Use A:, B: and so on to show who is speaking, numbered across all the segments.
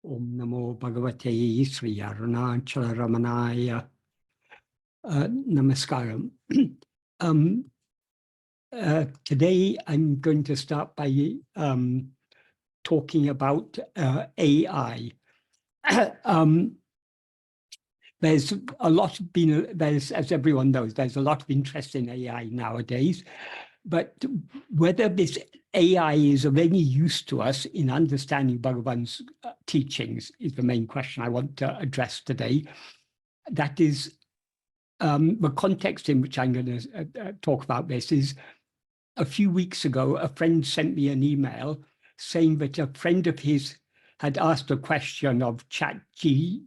A: Om Namo Bhagavate Sri Arunachala Ramanaya Namaskaram. Today I'm going to start by talking about AI. There's a lot as everyone knows, there's a lot of interest in AI nowadays, but whether this AI is of any use to us in understanding Bhagavan's teachings is the main question I want to address today. That is, the context in which I'm going to talk about this is, a few weeks ago, a friend sent me an email saying that a friend of his had asked a question of ChatGPT,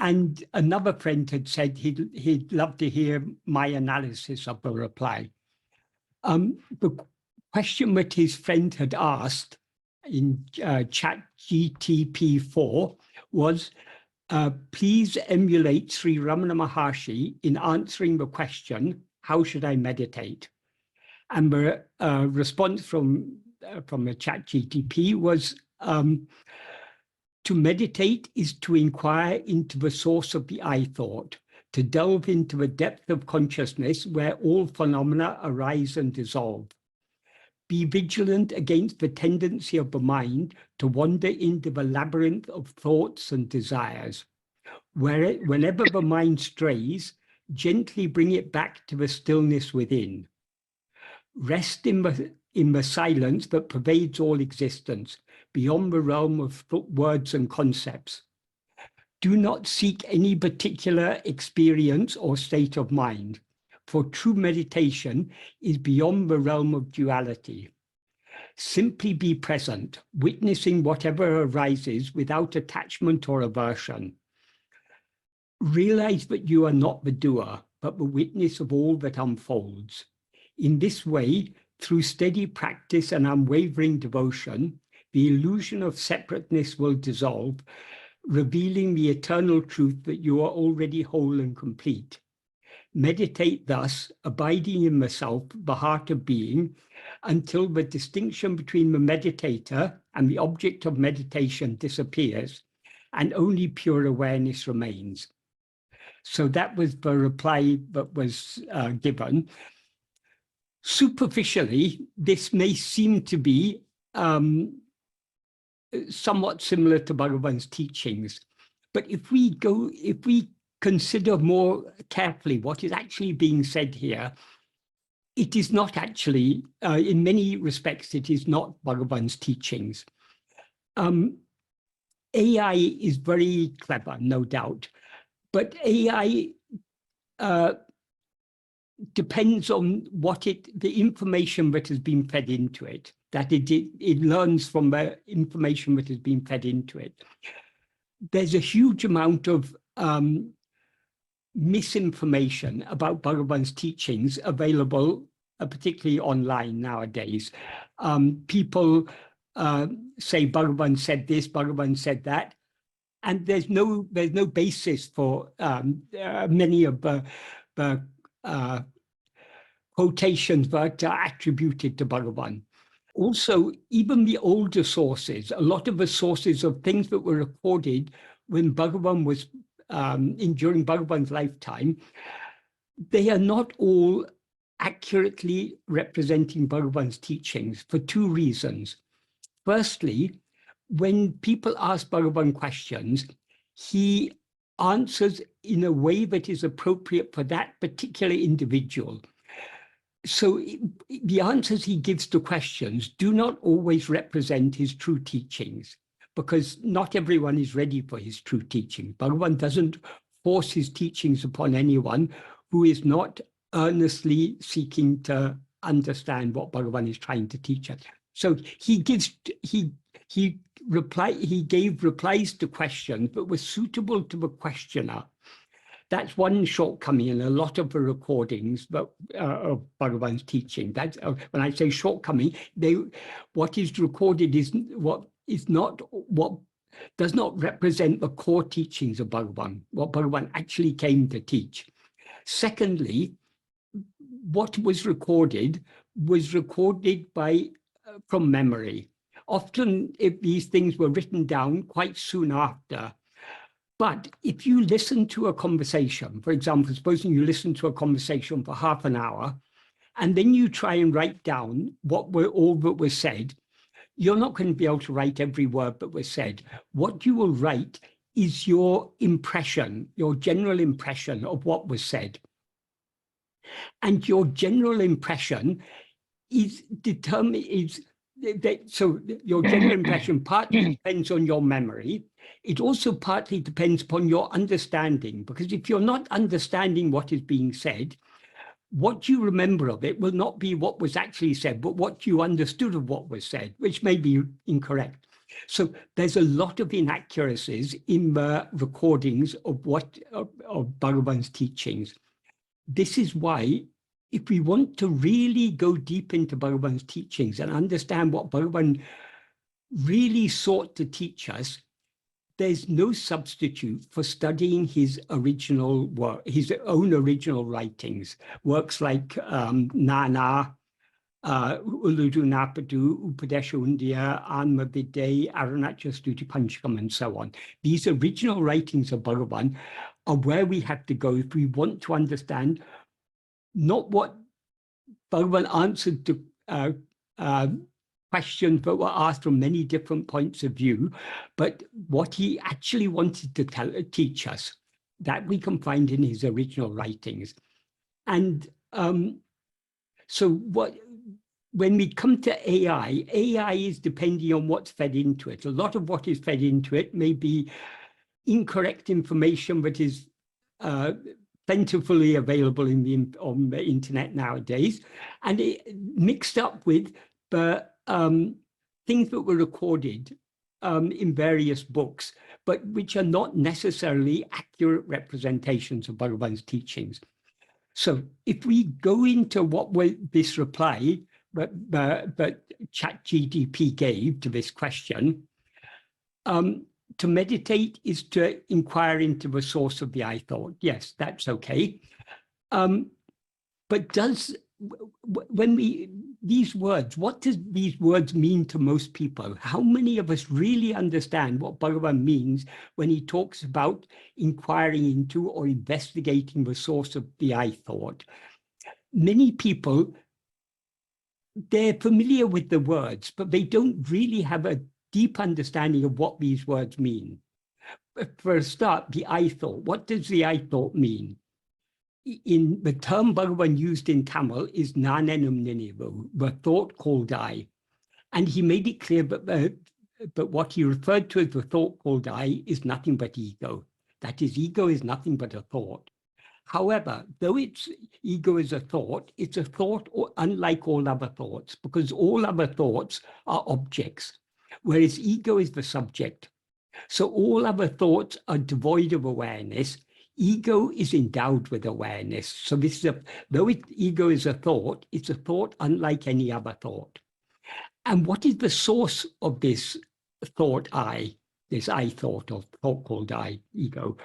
A: and another friend had said he'd love to hear my analysis of the reply. The question that his friend had asked in ChatGPT-4 was, please emulate Sri Ramana Maharshi in answering the question, how should I meditate? And the response from the ChatGPT was, to meditate is to inquire into the source of the I thought, to delve into the depth of consciousness where all phenomena arise and dissolve. Be vigilant against the tendency of the mind to wander into the labyrinth of thoughts and desires. Whenever the mind strays, gently bring it back to the stillness within. Rest in the silence that pervades all existence, beyond the realm of words and concepts. Do not seek any particular experience or state of mind, for true meditation is beyond the realm of duality. Simply be present, witnessing whatever arises without attachment or aversion. Realize that you are not the doer, but the witness of all that unfolds. In this way, through steady practice and unwavering devotion, the illusion of separateness will dissolve, revealing the eternal truth that you are already whole and complete. Meditate thus, abiding in the self, the heart of being, until the distinction between the meditator and the object of meditation disappears, and only pure awareness remains. So that was the reply that was given. Superficially, this may seem to be somewhat similar to Bhagavan's teachings, but if we consider more carefully what is actually being said here, it is not actually, in many respects, it is not Bhagavan's teachings. AI is very clever, no doubt, but AI depends on the information that has been fed into it, that it learns from the information that has been fed into it. There's a huge amount of misinformation about Bhagavan's teachings available, particularly online nowadays. People say Bhagavan said this, Bhagavan said that, and there's no basis for many of the quotations that are attributed to Bhagavan. Also, even the older sources, a lot of the sources of things that were recorded when Bhagavan was during Bhagavan's lifetime, they are not all accurately representing Bhagavan's teachings for two reasons. Firstly, when people ask Bhagavan questions, he answers in a way that is appropriate for that particular individual. So the answers he gives to questions do not always represent his true teachings, because not everyone is ready for his true teaching. Bhagavan doesn't force his teachings upon anyone who is not earnestly seeking to understand what Bhagavan is trying to teach us. So he gave replies to questions that were suitable to the questioner. That's one shortcoming in a lot of the recordings of Bhagavan's teaching. That's when I say shortcoming, what is recorded is what does not represent the core teachings of Bhagavan, what Bhagavan actually came to teach. Secondly, what was recorded by from memory. Often if these things were written down quite soon after. But if you listen to a conversation, for example, supposing you listen to a conversation for half an hour, and then you try and write down all that was said, you're not going to be able to write every word that was said. What you will write is your impression, your general impression of what was said. And your general impression is determined, so your general impression partly depends on your memory. It also partly depends upon your understanding, because if you're not understanding what is being said, what you remember of it will not be what was actually said, but what you understood of what was said, which may be incorrect. So there's a lot of inaccuracies in the recordings of Bhagavan's teachings. This is why, if we want to really go deep into Bhagavan's teachings and understand what Bhagavan really sought to teach us, there's no substitute for studying his original work, his own original writings, works like Nana, Uludu Napadu, Upadesha Undya, Anma Viday, Arunachala Stuti Panchakam, and so on. These original writings of Bhagavan are where we have to go if we want to understand not what Bhagavan answered to questions that were asked from many different points of view, but what he actually wanted to teach us, that we can find in his original writings. And so when we come to AI is depending on what's fed into it. A lot of what is fed into it may be incorrect information that is plentifully available on the internet nowadays, and it mixed up with the things that were recorded in various books, but which are not necessarily accurate representations of Bhagavan's teachings. So if we go into what this reply that ChatGPT gave to this question, to meditate is to inquire into the source of the I thought. Yes, that's okay. But these words, what does these words mean to most people? How many of us really understand what Bhagavan means when he talks about inquiring into or investigating the source of the I thought? Many people, they're familiar with the words, but they don't really have a deep understanding of what these words mean. For a start, the I thought. What does the I thought mean? In the term Bhagavan used in Tamil is nanenum ninivu, the thought called I. And he made it clear but what he referred to as the thought called I is nothing but ego. That is, ego is nothing but a thought. However, though ego is a thought, it's a thought unlike all other thoughts, because all other thoughts are objects, whereas ego is the subject. So all other thoughts are devoid of awareness. Ego is endowed with awareness. So this is though ego is a thought, it's a thought unlike any other thought. And what is the source of this thought I, this I thought, or thought called I, ego?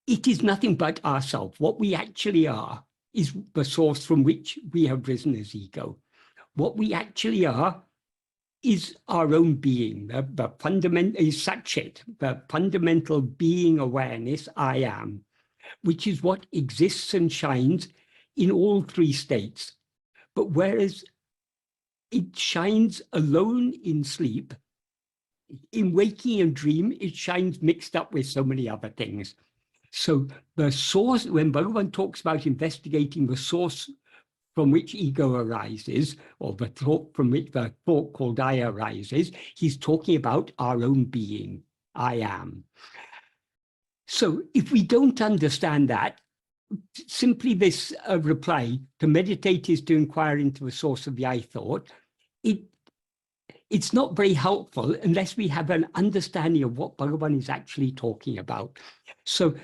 A: It is nothing but ourself. What we actually are is the source from which we have risen as ego. What we actually are is our own being, the fundamental is Satchit, the fundamental being awareness, I am, which is what exists and shines in all three states. But whereas it shines alone in sleep, in waking and dream, it shines mixed up with so many other things. So the source, when Bhagavan talks about investigating the source from which ego arises, or the thought from which the thought called I arises, he's talking about our own being, I am. So if we don't understand that, simply this reply, to meditate is to inquire into the source of the I thought, it's not very helpful unless we have an understanding of what Bhagavan is actually talking about. So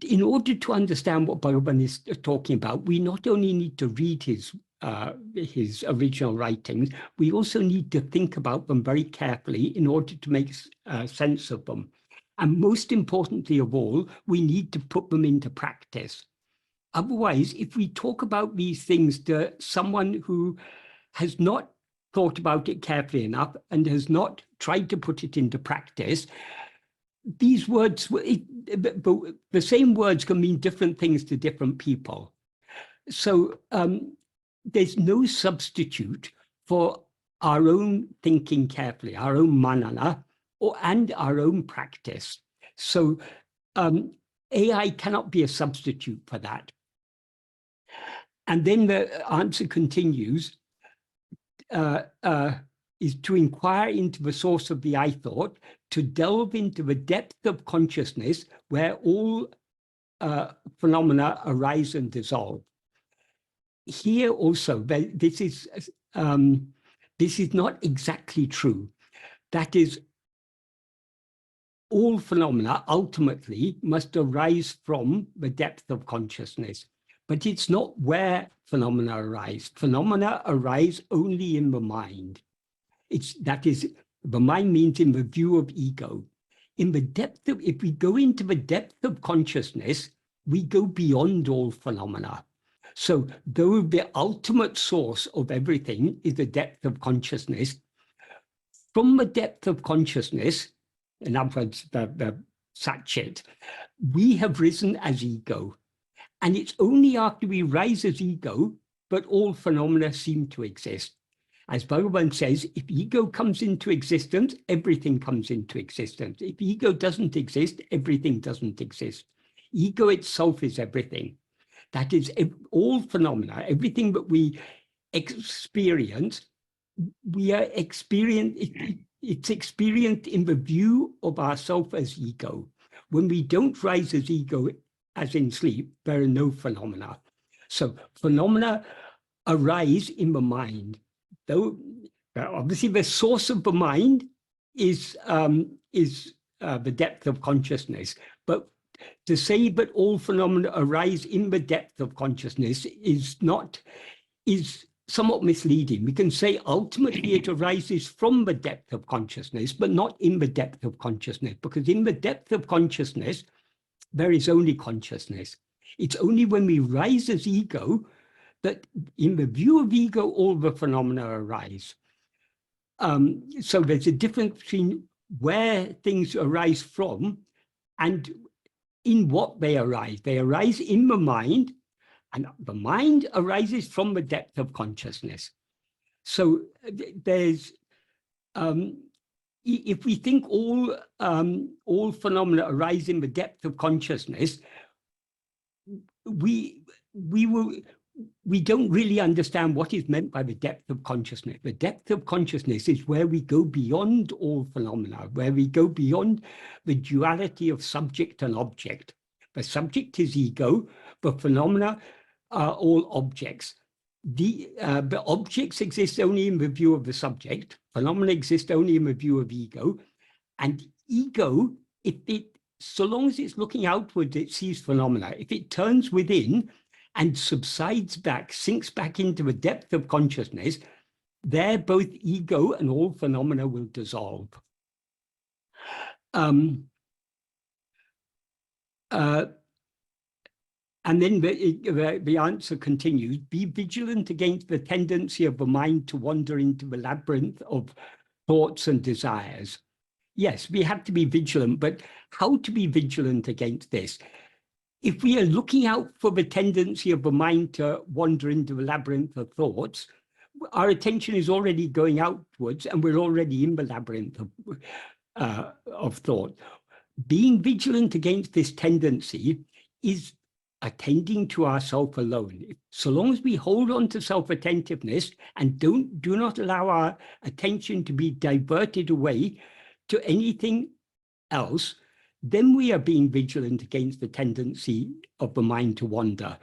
A: in order to understand what Bhagavan is talking about, we not only need to read his original writings, we also need to think about them very carefully in order to make sense of them. And most importantly of all, we need to put them into practice. Otherwise, if we talk about these things to someone who has not thought about it carefully enough and has not tried to put it into practice, these words, the same words can mean different things to different people. So there's no substitute for our own thinking carefully, our own manana, and our own practice. So AI cannot be a substitute for that. And then the answer continues, is to inquire into the source of the I thought, to delve into the depth of consciousness where all phenomena arise and dissolve. Here also, this is not exactly true. That is, all phenomena ultimately must arise from the depth of consciousness, but it's not where phenomena arise. Phenomena arise only in the mind. That is, the mind means in the view of ego. In the depth of, if we go into the depth of consciousness, we go beyond all phenomena. So though the ultimate source of everything is the depth of consciousness, from the depth of consciousness, in other words, the Satchit, we have risen as ego. And it's only after we rise as ego that all phenomena seem to exist. As Bhagavan says, if ego comes into existence, everything comes into existence. If ego doesn't exist, everything doesn't exist. Ego itself is everything. That is, all phenomena, everything that we experience, we are it's experienced in the view of ourself as ego. When we don't rise as ego, as in sleep, there are no phenomena. So phenomena arise in the mind. Though obviously the source of the mind is the depth of consciousness, but to say that all phenomena arise in the depth of consciousness is somewhat misleading. We can say ultimately it arises from the depth of consciousness, but not in the depth of consciousness, because in the depth of consciousness, there is only consciousness. It's only when we rise as ego that in the view of ego, all the phenomena arise. So there's a difference between where things arise from and in what they arise. They arise in the mind, and the mind arises from the depth of consciousness. So there's, if we think all phenomena arise in the depth of consciousness, we don't really understand what is meant by the depth of consciousness. The depth of consciousness is where we go beyond all phenomena, where we go beyond the duality of subject and object. The subject is ego, but phenomena are all objects. The objects exist only in the view of the subject. Phenomena exist only in the view of ego. And ego, so long as it's looking outwards, it sees phenomena. If it turns within and subsides back, sinks back into the depth of consciousness, there both ego and all phenomena will dissolve. And then the answer continues, be vigilant against the tendency of the mind to wander into the labyrinth of thoughts and desires. Yes, we have to be vigilant, but how to be vigilant against this? If we are looking out for the tendency of the mind to wander into the labyrinth of thoughts, our attention is already going outwards and we're already in the labyrinth of thought. Being vigilant against this tendency is attending to ourself alone. So long as we hold on to self-attentiveness and do not allow our attention to be diverted away to anything else, then we are being vigilant against the tendency of the mind to wander.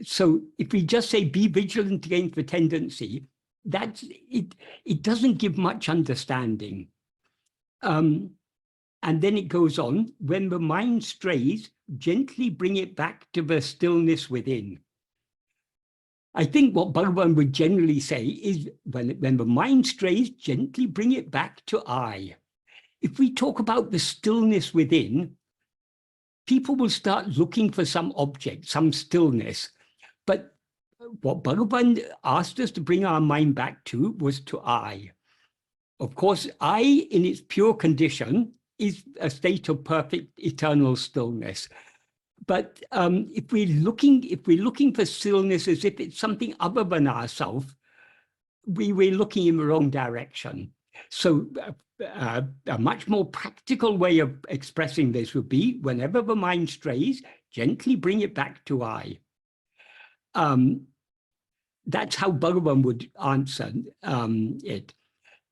A: So if we just say be vigilant against the tendency, that's it. It doesn't give much understanding. And then it goes on, when the mind strays, gently bring it back to the stillness within. I think what Bhagavan would generally say is when the mind strays, gently bring it back to I. If we talk about the stillness within, people will start looking for some object, some stillness. But what Bhagavan asked us to bring our mind back to was to I. Of course, I, in its pure condition, is a state of perfect eternal stillness. But if we're looking for stillness as if it's something other than ourselves, we're looking in the wrong direction. So a much more practical way of expressing this would be, whenever the mind strays, gently bring it back to I. That's how Bhagavan would answer it.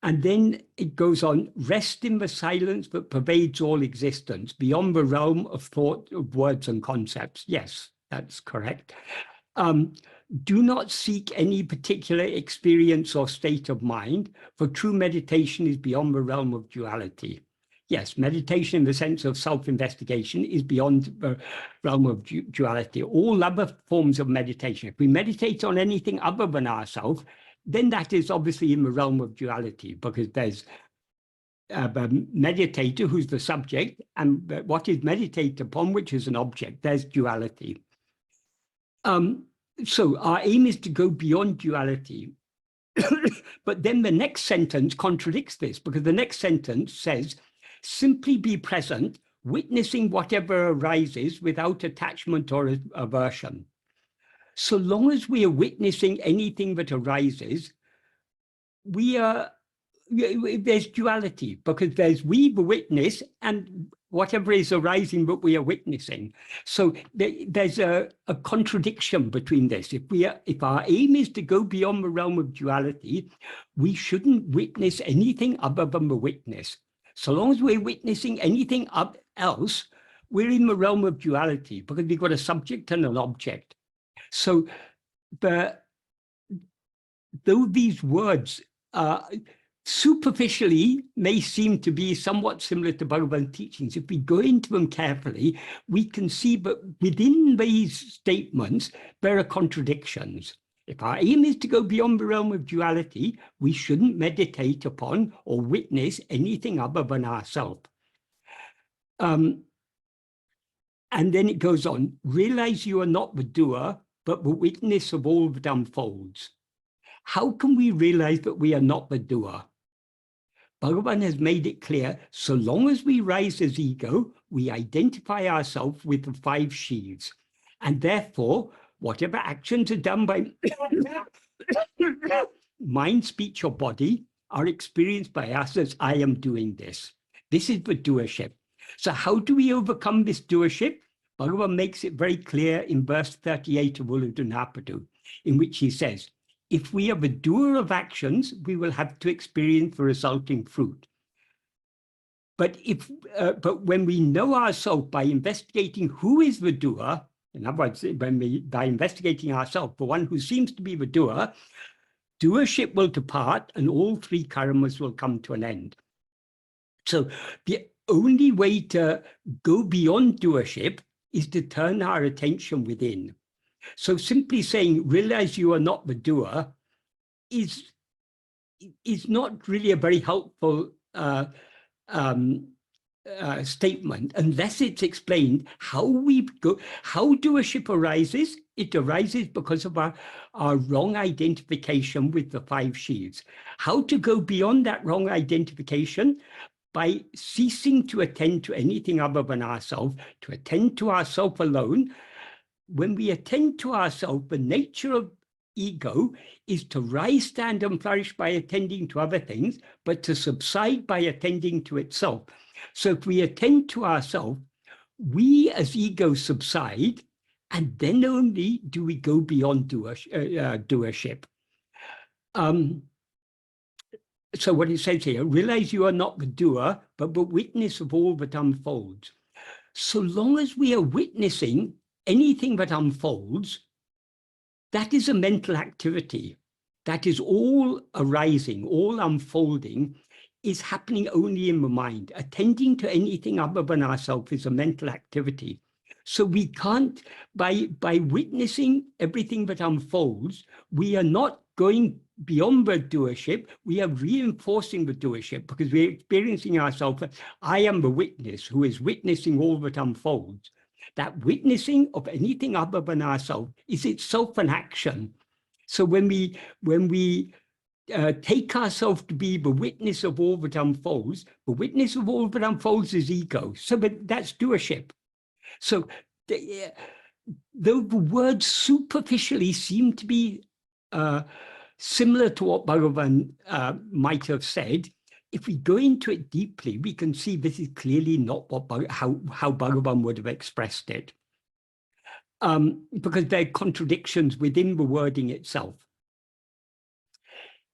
A: And then it goes on, rest in the silence that pervades all existence, beyond the realm of thought, of words and concepts. Yes, that's correct. Do not seek any particular experience or state of mind, for true meditation is beyond the realm of duality. Yes, meditation in the sense of self-investigation is beyond the realm of duality. All other forms of meditation, if we meditate on anything other than ourselves, then that is obviously in the realm of duality, because there's a meditator who's the subject, and what is meditated upon, which is an object. There's duality. So our aim is to go beyond duality. But then the next sentence contradicts this, because the next sentence says, simply be present, witnessing whatever arises without attachment or aversion. So long as we are witnessing anything that arises, there's duality, because there's we, the witness, and whatever is arising that we are witnessing. So there's a contradiction between this. If our aim is to go beyond the realm of duality, we shouldn't witness anything other than the witness. So long as we're witnessing anything else, we're in the realm of duality, because we've got a subject and an object. So though these words superficially may seem to be somewhat similar to Bhagavan teachings, if we go into them carefully, we can see that within these statements, there are contradictions. If our aim is to go beyond the realm of duality, we shouldn't meditate upon or witness anything other than ourselves. And then it goes on, realize you are not the doer, but the witness of all that unfolds. How can we realize that we are not the doer? Bhagavan has made it clear, so long as we rise as ego, we identify ourselves with the 5 sheaths. And therefore, whatever actions are done by mind, speech, or body are experienced by us as I am doing this. This is the doership. So how do we overcome this doership? Bhagavan makes it very clear in verse 38 of Uludunapadu, in which he says, if we are the doer of actions, we will have to experience the resulting fruit. But when we know ourselves by investigating who is the doer, in other words, by investigating ourselves, the one who seems to be the doer, doership will depart and all 3 karmas will come to an end. So the only way to go beyond doership is to turn our attention within. So simply saying, realize you are not the doer is not really a very helpful statement unless it's explained how doership arises. It arises because of our wrong identification with the 5 sheaths. How to go beyond that wrong identification? By ceasing to attend to anything other than ourselves, to attend to ourselves alone. When we attend to ourselves, the nature of ego is to rise, stand, and flourish by attending to other things, but to subside by attending to itself. So if we attend to ourselves, we as ego subside, and then only do we go beyond doership. So what it says here, realize you are not the doer, but the witness of all that unfolds. So long as we are witnessing anything that unfolds, that is a mental activity. That is all arising, all unfolding is happening only in the mind. Attending to anything other than ourselves is a mental activity. So we can't, by witnessing everything that unfolds, we are not going beyond the doership, we are reinforcing the doership, because we're experiencing ourselves, I am the witness who is witnessing all that unfolds. that witnessing of anything other than ourselves is itself an action. So when we take ourselves to be the witness of all that unfolds, the witness of all that unfolds is ego. So but that's doership. So though the words superficially seem to be similar to what Bhagavan might have said, if we go into it deeply, we can see this is clearly not what how Bhagavan would have expressed it. Because there are contradictions within the wording itself.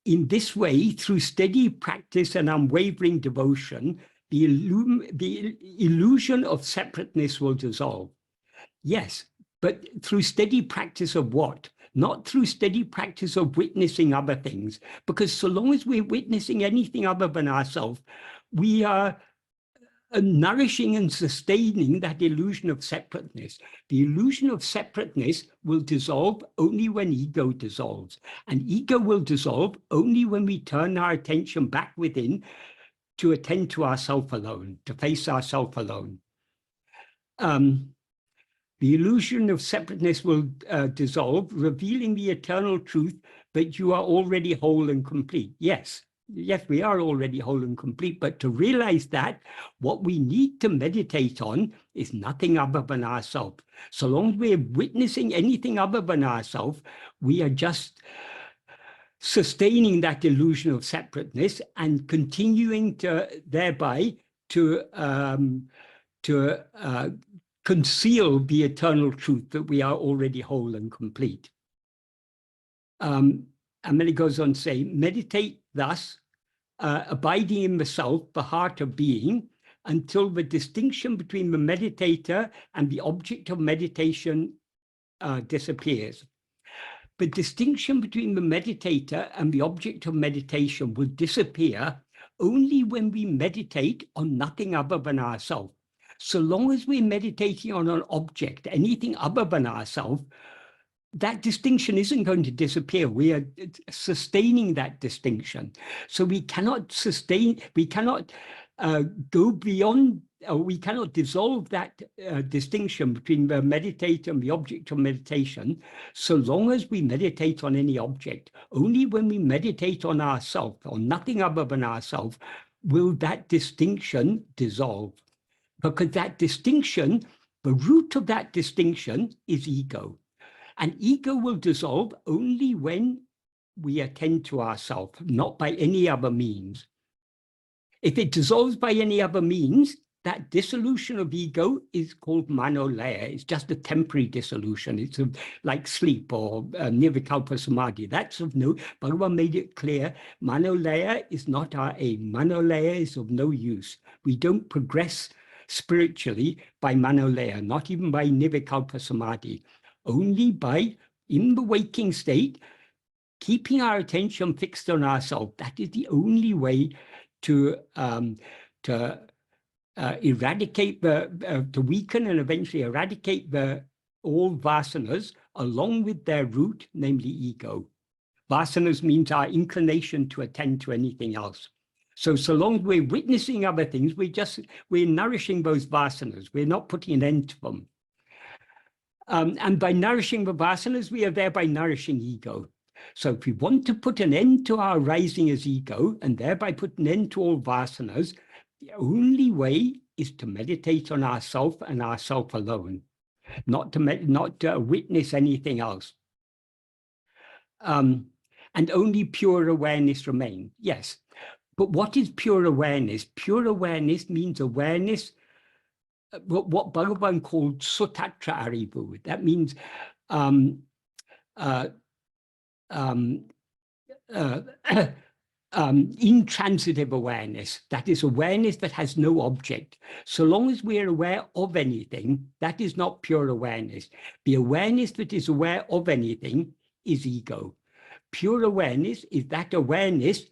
A: In this way, through steady practice and unwavering devotion, the illusion of separateness will dissolve. Yes, but through steady practice of what? Not through steady practice of witnessing other things, because so long as we're witnessing anything other than ourselves, we are nourishing and sustaining that illusion of separateness. The illusion of separateness will dissolve only when ego dissolves, and ego will dissolve only when we turn our attention back within to attend to ourself alone, to face ourself alone. The illusion of separateness will dissolve, revealing the eternal truth that you are already whole and complete. Yes, we are already whole and complete, but to realize that, what we need to meditate on is nothing other than ourselves. So long as we're witnessing anything other than ourselves, we are just sustaining that illusion of separateness and continuing to thereby to conceal the eternal truth that we are already whole and complete. And then it goes on to say, meditate thus, abiding in the self, the heart of being, until the distinction between the meditator and the object of meditation disappears. The distinction between the meditator and the object of meditation will disappear only when we meditate on nothing other than ourselves. So long as we're meditating on an object, anything other than ourselves, that distinction isn't going to disappear. We are sustaining that distinction. So we cannot sustain, we cannot go beyond, we cannot dissolve that distinction between the meditator and the object of meditation, so long as we meditate on any object. Only when we meditate on ourselves, on nothing other than ourselves, will that distinction dissolve. Because that distinction, the root of that distinction is ego. And ego will dissolve only when we attend to ourselves, not by any other means. If it dissolves by any other means, that dissolution of ego is called Mano-laya. It's just a temporary dissolution. It's like sleep or nirvikalpa samadhi. That's of no, Bhagavan made it clear, Mano-laya is not our aim. Mano-laya is of no use. We don't progress spiritually by Mano-laya, not even by nirvikalpa samadhi. Only by, in the waking state, keeping our attention fixed on ourselves. That is the only way to eradicate to weaken and eventually eradicate all vasanas along with their root, namely ego. Vasanas means our inclination to attend to anything else. So long as we're witnessing other things, we're nourishing those vasanas. We're not putting an end to them. And by nourishing the vasanas, we are thereby nourishing ego. So if we want to put an end to our rising as ego, and thereby put an end to all vasanas, the only way is to meditate on ourself and ourself alone, not to witness anything else. And only pure awareness remains. Yes, but what is pure awareness? Pure awareness means awareness, what Bhagavan called sutatra arivu. That means intransitive awareness. That is awareness that has no object. So long as we are aware of anything, that is not pure awareness. The awareness that is aware of anything is ego. Pure awareness is that awareness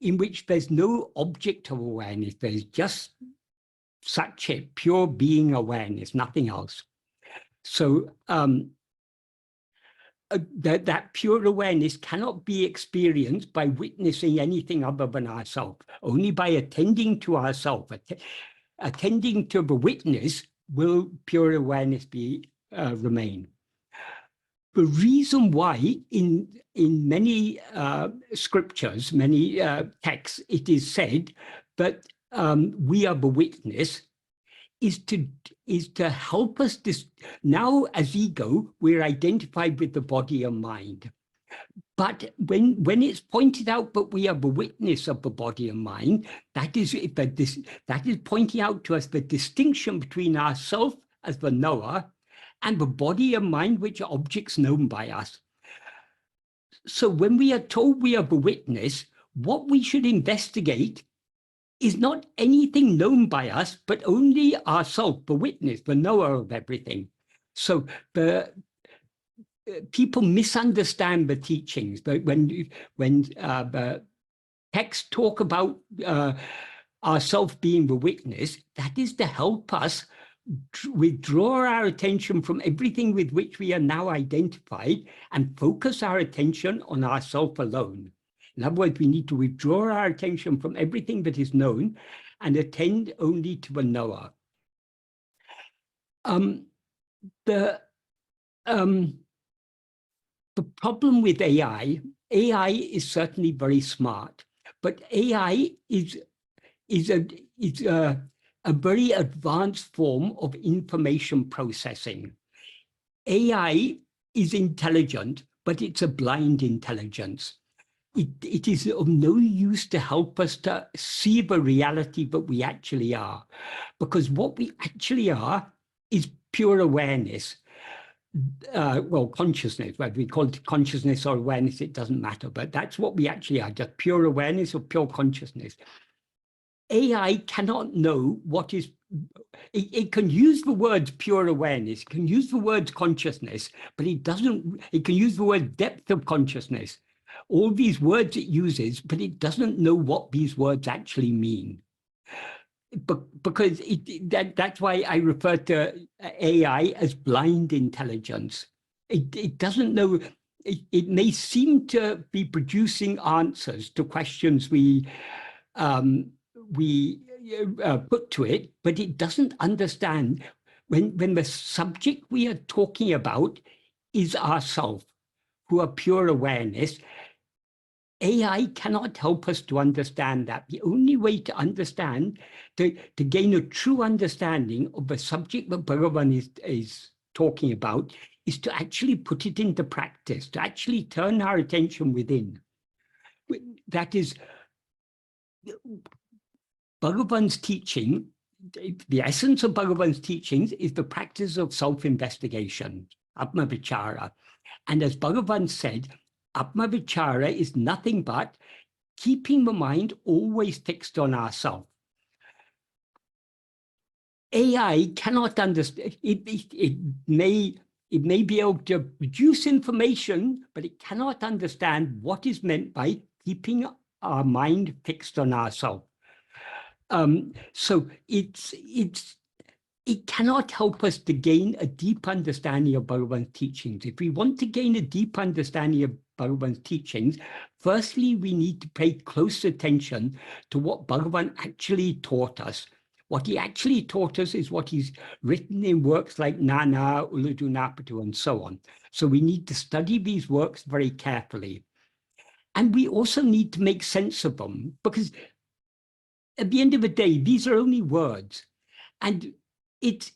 A: in which there's no object of awareness. There's just such a pure being awareness, nothing else. So that pure awareness cannot be experienced by witnessing anything other than ourselves. Only by attending to ourselves, attending to the witness, will pure awareness remain? The reason why in many scriptures, many texts, it is said that we are the witness is to help us now as ego, we're identified with the body and mind. But when it's pointed out that we are the witness of the body and mind, that is pointing out to us the distinction between ourself as the knower and the body and mind, which are objects known by us. So when we are told we are the witness, what we should investigate is not anything known by us, but only ourselves, the witness, the knower of everything. So the people misunderstand the teachings. But when the texts talk about ourselves being the witness, that is to help us withdraw our attention from everything with which we are now identified and focus our attention on ourself alone. In other words, we need to withdraw our attention from everything that is known and attend only to the knower. The problem with AI is certainly very smart, but AI is a very advanced form of information processing. AI is intelligent, but it's a blind intelligence. It is of no use to help us to see the reality that we actually are, because what we actually are is pure awareness. Well, consciousness, whether we call it consciousness or awareness, it doesn't matter, but that's what we actually are, just pure awareness or pure consciousness. AI cannot know what is, it can use the words pure awareness, it can use the words consciousness, but it can use the word depth of consciousness. All these words it uses, but it doesn't know what these words actually mean. Because that's why I refer to AI as blind intelligence. It doesn't know, it may seem to be producing answers to questions we put to it, but it doesn't understand when the subject we are talking about is ourself, who are pure awareness. AI cannot help us to understand that. The only way to understand, to gain a true understanding of the subject that Bhagavan is talking about, is to actually put it into practice, to actually turn our attention within. That is, Bhagavan's teaching, the essence of Bhagavan's teachings is the practice of self-investigation, Atma-vichara. And as Bhagavan said, Atma-vichara is nothing but keeping the mind always fixed on ourselves. AI cannot understand, it may be able to produce information, but it cannot understand what is meant by keeping our mind fixed on ourselves. So it cannot help us to gain a deep understanding of Bhagavan's teachings. If we want to gain a deep understanding of Bhagavan's teachings, firstly, we need to pay close attention to what Bhagavan actually taught us. What he actually taught us is what he's written in works like Nana, Uladu Napatu, and so on. So we need to study these works very carefully. And we also need to make sense of them, because at the end of the day, these are only words. And it's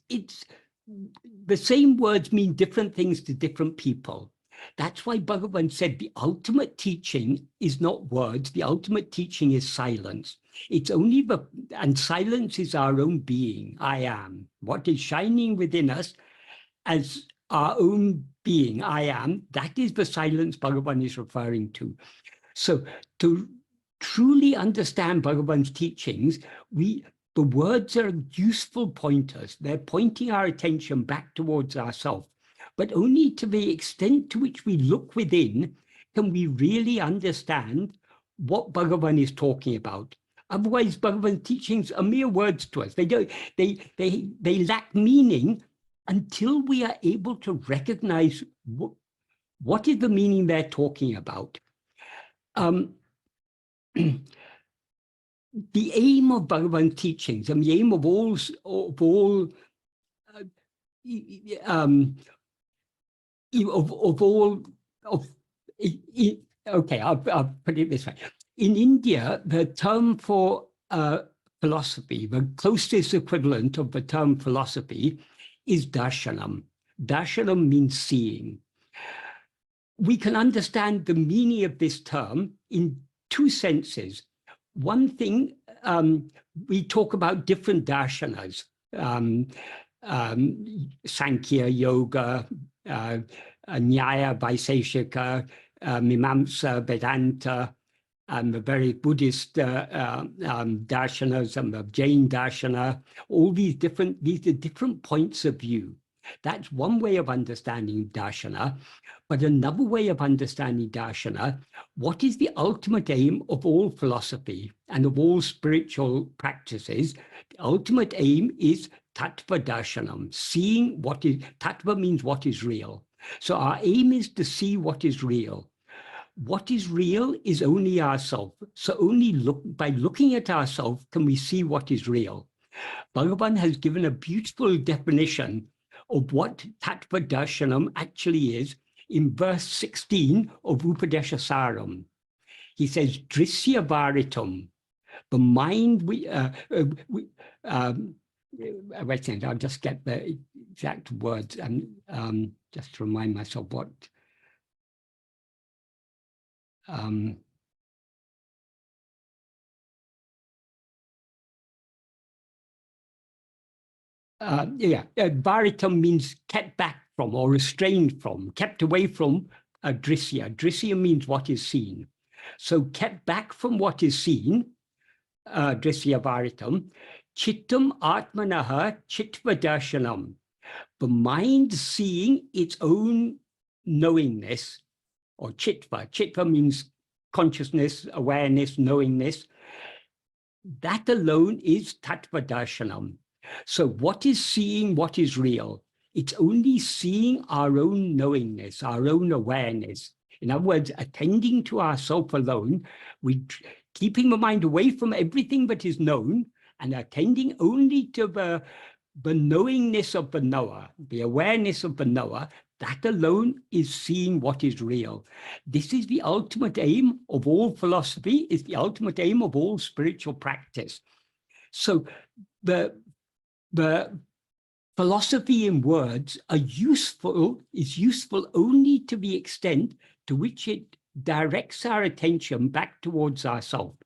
A: the same words mean different things to different people. That's why Bhagavan said the ultimate teaching is not words, the ultimate teaching is silence. It's only and silence is our own being, I am. What is shining within us as our own being, I am, that is the silence Bhagavan is referring to. So to truly understand Bhagavan's teachings, the words are useful pointers. They're pointing our attention back towards ourselves. But only to the extent to which we look within can we really understand what Bhagavan is talking about. Otherwise, Bhagavan's teachings are mere words to us. They lack meaning until we are able to recognize what is the meaning they're talking about. The aim of Bhagavan's teachings and the aim of all okay, I'll put it this way. In India, the term for philosophy, the closest equivalent of the term philosophy is darshanam. Darshanam means seeing. We can understand the meaning of this term in two senses. One thing, we talk about different darshanas, Sankhya, Yoga, Nyaya, Vaiseshika, Mimamsa, Vedanta, and the very Buddhist darshanas and the Jain darshana. All these are different points of view. That's one way of understanding darshana. But another way of understanding darshana, what is the ultimate aim of all philosophy and of all spiritual practices? The ultimate aim is tattva darshanam, seeing what is, tattva means what is real. So our aim is to see what is real. What is real is only ourself. So only by looking at ourselves can we see what is real. Bhagavan has given a beautiful definition of what tattva darshanam actually is in verse 16 of Upadesha Saram. He says, Drisya Varitam, the mind wait a second, I'll just get the exact words and just to remind myself what. Varitam means kept back from or restrained from, kept away from drisya. Drisya means what is seen. So kept back from what is seen, drisya varitam, chittam atmanaha chitva darshanam. The mind seeing its own knowingness, or chitva. Chitva means consciousness, awareness, knowingness. That alone is tattva darshanam. So what is seeing what is real? It's only seeing our own knowingness, our own awareness. In other words, attending to ourself alone, keeping the mind away from everything that is known and attending only to the knowingness of the knower, the awareness of the knower. That alone is seeing what is real. This is the ultimate aim of all philosophy, is the ultimate aim of all spiritual practice. So the philosophy in words is useful only to the extent to which it directs our attention back towards ourselves.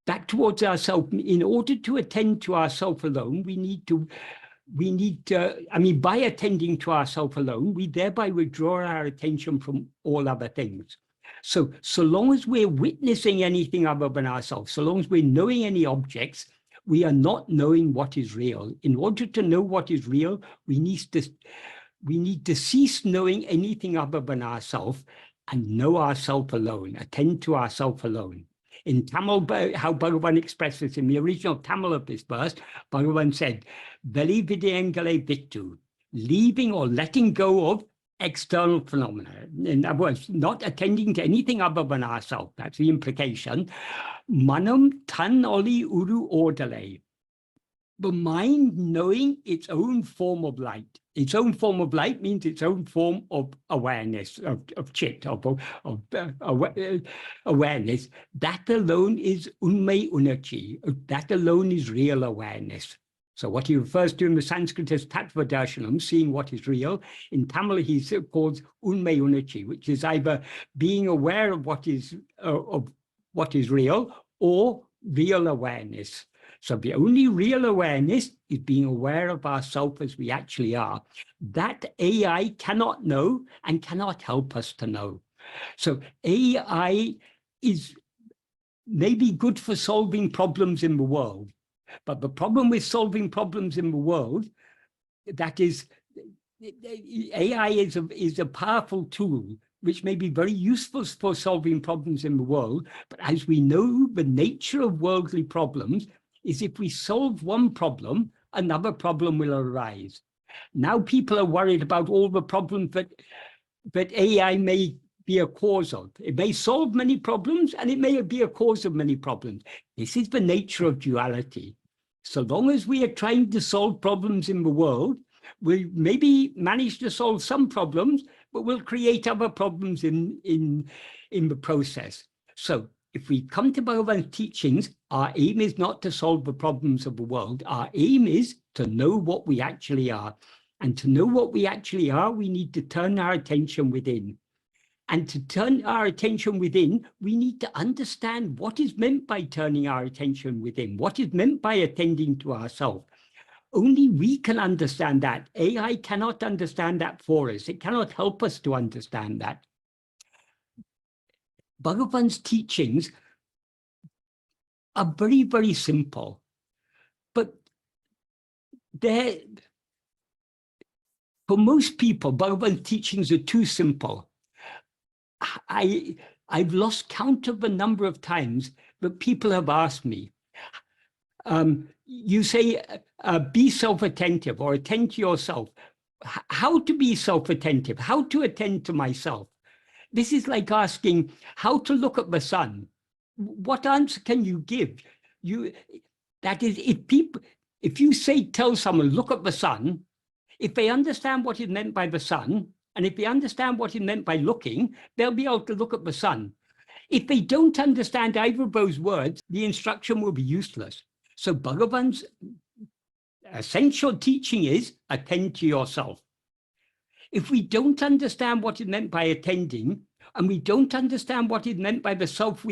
A: Back towards ourselves. In order to attend to ourselves alone, we need to, by attending to ourselves alone, we thereby withdraw our attention from all other things. So long as we're witnessing anything other than ourselves, so long as we're knowing any objects, we are not knowing what is real. In order to know what is real, we need to cease knowing anything other than ourselves and know ourselves alone, attend to ourselves alone. In Tamil, how Bhagavan expresses in the original Tamil of this verse, Bhagavan said, Veli vidayangale vittu, leaving or letting go of external phenomena. In other words, not attending to anything other than ourselves. That's the implication. Manam tan oli uru ordale. The mind knowing its own form of light. Its own form of light means its own form of awareness, of chit, of awareness. That alone is unmay unachi. That alone is real awareness. So what he refers to in the Sanskrit as tattva darshanam, seeing what is real. In Tamil, he calls unmay unachi, which is either being aware of what is real or real awareness. So the only real awareness is being aware of ourselves as we actually are. That AI cannot know and cannot help us to know. So AI is maybe good for solving problems in the world, but the problem with solving problems in the world, that is, AI is a powerful tool which may be very useful for solving problems in the world, but as we know, the nature of worldly problems is if we solve one problem, another problem will arise. Now people are worried about all the problems that AI may be a cause of. It may solve many problems and it may be a cause of many problems. This is the nature of duality. So long as we are trying to solve problems in the world, We'll maybe manage to solve some problems, but we'll create other problems in the process. So if we come to Bhagavan's teachings, our aim is not to solve the problems of the world. Our aim is to know what we actually are. And to know what we actually are, we need to turn our attention within. And to turn our attention within, we need to understand what is meant by turning our attention within, what is meant by attending to ourselves. Only we can understand that. AI cannot understand that for us. It cannot help us to understand that. Bhagavan's teachings are very, very simple, but for most people, Bhagavan's teachings are too simple. I've lost count of the number of times that people have asked me, you say, be self-attentive or attend to yourself. How to be self-attentive? How to attend to myself? This is like asking how to look at the sun. What answer can you give? That is, if you say, tell someone, look at the sun, if they understand what is meant by the sun, and if they understand what is meant by looking, they'll be able to look at the sun. If they don't understand either of those words, the instruction will be useless. So Bhagavan's essential teaching is attend to yourself. If we don't understand what is meant by attending, and we don't understand what is meant by the self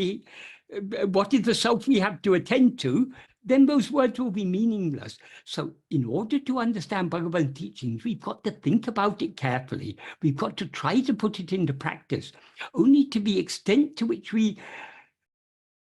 A: what is the self we have to attend to, then those words will be meaningless. So in order to understand Bhagavan's teachings, we've got to think about it carefully. We've got to try to put it into practice. Only to the extent to which we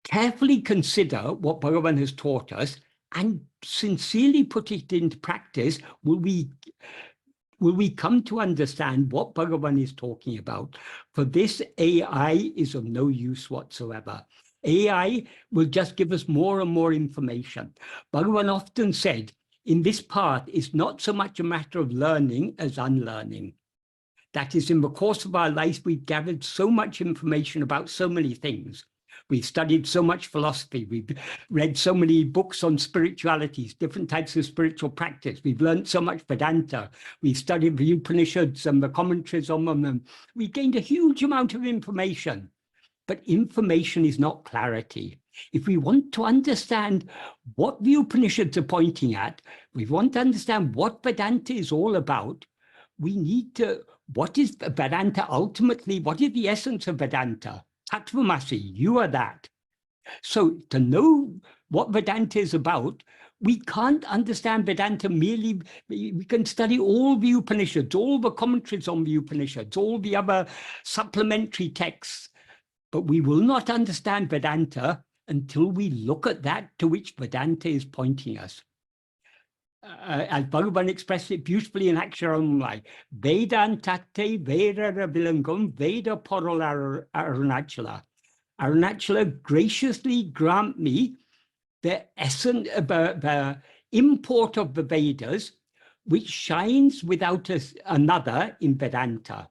A: carefully consider what Bhagavan has taught us and sincerely put it into practice, will we come to understand what Bhagavan is talking about. For this, AI is of no use whatsoever. AI will just give us more and more information. Bhagavan often said, in this path, it's not so much a matter of learning as unlearning. That is, in the course of our life, we've gathered so much information about so many things. We've studied so much philosophy. We've read so many books on spiritualities, different types of spiritual practice. We've learned so much Vedanta. We've studied the Upanishads and the commentaries on them. We gained a huge amount of information. But information is not clarity. If we want to understand what the Upanishads are pointing at, we want to understand what Vedanta is all about, we need to, what is Vedanta ultimately? What is the essence of Vedanta? Tattvamasi, you are that. So to know what Vedanta is about, we can't understand Vedanta merely, we can study all the Upanishads, all the commentaries on the Upanishads, all the other supplementary texts, but we will not understand Vedanta until we look at that to which Vedanta is pointing us. As Bhagavan expressed it beautifully in Aksharamai, Vedantate Veda Vilangam Veda Porol Arunachala. Arunachala, graciously grant me the essence, the import of the Vedas, which shines without another in Vedanta.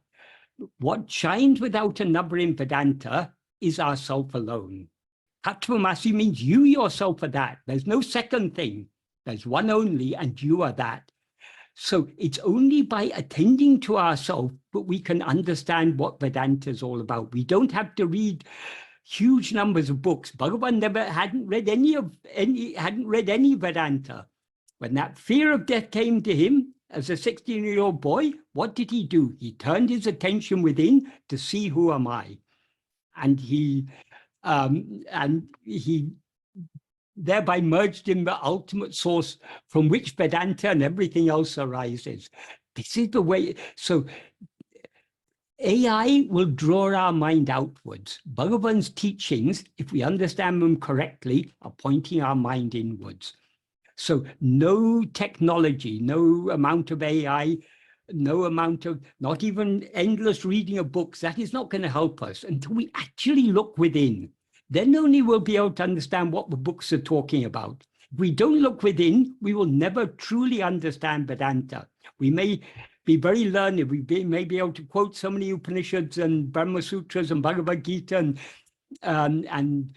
A: What shines without another in Vedanta is ourself alone. Tattvamasi means you yourself are that. There's no second thing. There's one only, and you are that. So it's only by attending to ourselves that we can understand what Vedanta is all about. We don't have to read huge numbers of books. Bhagavan hadn't read any Vedanta. When that fear of death came to him as a 16-year-old boy, what did he do? He turned his attention within to see who am I, and he thereby merged in the ultimate source from which Vedanta and everything else arises. This is the way. So AI will draw our mind outwards. Bhagavan's teachings, if we understand them correctly, are pointing our mind inwards. So no technology, no amount of AI, no amount of, not even endless reading of books, that is not going to help us until we actually look within. Then only we'll be able to understand what the books are talking about. If we don't look within, we will never truly understand Vedanta. We may be very learned, may be able to quote so many Upanishads and Brahma Sutras and Bhagavad Gita and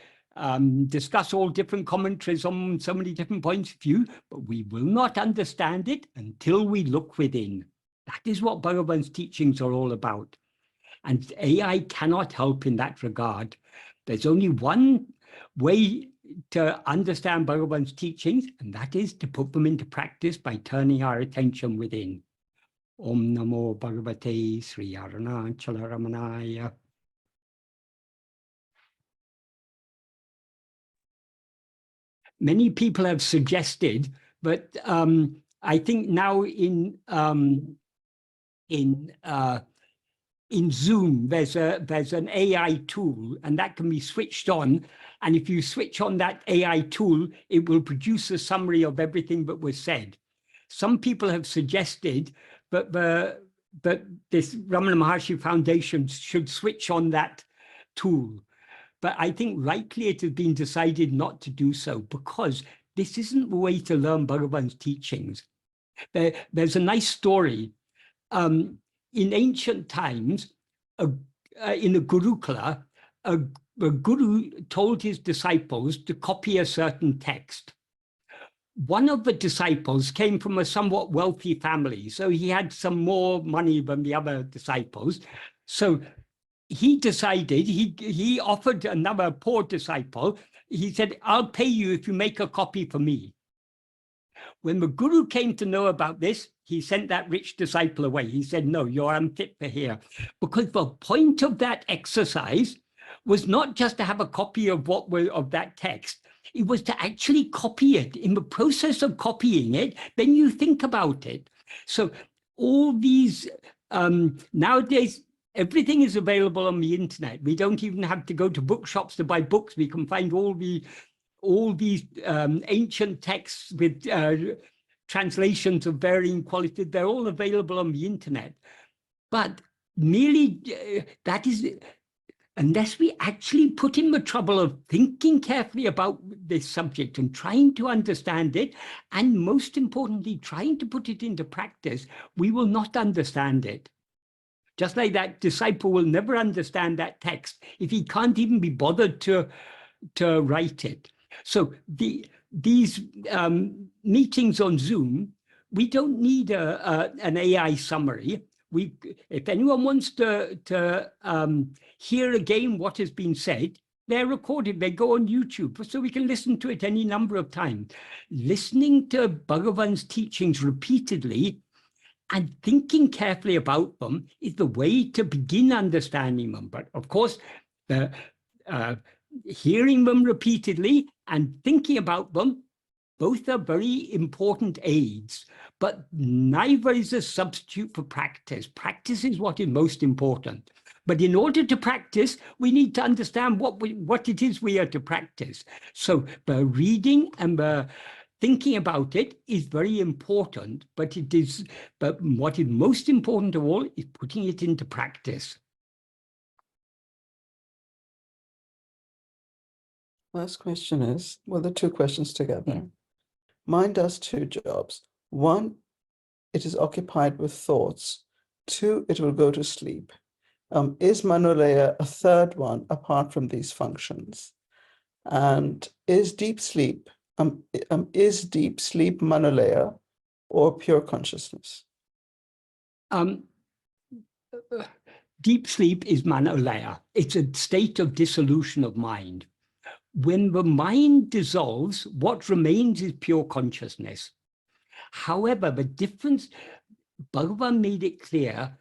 A: discuss all different commentaries on so many different points of view, but we will not understand it until we look within. That is what Bhagavan's teachings are all about. And AI cannot help in that regard. There's only one way to understand Bhagavan's teachings, and that is to put them into practice by turning our attention within. Om Namo Bhagavate Sri Arunachala Ramanaya. Many people have suggested, but I think now in Zoom there's an AI tool, and that can be switched on. And if you switch on that AI tool, it will produce a summary of everything that was said. Some people have suggested that this Ramana Maharshi Foundation should switch on that tool. But I think rightly it has been decided not to do so, because this isn't the way to learn Bhagavan's teachings. There's a nice story. In ancient times, in a Gurukula, a guru told his disciples to copy a certain text. One of the disciples came from a somewhat wealthy family, so he had some more money than the other disciples. So he decided, he offered another poor disciple, he said, I'll pay you if you make a copy for me. When the guru came to know about this, he sent that rich disciple away. He said, no, you're unfit for here. Because the point of that exercise was not just to have a copy of of that text. It was to actually copy it. In the process of copying it, then you think about it. So all these, nowadays, everything is available on the internet. We don't even have to go to bookshops to buy books. We can find all these ancient texts with translations of varying quality. They're all available on the internet. But merely that is, unless we actually put in the trouble of thinking carefully about this subject and trying to understand it, and most importantly, trying to put it into practice, we will not understand it. Just like that disciple will never understand that text if he can't even be bothered to write it. So these meetings on Zoom, we don't need an AI summary. If anyone wants to hear again what has been said, they're recorded, they go on YouTube, so we can listen to it any number of times. Listening to Bhagavan's teachings repeatedly and thinking carefully about them is the way to begin understanding them. But of course, hearing them repeatedly and thinking about them, both are very important aids, but neither is a substitute for practice. Practice is what is most important. But in order to practice, we need to understand what it is we are to practice. So the reading and the thinking about it is very important, but what is most important of all is putting it into practice.
B: Last question is, well, the two questions together. Mind does two jobs. One, it is occupied with thoughts. Two, it will go to sleep. Is Mano-laya a third one apart from these functions? And is deep sleep Mano-laya or pure consciousness?
A: Deep sleep is Mano-laya. It's a state of dissolution of mind. When the mind dissolves, what remains is pure consciousness. However, the difference, Bhagavan made it clear,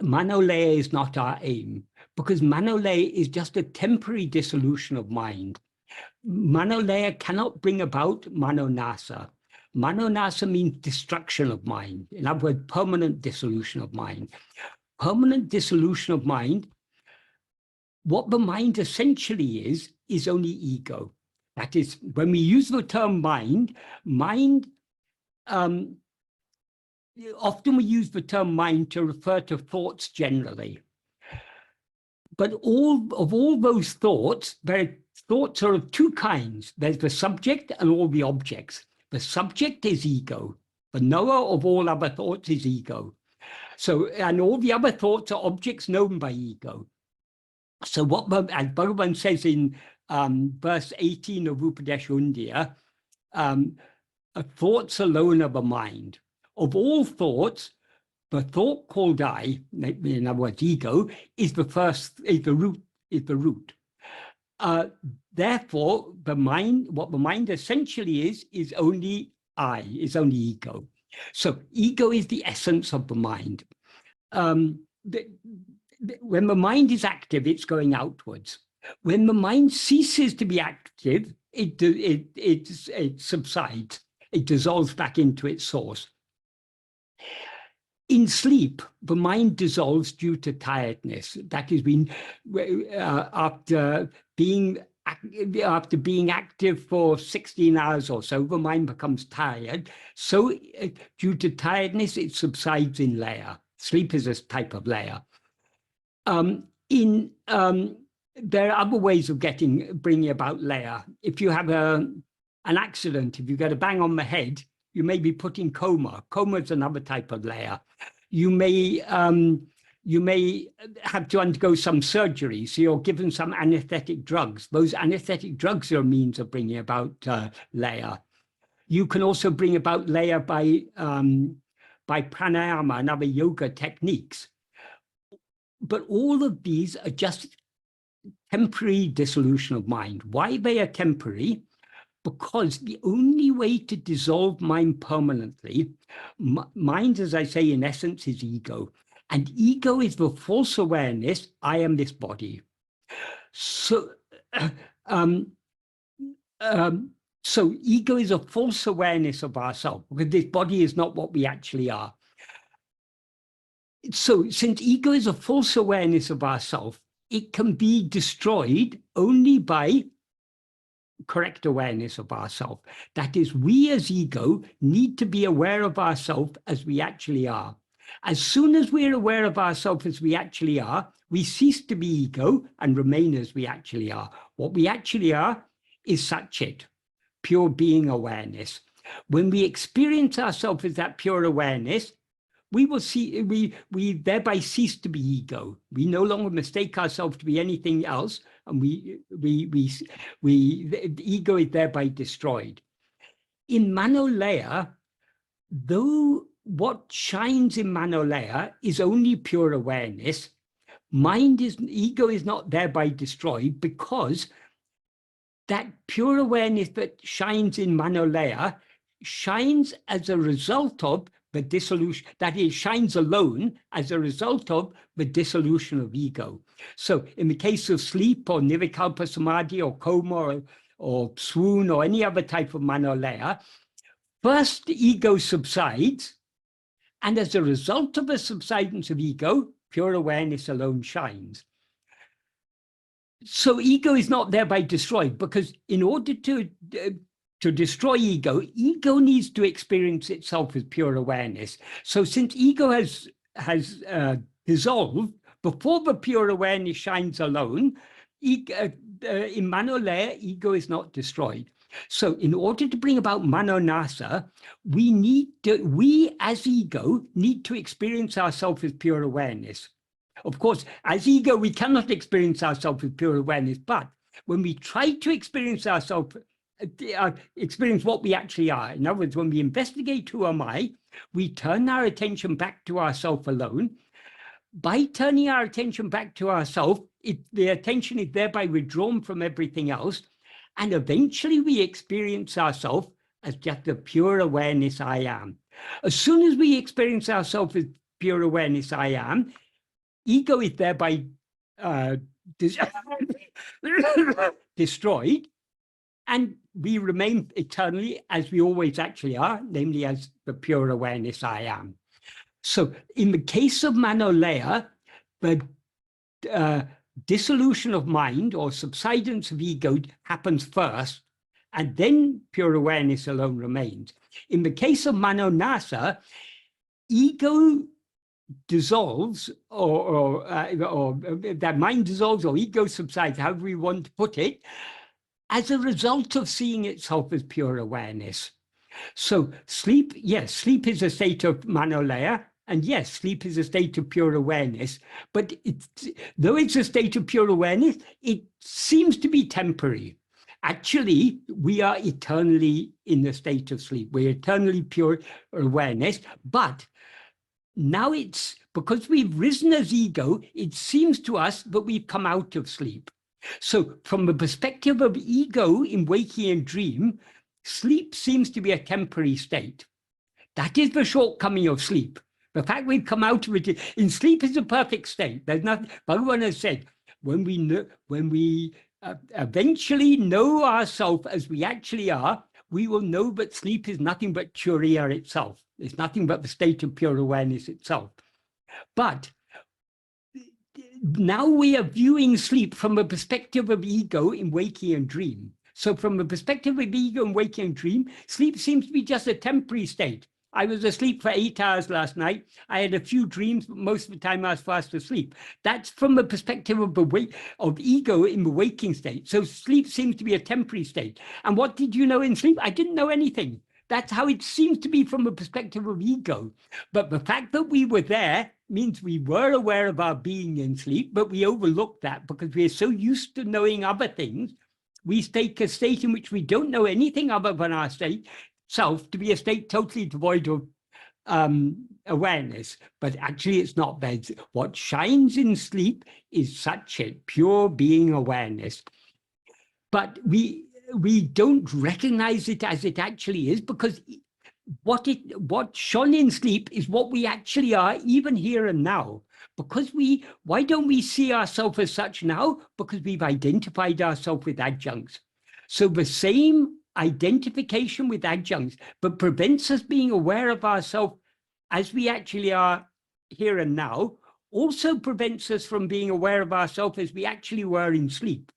A: Mano-laya is not our aim, because Mano-laya is just a temporary dissolution of mind. Mano-laya cannot bring about Mano-nasa. Mano-nasa means destruction of mind. In other words, permanent dissolution of mind. Permanent dissolution of mind, what the mind essentially is only ego. That is, when we use the term mind, often we use the term mind to refer to thoughts generally. But of all those thoughts, thoughts are of two kinds. There's the subject and all the objects. The subject is ego. The knower of all other thoughts is ego. So, and all the other thoughts are objects known by ego. So what, as Bhagavan says in verse 18 of Upadesh Undiyar, thoughts alone of a mind. Of all thoughts, the thought called I, in other words, ego, is the root. Therefore, the mind, what the mind essentially is only I, is only ego. So ego is the essence of the mind. When the mind is active, it's going outwards. When the mind ceases to be active, it subsides. It dissolves back into its source. In sleep, the mind dissolves due to tiredness. That is, after being active for 16 hours or so, the mind becomes tired. So due to tiredness, it subsides in laya. Sleep is a type of laya. There are other ways of bringing about laya. If you have an accident, if you get a bang on the head, you may be put in coma. Coma is another type of laya. You may have to undergo some surgery, so you're given some anesthetic drugs. Those anesthetic drugs are a means of bringing about laya. You can also bring about laya by pranayama and other yoga techniques. But all of these are just temporary dissolution of mind. Why they are temporary? Because the only way to dissolve mind permanently, mind, as I say, in essence, is ego. And ego is the false awareness, I am this body. So, so ego is a false awareness of ourselves, because this body is not what we actually are. So since ego is a false awareness of ourselves, it can be destroyed only by correct awareness of ourselves. That is, we as ego need to be aware of ourselves as we actually are. As soon as we're aware of ourselves as we actually are, we cease to be ego and remain as we actually are. What we actually are is Satchit, pure being awareness. When we experience ourselves as that pure awareness, we will see, we thereby cease to be ego. We no longer mistake ourselves to be anything else, and the ego is thereby destroyed. In Mano-laya, though what shines in Mano-laya is only pure awareness, ego is not thereby destroyed, because that pure awareness that shines in Mano-laya shines as a result of the dissolution, that is, shines alone as a result of the dissolution of ego. So in the case of sleep or nirvikalpa samadhi or coma or swoon or any other type of Mano-laya, first ego subsides, and as a result of the subsidence of ego, pure awareness alone shines. So ego is not thereby destroyed, because in order to destroy ego, ego needs to experience itself as pure awareness. So since ego has dissolved, before the pure awareness shines alone, in Mano-laya, ego is not destroyed. So in order to bring about Mano-nasa, we as ego need to experience ourselves as pure awareness. Of course, as ego, we cannot experience ourselves with pure awareness, but when we try to experience ourselves, experience what we actually are, in other words, when we investigate who am I, we turn our attention back to ourself alone. By turning our attention back to ourself, the attention is thereby withdrawn from everything else, and eventually we experience ourselves as just the pure awareness I am. As soon as we experience ourselves as pure awareness I am, ego is thereby destroyed, and we remain eternally as we always actually are, namely as the pure awareness I am. So in the case of Mano-laya, the dissolution of mind or subsidence of ego happens first, and then pure awareness alone remains. In the case of Mano-nasa, ego dissolves, or that mind dissolves, or ego subsides, however we want to put it, as a result of seeing itself as pure awareness. So sleep, yes, sleep is a state of Mano-laya, And yes, sleep is a state of pure awareness, but though it's a state of pure awareness, it seems to be temporary. Actually, we are eternally in the state of sleep. We're eternally pure awareness, but now it's because we've risen as ego, it seems to us that we've come out of sleep. So from the perspective of ego in waking and dream, sleep seems to be a temporary state. That is the shortcoming of sleep. The fact we've come out of it in sleep is a perfect state. There's nothing. Bhagavan has said, when we eventually know ourselves as we actually are, we will know that sleep is nothing but turiya itself. It's nothing but the state of pure awareness itself. But now we are viewing sleep from the perspective of ego in waking and dream. So from the perspective of ego and waking and dream, sleep seems to be just a temporary state. I was asleep for 8 hours last night. I had a few dreams, but most of the time I was fast asleep. That's from the perspective of ego in the waking state. So sleep seems to be a temporary state. And what did you know in sleep? I didn't know anything. That's how it seems to be from the perspective of ego. But the fact that we were there means we were aware of our being in sleep, but we overlooked that because we are so used to knowing other things. We take a state in which we don't know anything other than our state self to be a state totally devoid of awareness, but actually it's not that. What shines in sleep is such a pure being awareness, but we don't recognize it as it actually is, because what shone in sleep is what we actually are, even here and now. Because why don't we see ourselves as such now? Because we've identified ourselves with adjuncts. So the same identification with adjuncts, but prevents us being aware of ourselves as we actually are here and now, also prevents us from being aware of ourselves as we actually were in sleep.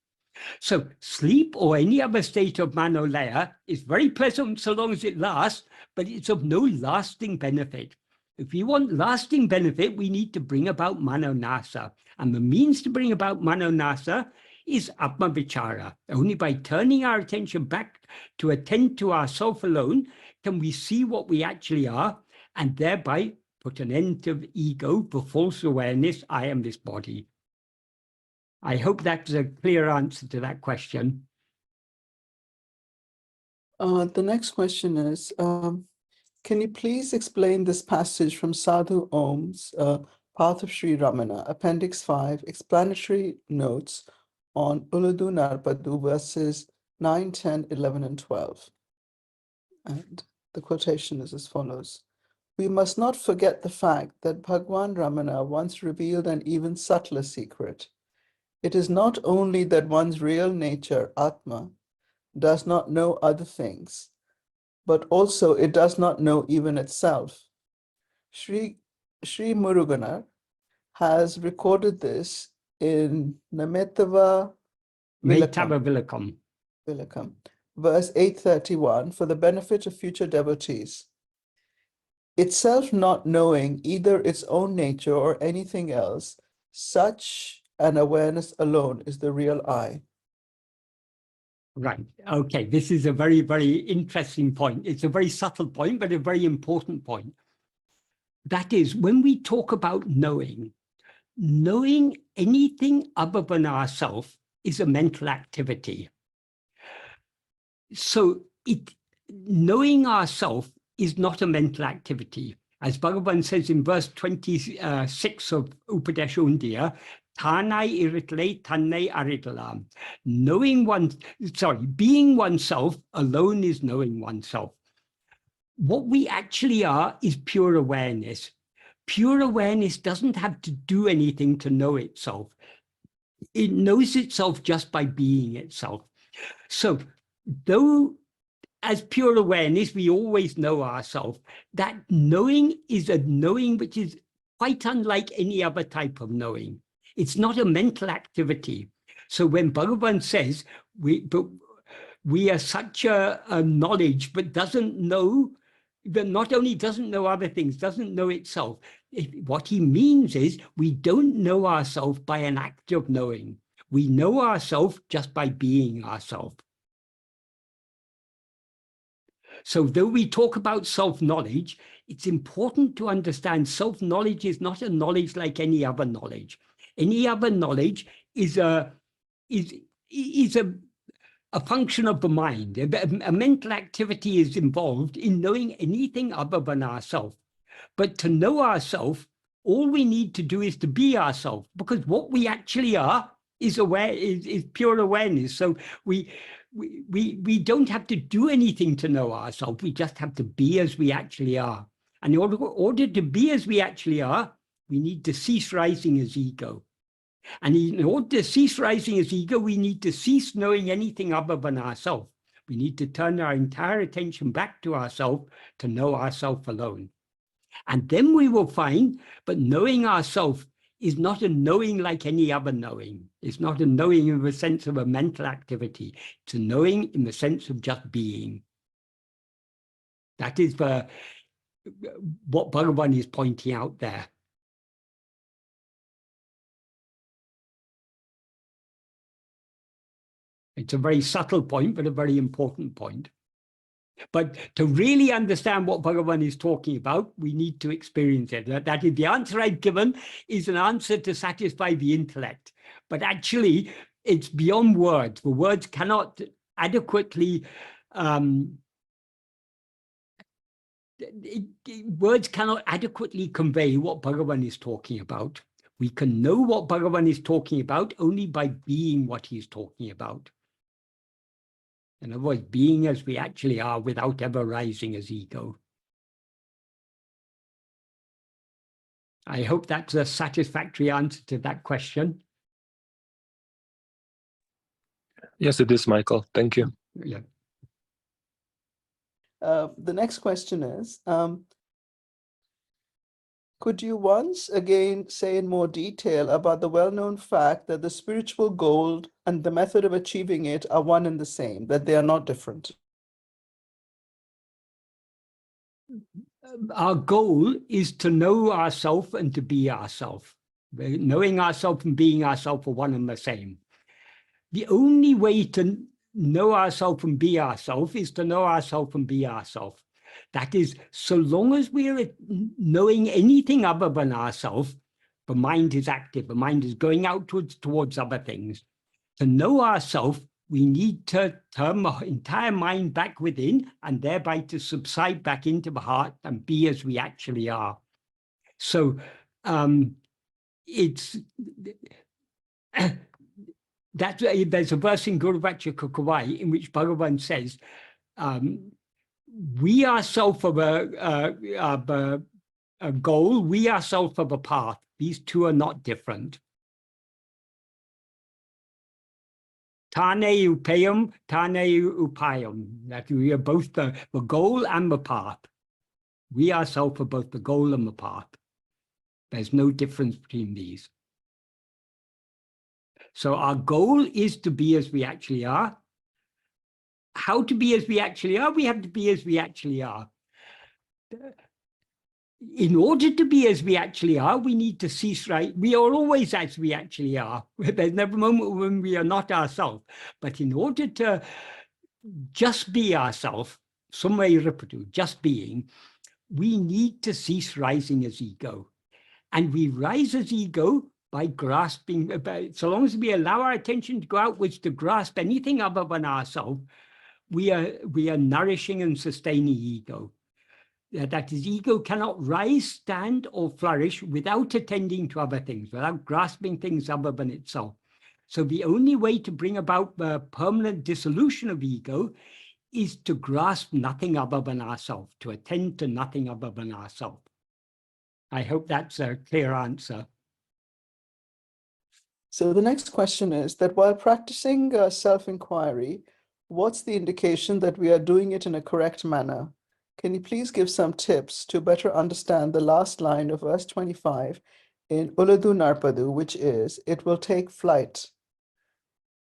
A: So sleep or any other state of Mano-laya is very pleasant so long as it lasts, but it's of no lasting benefit. If we want lasting benefit, we need to bring about Mano-nasa. And the means to bring about Mano-nasa is Atma-vichara. Only by turning our attention back to attend to ourself alone can we see what we actually are, and thereby put an end to ego, the false awareness, I am this body. I hope that's a clear answer to that question.
B: The next question is, can you please explain this passage from Sadhu Om's Path of Sri Ramana, Appendix 5, explanatory notes on Uladu Narpadu, verses 9, 10, 11, and 12. And the quotation is as follows. We must not forget the fact that Bhagavan Ramana once revealed an even subtler secret. It is not only that one's real nature, Atma, does not know other things, but also it does not know even itself. Sri Muruganar has recorded this in Nametava Vilakam, verse 831, for the benefit of future devotees. Itself not knowing either its own nature or anything else, such an awareness alone is the real I.
A: Right. Okay. This is a very, very interesting point. It's a very subtle point, but a very important point. That is, when we talk about knowing anything other than ourself is a mental activity. So knowing ourself is not a mental activity. As Bhagavan says in verse 26 of Upadesha Undiya, Tanai iritle, tanai aritala. Being oneself alone is knowing oneself. What we actually are is pure awareness. Pure awareness doesn't have to do anything to know itself. It knows itself just by being itself. So though as pure awareness, we always know ourselves, that knowing is a knowing which is quite unlike any other type of knowing. It's not a mental activity. So when Bhagavan says, we are such a knowledge, but doesn't know, that not only doesn't know other things, doesn't know itself. What he means is we don't know ourselves by an act of knowing. We know ourselves just by being ourselves. So though we talk about self-knowledge, it's important to understand self-knowledge is not a knowledge like any other knowledge. Any other knowledge is a function of the mind. A mental activity is involved in knowing anything other than ourselves. But to know ourselves, all we need to do is to be ourselves, because what we actually are is pure awareness. So we don't have to do anything to know ourselves. We just have to be as we actually are. And in order to be as we actually are, we need to cease rising as ego. And in order to cease rising as ego, we need to cease knowing anything other than ourselves. We need to turn our entire attention back to ourselves to know ourselves alone. And then we will find, but knowing ourselves is not a knowing like any other knowing. It's not a knowing in the sense of a mental activity. It's a knowing in the sense of just being. That is what Bhagavan is pointing out there. It's a very subtle point, but a very important point. But to really understand what Bhagavan is talking about, we need to experience it. That is, the answer I've given is an answer to satisfy the intellect. But actually, it's beyond words. The words cannot adequately convey what Bhagavan is talking about. We can know what Bhagavan is talking about only by being what he's talking about. In other words, being as we actually are without ever rising as ego. I hope that's a satisfactory answer to that question.
C: Yes, it is, Michael. Thank you.
A: Yeah.
B: The next question is, could you once again say in more detail about the well-known fact that the spiritual goal and the method of achieving it are one and the same, that they are not different?
A: Our goal is to know ourselves and to be ourselves. Knowing ourselves and being ourselves are one and the same. The only way to know ourselves and be ourselves is to know ourselves and be ourselves. That is, so long as we are knowing anything other than ourselves, the mind is active, the mind is going outwards towards other things. To know ourselves, we need to turn the entire mind back within and thereby to subside back into the heart and be as we actually are. So there's a verse in Guru Vacha Kukawai in which Bhagavan says, we ourselves of a goal, we ourselves of a path. These two are not different. Tane upayam, tane upayam. That we are both the goal and the path. We ourselves are both the goal and the path. There's no difference between these. So our goal is to be as we actually are. How to be as we actually are? We have to be as we actually are. In order to be as we actually are, we need to cease right. We are always as we actually are. There's never a moment when we are not ourselves. But in order to just be ourselves, just being, we need to cease rising as ego. And we rise as ego by grasping, so long as we allow our attention to go outwards to grasp anything other than ourselves, we are nourishing and sustaining ego. That is, ego cannot rise, stand, or flourish without attending to other things, without grasping things other than itself. So the only way to bring about the permanent dissolution of ego is to grasp nothing other than ourselves, to attend to nothing other than ourselves. I hope that's a clear answer.
B: So the next question is that while practicing self-inquiry, what's the indication that we are doing it in a correct manner? Can you please give some tips to better understand the last line of verse 25 in Uladu Narpadu, which is, it will take flight.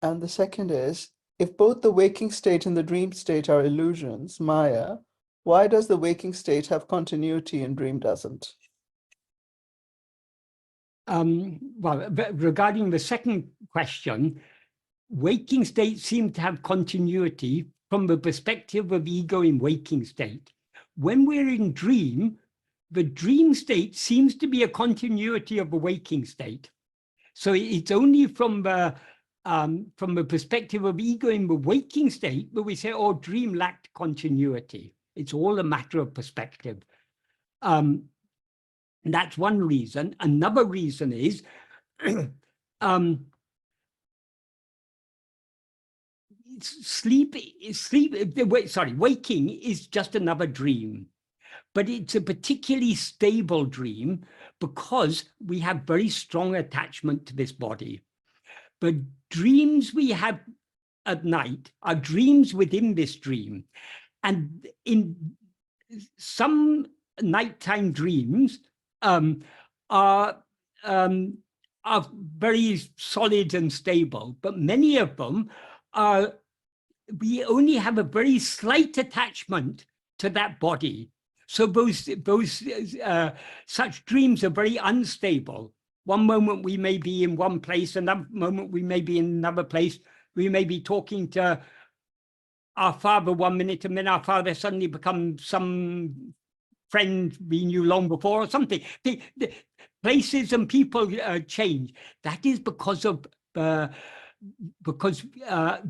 B: And the second is, if both the waking state and the dream state are illusions, Maya, why does the waking state have continuity and dream doesn't?
A: Well, regarding the second question, waking states seem to have continuity from the perspective of ego in waking state. When we're in dream, the dream state seems to be a continuity of the waking state. So it's only from the perspective of ego in the waking state that we say, oh, dream lacked continuity. It's all a matter of perspective. That's one reason. Another reason is waking is just another dream, but it's a particularly stable dream because we have very strong attachment to this body. The dreams we have at night are dreams within this dream. And in some nighttime dreams are very solid and stable, but many of them are, we only have a very slight attachment to that body. So such dreams are very unstable. One moment we may be in one place, another moment we may be in another place. We may be talking to our father 1 minute, and then our father suddenly becomes some friend we knew long before or something. The places and people change. That is because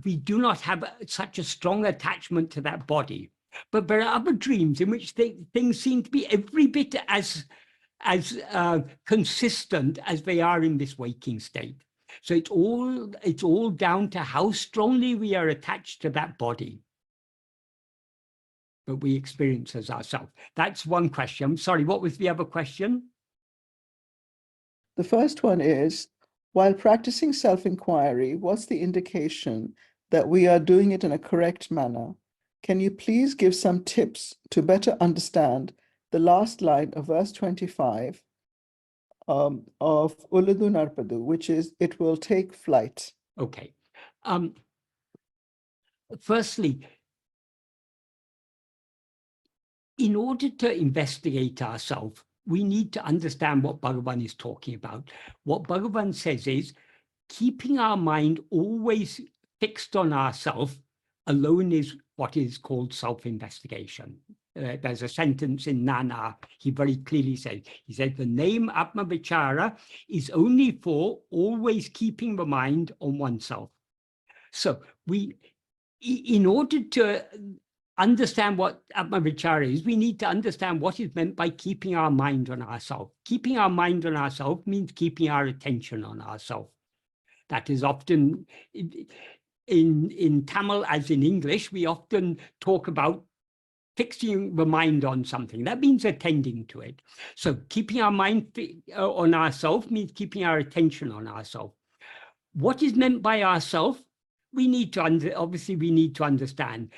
A: we do not have such a strong attachment to that body. But there are other dreams in which things seem to be every bit as consistent as they are in this waking state. So it's all down to how strongly we are attached to that body that we experience as ourselves. That's one question. I'm sorry, what was the other question?
B: The first one is, while practicing self-inquiry, what's the indication that we are doing it in a correct manner? Can you please give some tips to better understand the last line of verse 25 of Uludu Narpadu, which is, it will take flight?
A: Okay. Firstly, in order to investigate ourselves, we need to understand what Bhagavan is talking about. What Bhagavan says is, keeping our mind always fixed on ourselves alone is what is called self-investigation. There's a sentence in Nana, he very clearly says, he said, the name Atma Vichara is only for always keeping the mind on oneself. So in order to understand what Atma Vichara is, we need to understand what is meant by keeping our mind on ourselves. Keeping our mind on ourselves means keeping our attention on ourselves. That is often, in Tamil as in English, we often talk about fixing the mind on something. That means attending to it. So keeping our mind on ourselves means keeping our attention on ourselves. What is meant by ourselves? We need to obviously we need to understand.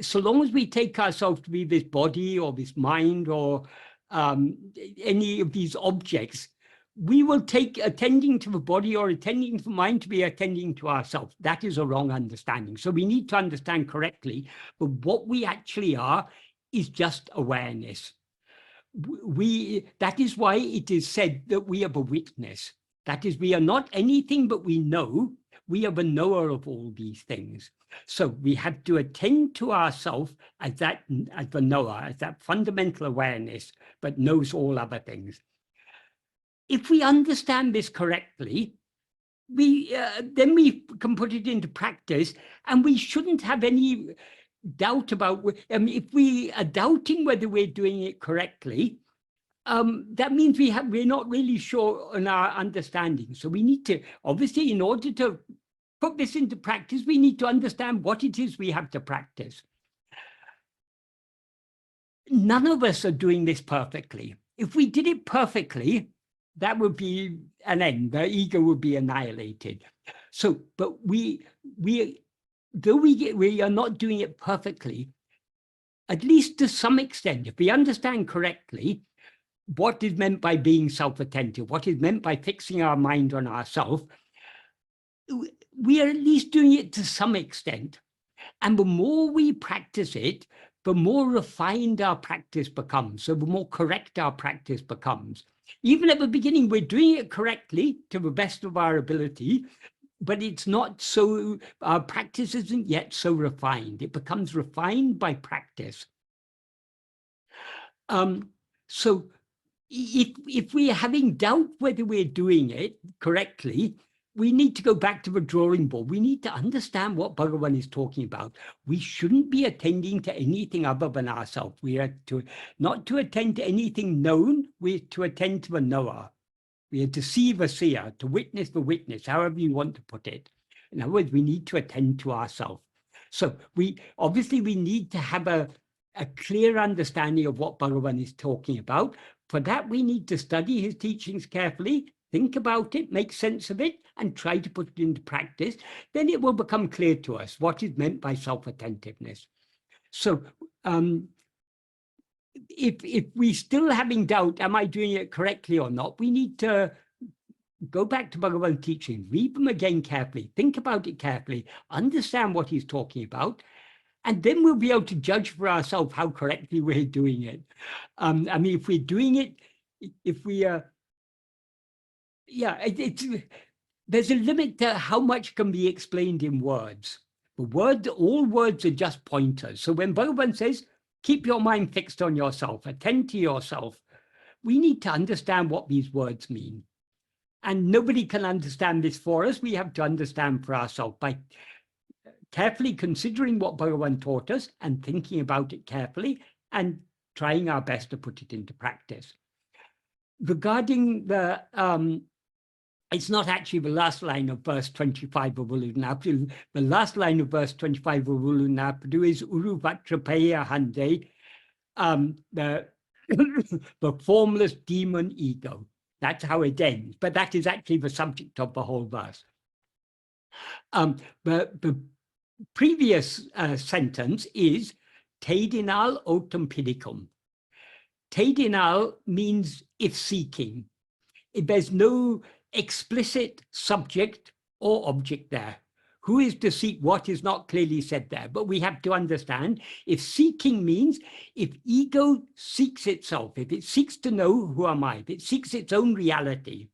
A: So long as we take ourselves to be this body or this mind or any of these objects, we will take attending to the body or attending to the mind to be attending to ourselves. That is a wrong understanding. So we need to understand correctly, but what we actually are is just awareness. That is why it is said that we are the witness. That is, we are not anything but we know. We are the knower of all these things. So we have to attend to ourselves as the knower, as that fundamental awareness, but knows all other things. If we understand this correctly, then we can put it into practice, and we shouldn't have any doubt about. If we are doubting whether we're doing it correctly, that means we're not really sure on our understanding. So we need to, obviously, in order to put this into practice, we need to understand what it is we have to practice. None of us are doing this perfectly. If we did it perfectly, that would be an end. The ego would be annihilated. So, but though we are not doing it perfectly, at least to some extent, if we understand correctly what is meant by being self-attentive, what is meant by fixing our mind on ourselves, we are at least doing it to some extent. And the more we practice it, the more refined our practice becomes. So the more correct our practice becomes. Even at the beginning, we're doing it correctly to the best of our ability, but it's not so, our practice isn't yet so refined. It becomes refined by practice. So if we're having doubt whether we're doing it correctly, we need to go back to the drawing board. We need to understand what Bhagavan is talking about. We shouldn't be attending to anything other than ourselves. We are not to attend to anything known, we're to attend to the knower. We are to see the seer, to witness the witness, however you want to put it. In other words, we need to attend to ourselves. So obviously we need to have a clear understanding of what Bhagavan is talking about. For that, we need to study his teachings carefully, think about it, make sense of it, and try to put it into practice. Then it will become clear to us what is meant by self-attentiveness. So if we're still having doubt, am I doing it correctly or not, we need to go back to Bhagavan's teaching, read them again carefully, think about it carefully, understand what he's talking about, and then we'll be able to judge for ourselves how correctly we're doing it. I mean, if we're doing it, if we there's a limit to how much can be explained in words. All words are just pointers. So when Bhagavan says, keep your mind fixed on yourself, attend to yourself, we need to understand what these words mean. And nobody can understand this for us. We have to understand for ourselves by carefully considering what Bhagavan taught us and thinking about it carefully and trying our best to put it into practice. Regarding the, it's not actually the last line of verse 25 of Ulunapadu. The last line of verse 25 of Ulunapadu is Uruvatrapeya Hande, the formless demon ego. That's how it ends, but that is actually the subject of the whole verse. The previous sentence is Tedinal otum pidicum. Tedinal means if seeking. There's no explicit subject or object there. Who is to seek what is not clearly said there, but we have to understand if seeking means if ego seeks itself, if it seeks to know who am I, if it seeks its own reality.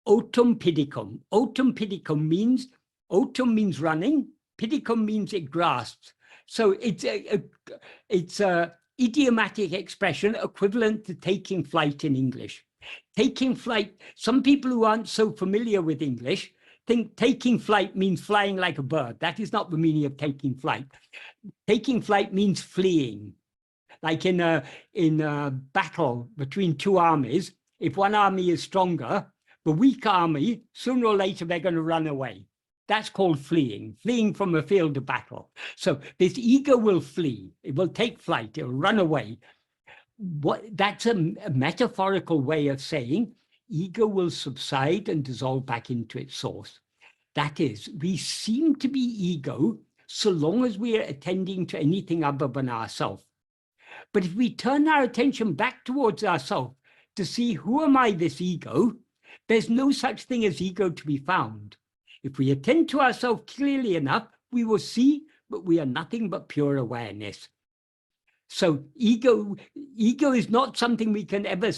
A: Otum pidicum. Otum pidicum means, otum means running, pidicum means it grasps. So it's a idiomatic expression equivalent to taking flight in English. Taking flight, some people who aren't so familiar with English think taking flight means flying like a bird. That is not the meaning of taking flight. Taking flight means fleeing. Like in a battle between two armies, if one army is stronger, the weak army, sooner or later, they're going to run away. That's called fleeing, fleeing from a field of battle. So this ego will flee. It will take flight. It will run away. That's a metaphorical way of saying ego will subside and dissolve back into its source. That is, we seem to be ego so long as we are attending to anything other than ourselves. But if we turn our attention back towards ourselves to see who am I, this ego, there's no such thing as ego to be found. If we attend to ourselves clearly enough, we will see that we are nothing but pure awareness. So ego is not something we can ever,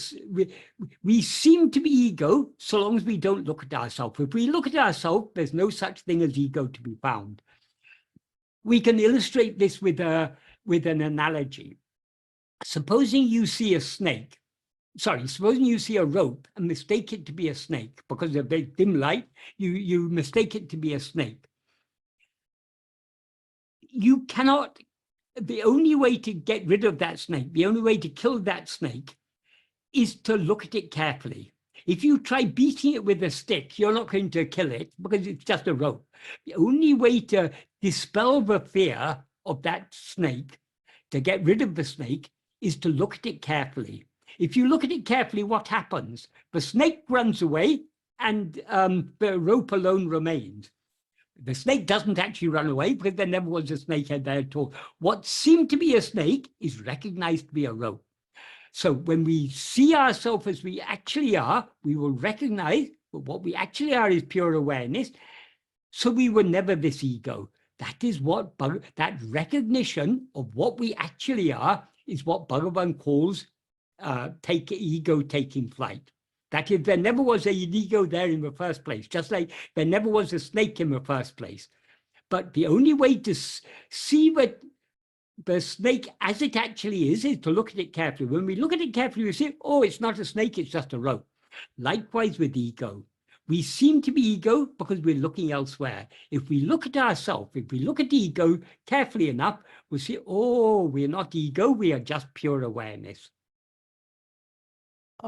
A: we seem to be ego so long as we don't look at ourselves. If we look at ourselves, there's no such thing as ego to be found. We can illustrate this with an analogy. Supposing you see a snake, supposing you see a rope and mistake it to be a snake because of the dim light, you mistake it to be a snake. You cannot, the only way to get rid of that snake, the only way to kill that snake is to look at it carefully. If you try beating it with a stick, you're not going to kill it because it's just a rope. The only way to dispel the fear of that snake, to get rid of the snake, is to look at it carefully. If you look at it carefully, what happens? The snake runs away and the rope alone remains. The snake doesn't actually run away because there never was a snake there at all. What seemed to be a snake is recognized to be a rope. So when we see ourselves as we actually are, we will recognize that what we actually are is pure awareness. So we were never this ego. That is what, that recognition of what we actually are is what Bhagavan calls ego taking flight. That is, there never was an ego there in the first place, just like there never was a snake in the first place. But the only way to see that the snake as it actually is to look at it carefully. When we look at it carefully, we say, oh, it's not a snake, it's just a rope. Likewise with ego. We seem to be ego because we're looking elsewhere. If we look at ourselves, if we look at ego carefully enough, we'll see, oh, we're not ego, we are just pure awareness.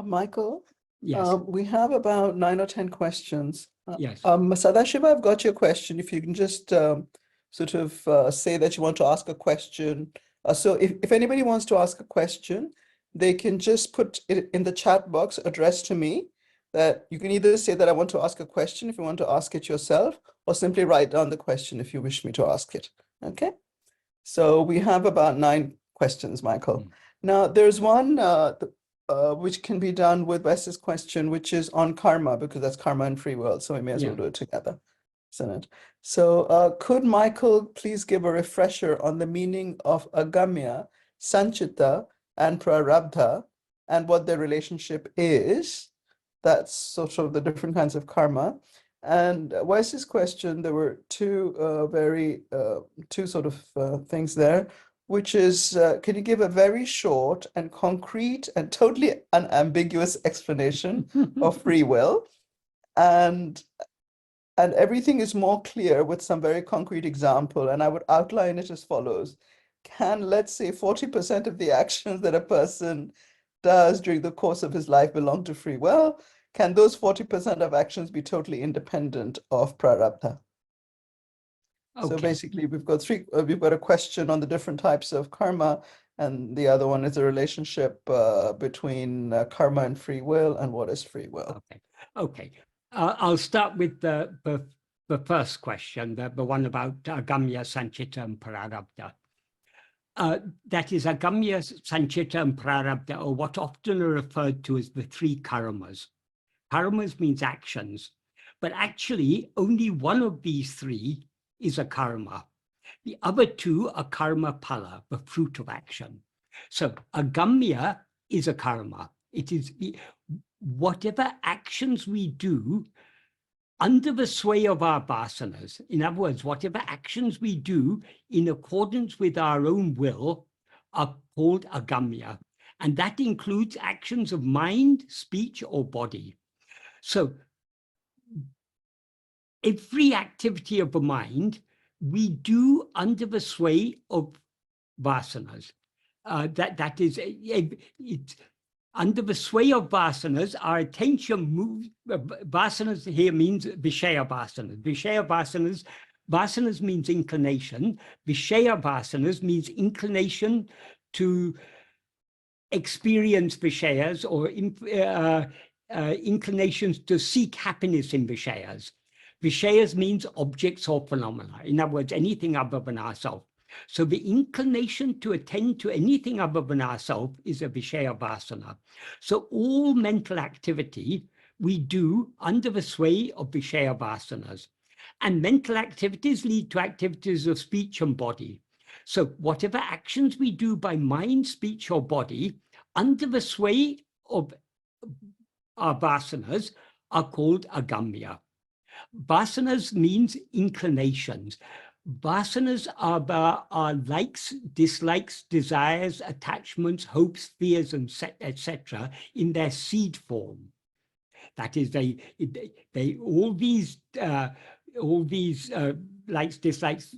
B: Michael,
A: Yes.
B: we have about 9 or 10 questions.
A: Yes.
B: Sadashiva, I've got your question. If you can just sort of say that you want to ask a question. So if anybody wants to ask a question, they can just put it in the chat box addressed to me. That you can either say that I want to ask a question if you want to ask it yourself, or simply write down the question if you wish me to ask it. Okay. So we have about 9 questions, Michael. Now there's one which can be done with Wes's question, which is on karma, because that's karma and free will. So we may as well do it together, isn't it? So could Michael please give a refresher on the meaning of agamya, sanchita, and prarabdha, and what their relationship is? That's sort of the different kinds of karma. And Wes's question, there were two sort of things there, which is, can you give a very short and concrete and totally unambiguous explanation of free will? And everything is more clear with some very concrete example. And I would outline it as follows. Can, let's say, 40% of the actions that a person does during the course of his life belong to free will? Can those 40% of actions be totally independent of prarabdha? Okay. So basically, we've got a question on the different types of karma, and the other one is a relationship between karma and free will, and what is free will.
A: Okay. I'll start with the first question, the one about agamya, sanchita, and prarabdha. That is, agamya, sanchita, and prarabdha are what often are referred to as the 3 karmas. Karmas means actions, but actually only one of these 3 is a karma. The other 2 are karma phala, the fruit of action. So agamya is a karma. It is whatever actions we do under the sway of our vasanas. In other words, whatever actions we do in accordance with our own will are called agamya. And that includes actions of mind, speech, or body. So every activity of the mind we do under the sway of vasanas. That is, it's under the sway of vasanas, our attention moves. Vasanas here means vishaya vasanas. Vishaya vasanas, vasanas means inclination. Vishaya vasanas means inclination to experience vishayas, or inclinations to seek happiness in vishayas. Vishayas means objects or phenomena. In other words, anything other than ourselves. So the inclination to attend to anything other than ourselves is a vishaya vasana. So all mental activity we do under the sway of vishaya vasanas. And mental activities lead to activities of speech and body. So whatever actions we do by mind, speech, or body under the sway of our vasanas are called agamya. Vasanas means inclinations. Vasanas are likes, dislikes, desires, attachments, hopes, fears, and etc. in their seed form. That is, all these likes, dislikes,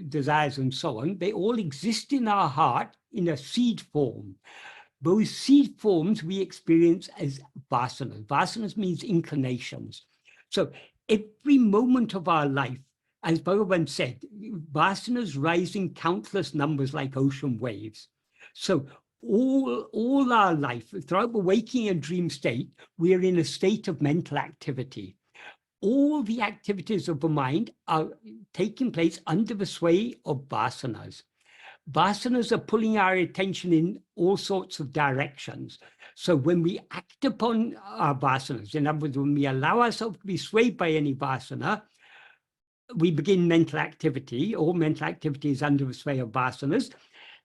A: desires, and so on, they all exist in our heart in a seed form. Those seed forms we experience as vasanas. Vasanas means inclinations. So every moment of our life, as Bhagavan said, vasanas rise in countless numbers like ocean waves. So all our life, throughout the waking and dream state, we are in a state of mental activity. All the activities of the mind are taking place under the sway of vasanas. Vasanas are pulling our attention in all sorts of directions. So when we act upon our vasanas, in other words, when we allow ourselves to be swayed by any vasana, we begin mental activity. All mental activity is under the sway of vasanas.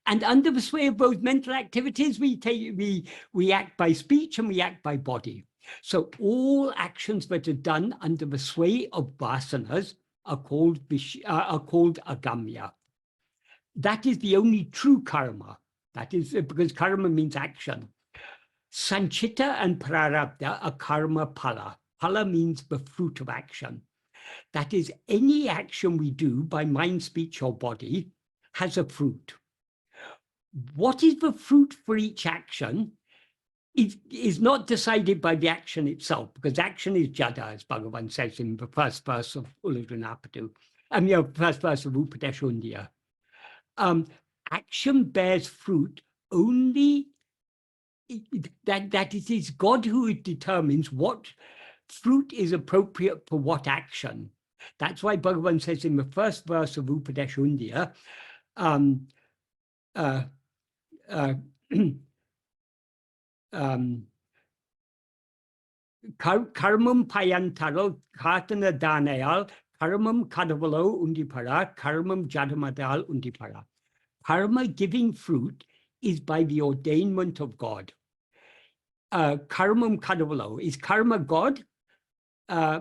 A: And under the sway of those mental activities, we act by speech and we act by body. So all actions that are done under the sway of vasanas are called agamya. that is the only true karma. That is because karma means action. Sanchita and prarabdha are karma phala. Phala means the fruit of action. That is, any action we do by mind, speech, or body has a fruit. What is the fruit for each action is not decided by the action itself, because action is jada, as Bhagavan says in the first verse of Uladunapadu, first verse of Upadeshundya. Action bears fruit only that it is God who determines what fruit is appropriate for what action. That's why Bhagavan says in the first verse of Upadeshundya, karmam payantaro katana danayal, karmam kadavalo undipara, karmam jadamadal undipara. Karma giving fruit is by the ordainment of God. Karmam kadavalo, is karma God?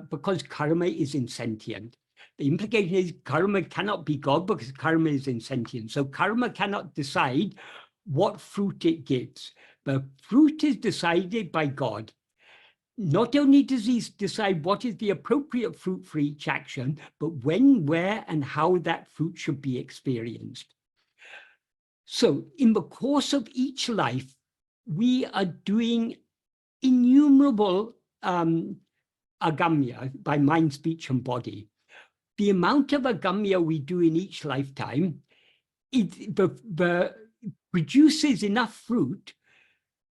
A: Because karma is insentient. The implication is karma cannot be God because karma is insentient. So karma cannot decide what fruit it gives. The fruit is decided by God. Not only does he decide what is the appropriate fruit for each action, but when, where, and how that fruit should be experienced. So in the course of each life, we are doing innumerable agamya by mind, speech, and body. The amount of agamya we do in each lifetime produces enough fruit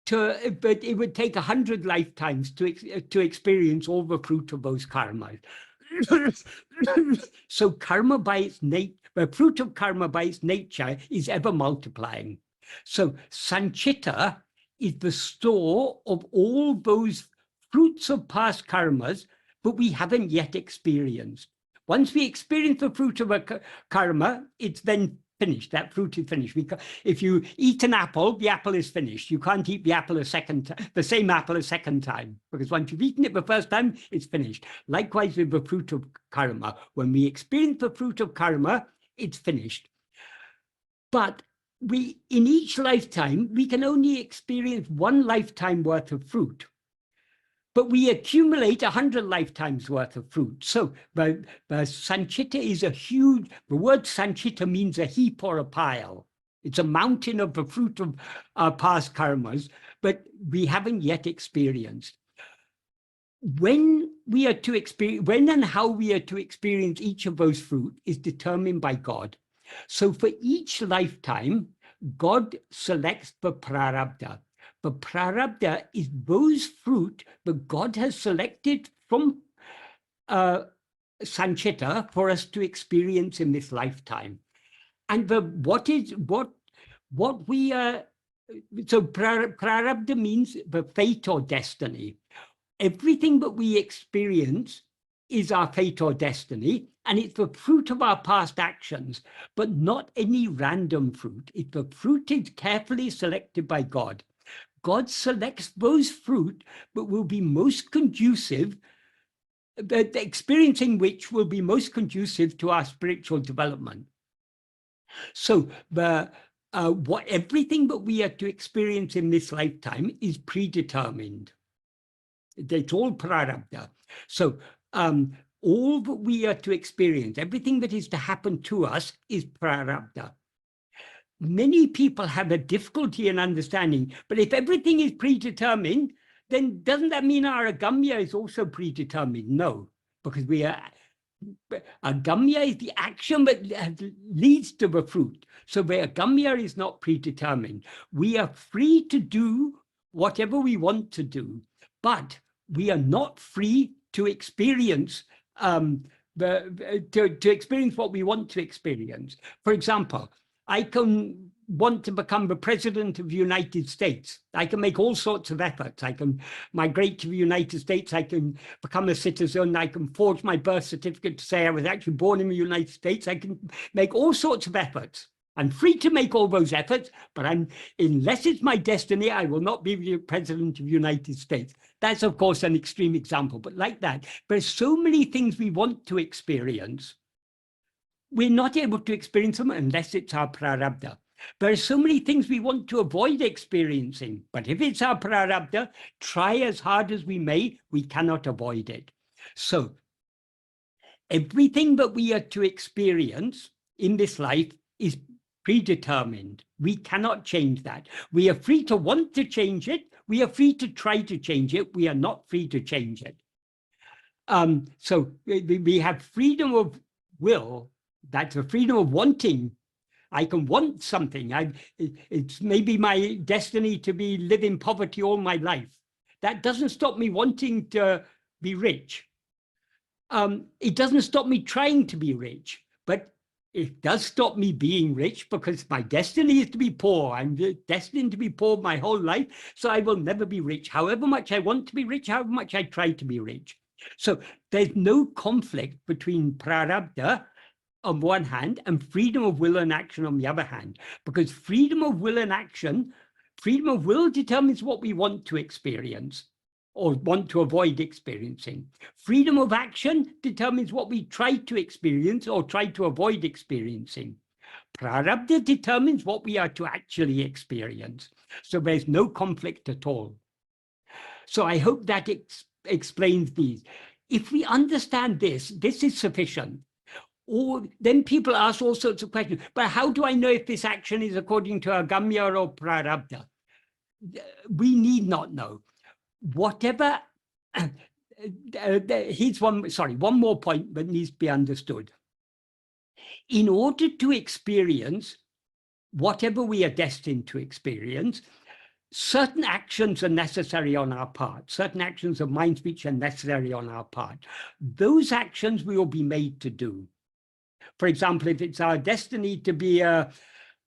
A: but it would take 100 lifetimes to experience all the fruit of those karmas. So karma by its nature, the fruit of karma by its nature is ever multiplying. So sanchita is the store of all those fruits of past karmas, but we haven't yet experienced. Once we experience the fruit of a karma, it's then finished. That fruit is finished. If you eat an apple, the apple is finished. You can't eat the apple the same apple a second time, because once you've eaten it the first time, it's finished. Likewise with the fruit of karma. When we experience the fruit of karma, it's finished. But in each lifetime, we can only experience one lifetime worth of fruit. But we accumulate 100 lifetimes worth of fruit. So the sanchita is a huge, the word sanchita means a heap or a pile. It's a mountain of the fruit of our past karmas, but we haven't yet experienced. When and how we are to experience each of those fruit is determined by God. So for each lifetime, God selects the prarabdha. The prarabdha is those fruit that God has selected from sanchita for us to experience in this lifetime. And what we are, so prarabdha means the fate or destiny. Everything that we experience is our fate or destiny, and it's the fruit of our past actions, but not any random fruit. It's the fruit is carefully selected by God. God selects those fruit that will be most conducive, the experiencing which will be most conducive to our spiritual development. So everything that we are to experience in this lifetime is predetermined. It's all prarabdha. So all that we are to experience, everything that is to happen to us is prarabdha. Many people have a difficulty in understanding, but if everything is predetermined, then doesn't that mean our agamya is also predetermined? No, because agamya is the action that leads to the fruit. So the agamya is not predetermined. We are free to do whatever we want to do, but we are not free to experience to experience what we want to experience. For example, I can want to become the president of the United States. I can make all sorts of efforts. I can migrate to the United States. I can become a citizen. I can forge my birth certificate to say I was actually born in the United States. I can make all sorts of efforts. I'm free to make all those efforts, but unless it's my destiny, I will not be the president of the United States. That's, of course, an extreme example, but like that, there's so many things we want to experience, we're not able to experience them unless it's our prarabdha. There are so many things we want to avoid experiencing, but if it's our prarabdha, try as hard as we may, we cannot avoid it. So everything that we are to experience in this life is predetermined. We cannot change that. We are free to want to change it. We are free to try to change it. We are not free to change it. So we have freedom of will. That's the freedom of wanting. I can want something. It's maybe my destiny to live in poverty all my life. That doesn't stop me wanting to be rich. It doesn't stop me trying to be rich, but it does stop me being rich because my destiny is to be poor. I'm destined to be poor my whole life, so I will never be rich. However much I want to be rich, however much I try to be rich. So there's no conflict between prarabdha on one hand and freedom of will and action on the other hand, because freedom of will and action, freedom of will determines what we want to experience or want to avoid experiencing. Freedom of action determines what we try to experience or try to avoid experiencing. Prarabdha determines what we are to actually experience. So there's no conflict at all. So I hope that explains these. If we understand this, this is sufficient. Or then people ask all sorts of questions. But how do I know if this action is according to agamya or prarabdha? We need not know. Whatever, here's one more point that needs to be understood. In order to experience whatever we are destined to experience, certain actions are necessary on our part. Certain actions of mind, speech are necessary on our part. Those actions we will be made to do. For example, if it's our destiny to be an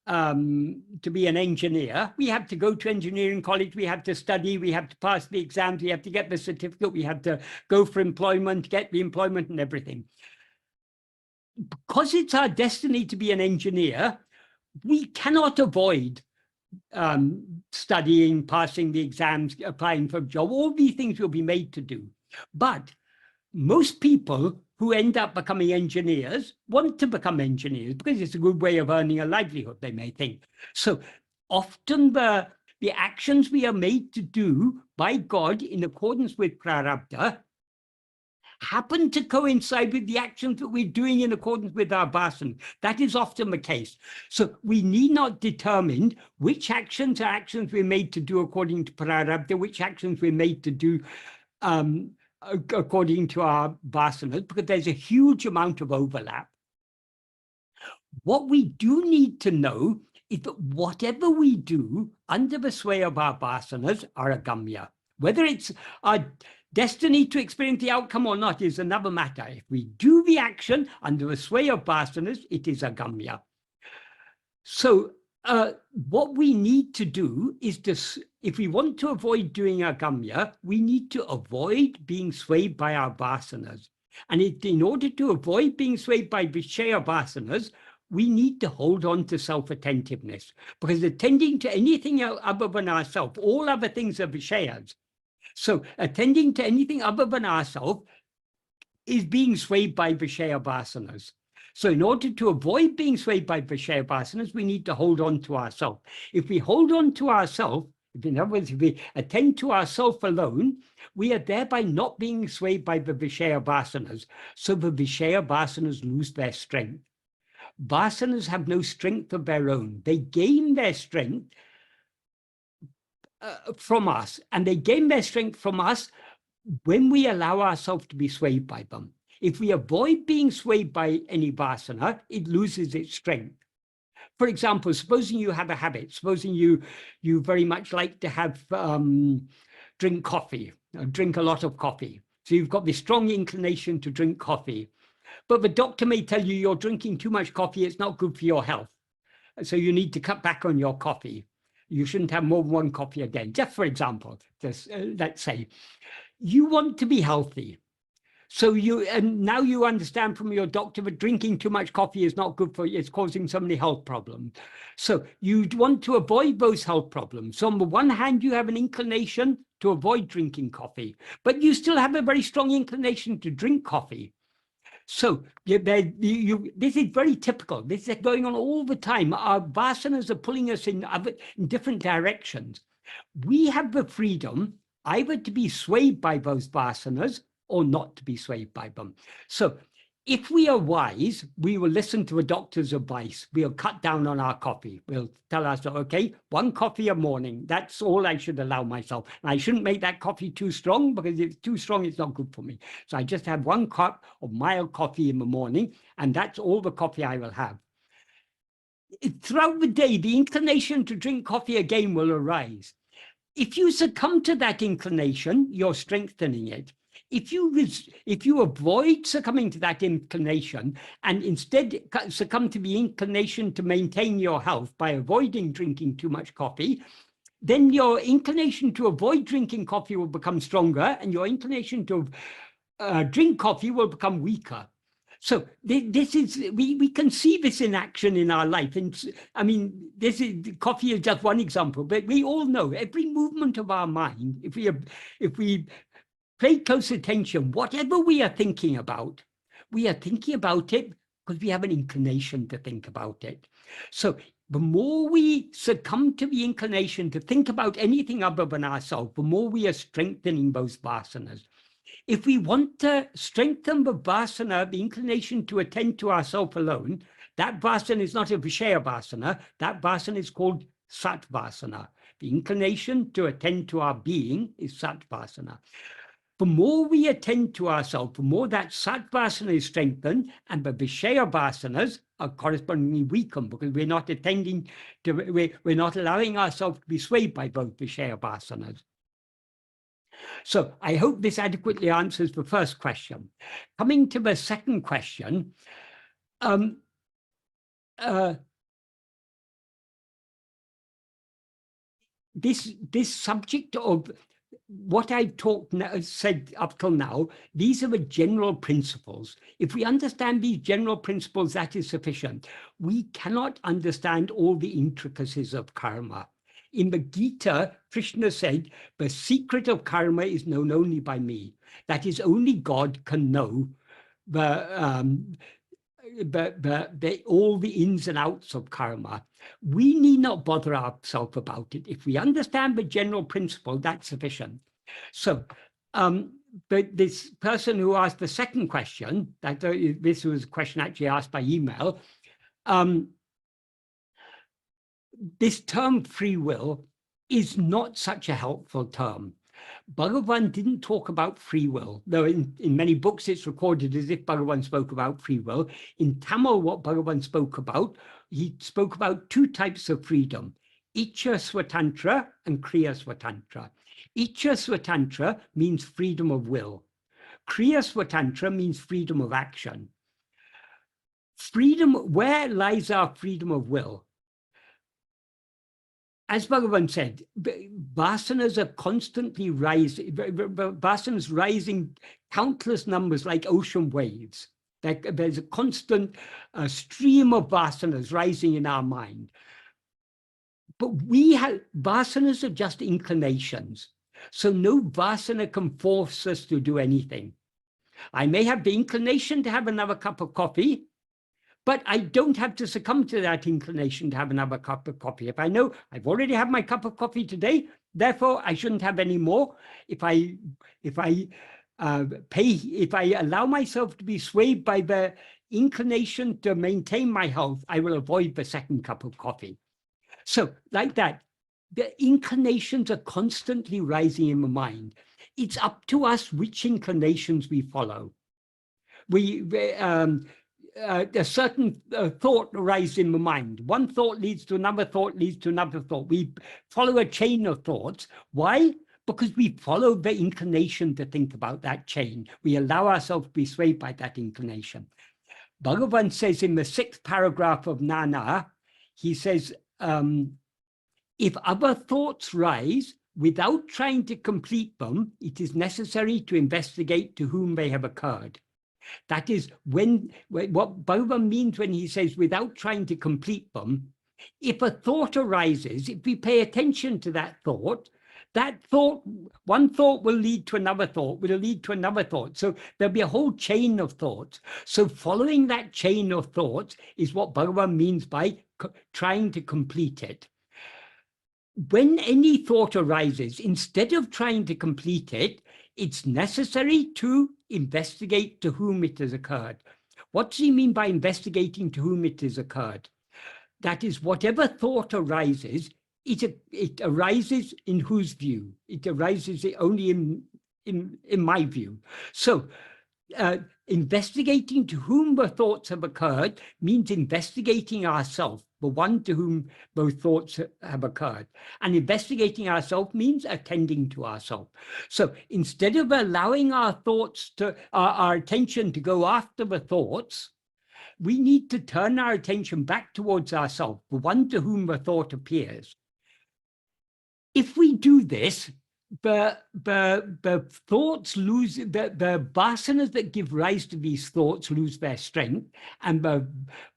A: engineer, we have to go to engineering college, we have to study, we have to pass the exams, we have to get the certificate, we have to go for employment, get the employment and everything. Because it's our destiny to be an engineer, we cannot avoid studying, passing the exams, applying for a job. All these things will be made to do. But most people who end up becoming engineers want to become engineers because it's a good way of earning a livelihood, they may think. So often the actions we are made to do by God in accordance with prarabdha happen to coincide with the actions that we're doing in accordance with our vasana. That is often the case. So we need not determine which actions are actions we're made to do according to prarabdha, which actions we're made to do according to our vasanas, because there's a huge amount of overlap. What we do need to know is that whatever we do under the sway of our vasanas are agamya. Whether it's our destiny to experience the outcome or not is another matter. If we do the action under the sway of vasanas, it is agamya. So what we need to do is if we want to avoid doing agamya, we need to avoid being swayed by our vasanas. And in order to avoid being swayed by Vishaya vasanas, we need to hold on to self-attentiveness, because attending to anything other than ourselves, all other things are Vishayas. So attending to anything other than ourselves is being swayed by Vishaya vasanas. So in order to avoid being swayed by Vishaya vasanas, we need to hold on to ourselves. If we hold on to ourselves, in other words, if we attend to ourselves alone, we are thereby not being swayed by the Vishaya vasanas. So the Vishaya vasanas lose their strength. Vasanas have no strength of their own. They gain their strength from us, and they gain their strength from us when we allow ourselves to be swayed by them. If we avoid being swayed by any vasana, it loses its strength. For example, supposing you have a habit, supposing you very much like to have drink coffee, drink a lot of coffee. So you've got this strong inclination to drink coffee, but the doctor may tell you you're drinking too much coffee, it's not good for your health. So you need to cut back on your coffee. You shouldn't have more than one coffee a day. Just for example, let's say you want to be healthy. So now you understand from your doctor that drinking too much coffee is not good for you. It's causing so many health problems. So you want to avoid those health problems. So on the one hand, you have an inclination to avoid drinking coffee, but you still have a very strong inclination to drink coffee. So this is very typical. This is going on all the time. Our vasanas are pulling us in different directions. We have the freedom either to be swayed by those vasanas or not to be swayed by them. So if we are wise, we will listen to a doctor's advice. We'll cut down on our coffee. We'll tell ourselves, okay, 1 coffee a morning. That's all I should allow myself. And I shouldn't make that coffee too strong, because if it's too strong, it's not good for me. So I just have 1 cup of mild coffee in the morning, and that's all the coffee I will have. Throughout the day, the inclination to drink coffee again will arise. If you succumb to that inclination, you're strengthening it. If you avoid succumbing to that inclination and instead succumb to the inclination to maintain your health by avoiding drinking too much coffee, then your inclination to avoid drinking coffee will become stronger, and your inclination to drink coffee will become weaker. So we can see this in action in our life. And I mean, coffee is just one example, but we all know every movement of our mind, if we pay close attention, whatever we are thinking about it because we have an inclination to think about it. So the more we succumb to the inclination to think about anything other than ourselves, the more we are strengthening those vasanas. If we want to strengthen the vasana, the inclination to attend to ourselves alone, that vasana is not a Vishaya vasana. That vasana is called Sat vasana. The inclination to attend to our being is Sat vasana. The more we attend to ourselves, the more that Sat vasana is strengthened, and the Vishaya vasanas are correspondingly weakened, because we're not attending to, we're not allowing ourselves to be swayed by both Vishaya vasanas. So I hope this adequately answers the first question. Coming to the second question, this subject of what I've said up till now, these are the general principles. If we understand these general principles, that is sufficient. We cannot understand all the intricacies of karma. In the Gita, Krishna said, the secret of karma is known only by me. That is, only God can know all the ins and outs of karma. We need not bother ourselves about it. If we understand the general principle, that's sufficient. So, but this person who asked the second question, this was a question actually asked by email, this term free will is not such a helpful term. Bhagavan didn't talk about free will, though in many books it's recorded as if Bhagavan spoke about free will. In Tamil, what Bhagavan spoke about, he spoke about 2 types of freedom, Icha Swatantra and Kriya Swatantra. Icha Swatantra means freedom of will. Kriya Swatantra means freedom of action. Freedom, where lies our freedom of will? As Bhagavan said, vasanas are constantly rising, vasanas rising countless numbers like ocean waves. There's a constant stream of vasanas rising in our mind. But vasanas are just inclinations. So no vasana can force us to do anything. I may have the inclination to have another cup of coffee, but I don't have to succumb to that inclination to have another cup of coffee. If I know I've already had my cup of coffee today, therefore I shouldn't have any more. If I allow myself to be swayed by the inclination to maintain my health, I will avoid the second cup of coffee. So like that, the inclinations are constantly rising in the mind. It's up to us which inclinations we follow. A certain thought arises in the mind. One thought leads to another thought, leads to another thought. We follow a chain of thoughts. Why? Because we follow the inclination to think about that chain. We allow ourselves to be swayed by that inclination. Bhagavan says in the 6th paragraph of Nana, he says, if other thoughts rise, without trying to complete them, it is necessary to investigate to whom they have occurred. That is what Bhagavan means when he says, without trying to complete them, if a thought arises, if we pay attention to that thought, that thought, one thought will lead to another thought, will lead to another thought. So there'll be a whole chain of thoughts. So following that chain of thoughts is what Bhagavan means by trying to complete it. When any thought arises, instead of trying to complete it, it's necessary to investigate to whom it has occurred. What does he mean by investigating to whom it has occurred? That is, whatever thought arises, it arises in whose view? It arises only in my view. So investigating to whom the thoughts have occurred means investigating ourselves, the one to whom both thoughts have occurred. And investigating ourselves means attending to ourselves. So instead of allowing our thoughts to, our attention to go after the thoughts, we need to turn our attention back towards ourselves, the one to whom the thought appears. If we do this, the thoughts lose, the vasanas that give rise to these thoughts lose their strength, and the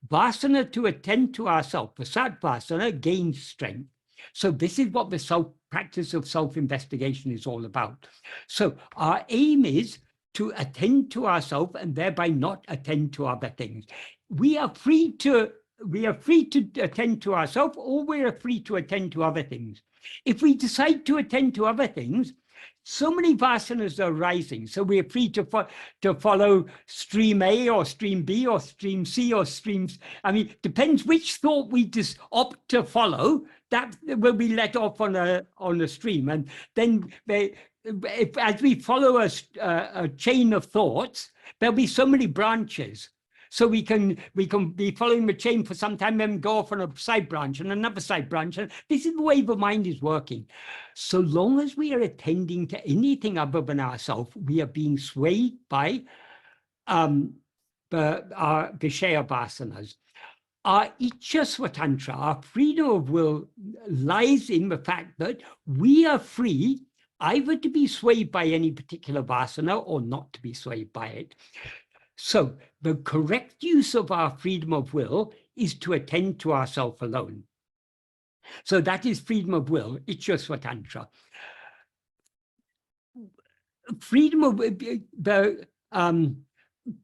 A: vasana to attend to ourselves, the satvasana, gains strength. So this is what the practice of self-investigation is all about. So our aim is to attend to ourselves and thereby not attend to other things. We are free to attend to ourselves, or we are free to attend to other things. If we decide to attend to other things, so many vasanas are rising. So we are free to follow stream A or stream B or stream C or streams. I mean, depends which thought we just opt to follow, that will be let off on a stream. And then as we follow a chain of thoughts, there'll be so many branches. So we can be following the chain for some time and go off on a side branch and another side branch. And this is the way the mind is working. So long as we are attending to anything other than ourselves, we are being swayed by our Vishaya vasanas. Our Ichcha Swatantra, our freedom of will, lies in the fact that we are free either to be swayed by any particular vasana or not to be swayed by it. So the correct use of our freedom of will is to attend to ourselves alone. So that is freedom of will, Ichcha Swatantra. Freedom of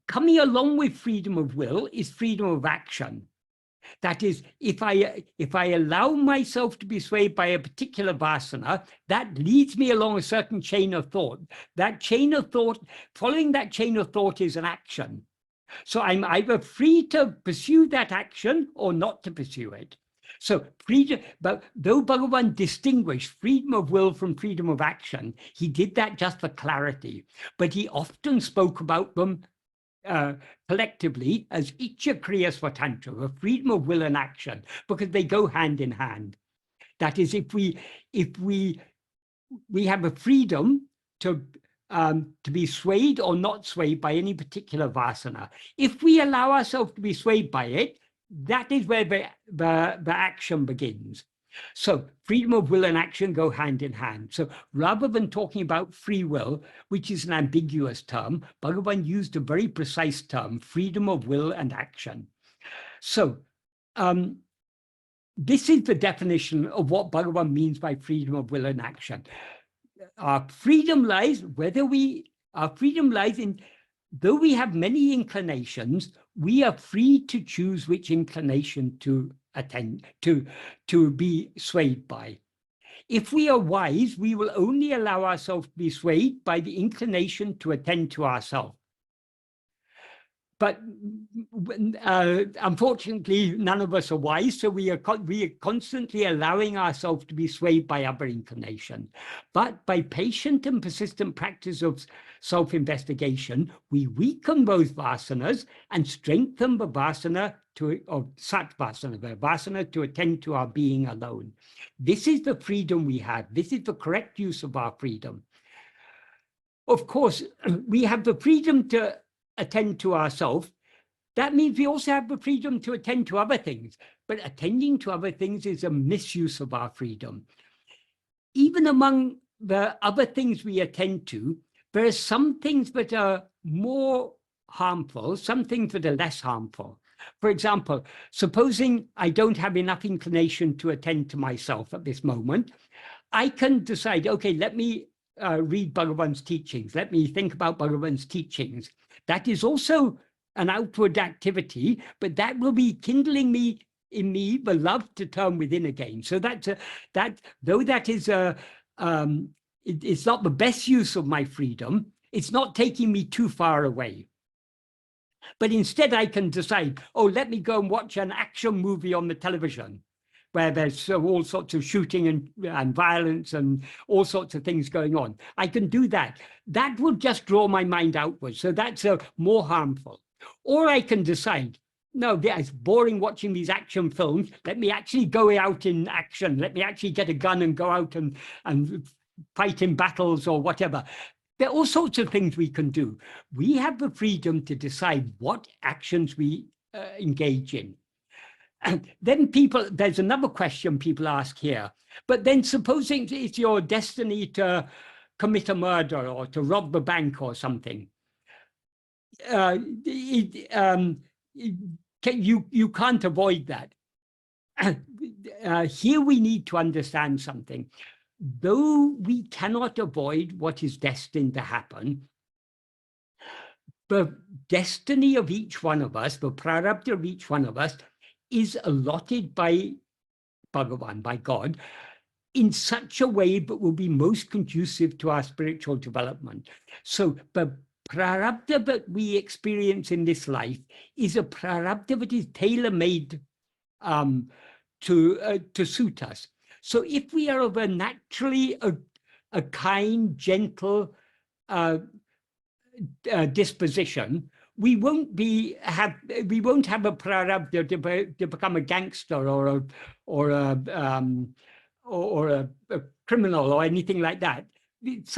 A: coming along with freedom of will is freedom of action. That is, if I allow myself to be swayed by a particular vasana, that leads me along a certain chain of thought. That chain of thought, following that chain of thought is an action. So I'm either free to pursue that action or not to pursue it. So freedom, but though Bhagavan distinguished freedom of will from freedom of action, he did that just for clarity. But he often spoke about them collectively as Ichcha Kriya Swatantra, a freedom of will and action, because they go hand in hand. That is, if we have a freedom to be swayed or not swayed by any particular vasana. If we allow ourselves to be swayed by it, that is where the action begins. So freedom of will and action go hand in hand. So rather than talking about free will, which is an ambiguous term, Bhagavan used a very precise term, freedom of will and action. So this is the definition of what Bhagavan means by freedom of will and action. Our freedom lies in, though we have many inclinations, we are free to choose which inclination to attend to be swayed by. If we are wise, we will only allow ourselves to be swayed by the inclination to attend to ourselves. But unfortunately, none of us are wise, so we are constantly allowing ourselves to be swayed by other inclination. But by patient and persistent practice of self-investigation, we weaken those vasanas and strengthen the vasana of satvasana, the vasana to attend to our being alone. This is the freedom we have. This is the correct use of our freedom. Of course, we have the freedom to attend to ourselves. That means we also have the freedom to attend to other things, but attending to other things is a misuse of our freedom. Even among the other things we attend to, there are some things that are more harmful, some things that are less harmful. For example, supposing I don't have enough inclination to attend to myself at this moment, I can decide, okay, let me read Bhagavan's teachings. Let me think about Bhagavan's teachings. That is also an outward activity, but that will be kindling in me the love to turn within again. So though that is it's not the best use of my freedom, it's not taking me too far away. But instead I can decide, oh, let me go and watch an action movie on the television where there's all sorts of shooting and violence and all sorts of things going on. I can do that. That will just draw my mind outwards. So that's more harmful. Or I can decide, no, it's boring watching these action films. Let me actually go out in action. Let me actually get a gun and go out and fight in battles or whatever. There are all sorts of things we can do. We have the freedom to decide what actions we engage in. And then there's another question people ask here. But then supposing it's your destiny to commit a murder or to rob the bank or something, you can't avoid that. Here we need to understand something. Though we cannot avoid what is destined to happen, the destiny of each one of us, the prarabdha of each one of us, is allotted by Bhagavan, by God, in such a way that will be most conducive to our spiritual development. So the prarabdha that we experience in this life is a prarabdha that is tailor-made to suit us. So if we are of a naturally a kind, gentle disposition, we won't have a prarabdha to become a gangster or a criminal or anything like that. Because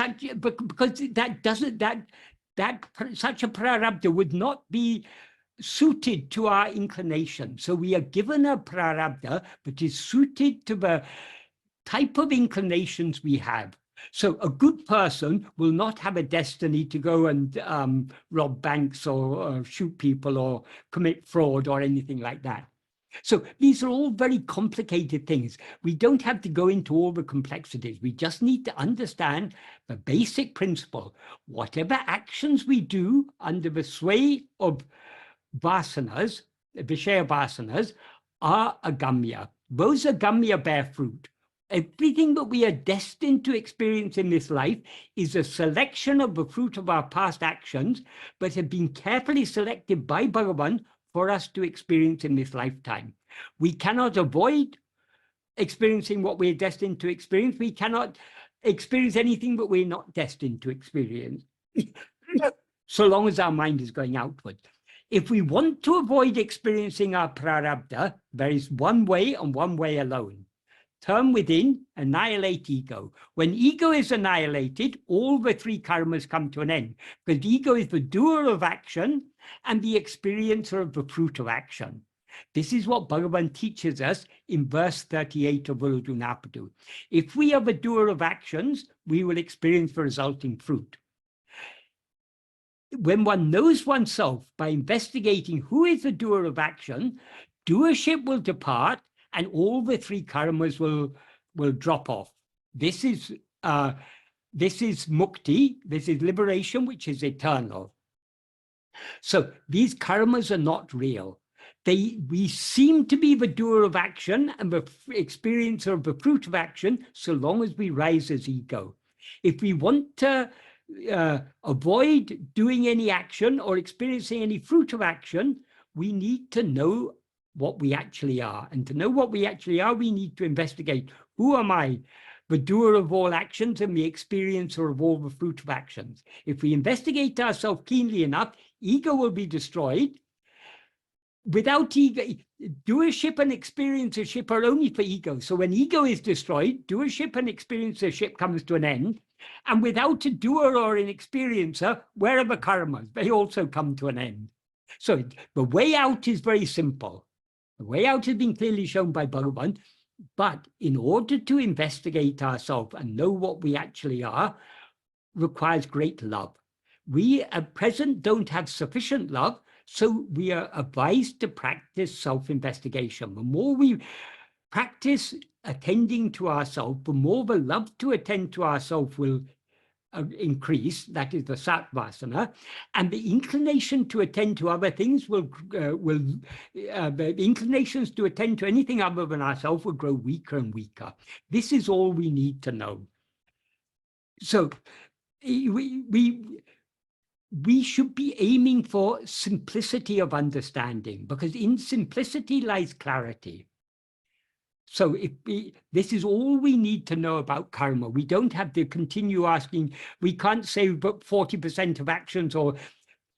A: such a prarabdha would not be suited to our inclination. So we are given a prarabdha that is suited to the type of inclinations we have. So a good person will not have a destiny to go and rob banks or shoot people or commit fraud or anything like that. So these are all very complicated things. We don't have to go into all the complexities. We just need to understand the basic principle. Whatever actions we do under the sway of vasanas, Vishaya vasanas, are agamya. Those agamya bear fruit. Everything that we are destined to experience in this life is a selection of the fruit of our past actions, but have been carefully selected by Bhagavan for us to experience in this lifetime. We cannot avoid experiencing what we're destined to experience. We cannot experience anything that we're not destined to experience, so long as our mind is going outward. If we want to avoid experiencing our prarabdha, there is one way and one way alone. Turn within, annihilate ego. When ego is annihilated, all the three karmas come to an end, because ego is the doer of action and the experiencer of the fruit of action. This is what Bhagavan teaches us in verse 38 of Uludunapadu. If we are the doer of actions, we will experience the resulting fruit. When one knows oneself by investigating who is the doer of action, doership will depart and all the three karmas will drop off. This is mukti, this is liberation, which is eternal. So these karmas are not real. We seem to be the doer of action and the experiencer of the fruit of action, so long as we rise as ego. If we want to avoid doing any action or experiencing any fruit of action, we need to know what we actually are. And to know what we actually are, we need to investigate, who am I? The doer of all actions and the experiencer of all the fruit of actions. If we investigate ourselves keenly enough, ego will be destroyed. Without ego, doership and experiencership are only for ego. So when ego is destroyed, doership and experiencership comes to an end. And without a doer or an experiencer, where are the karmas? They also come to an end. So the way out is very simple. The way out has been clearly shown by Bhagavan, but in order to investigate ourselves and know what we actually are, requires great love. We at present don't have sufficient love, so we are advised to practice self-investigation. The more we practice attending to ourselves, the more the love to attend to ourselves will increase, that is the satvasana, and the inclination to attend to other things the inclinations to attend to anything other than ourselves will grow weaker and weaker. This is all we need to know. So we should be aiming for simplicity of understanding, because in simplicity lies clarity. So this is all we need to know about karma. We don't have to continue asking. We can't say but 40% of actions, or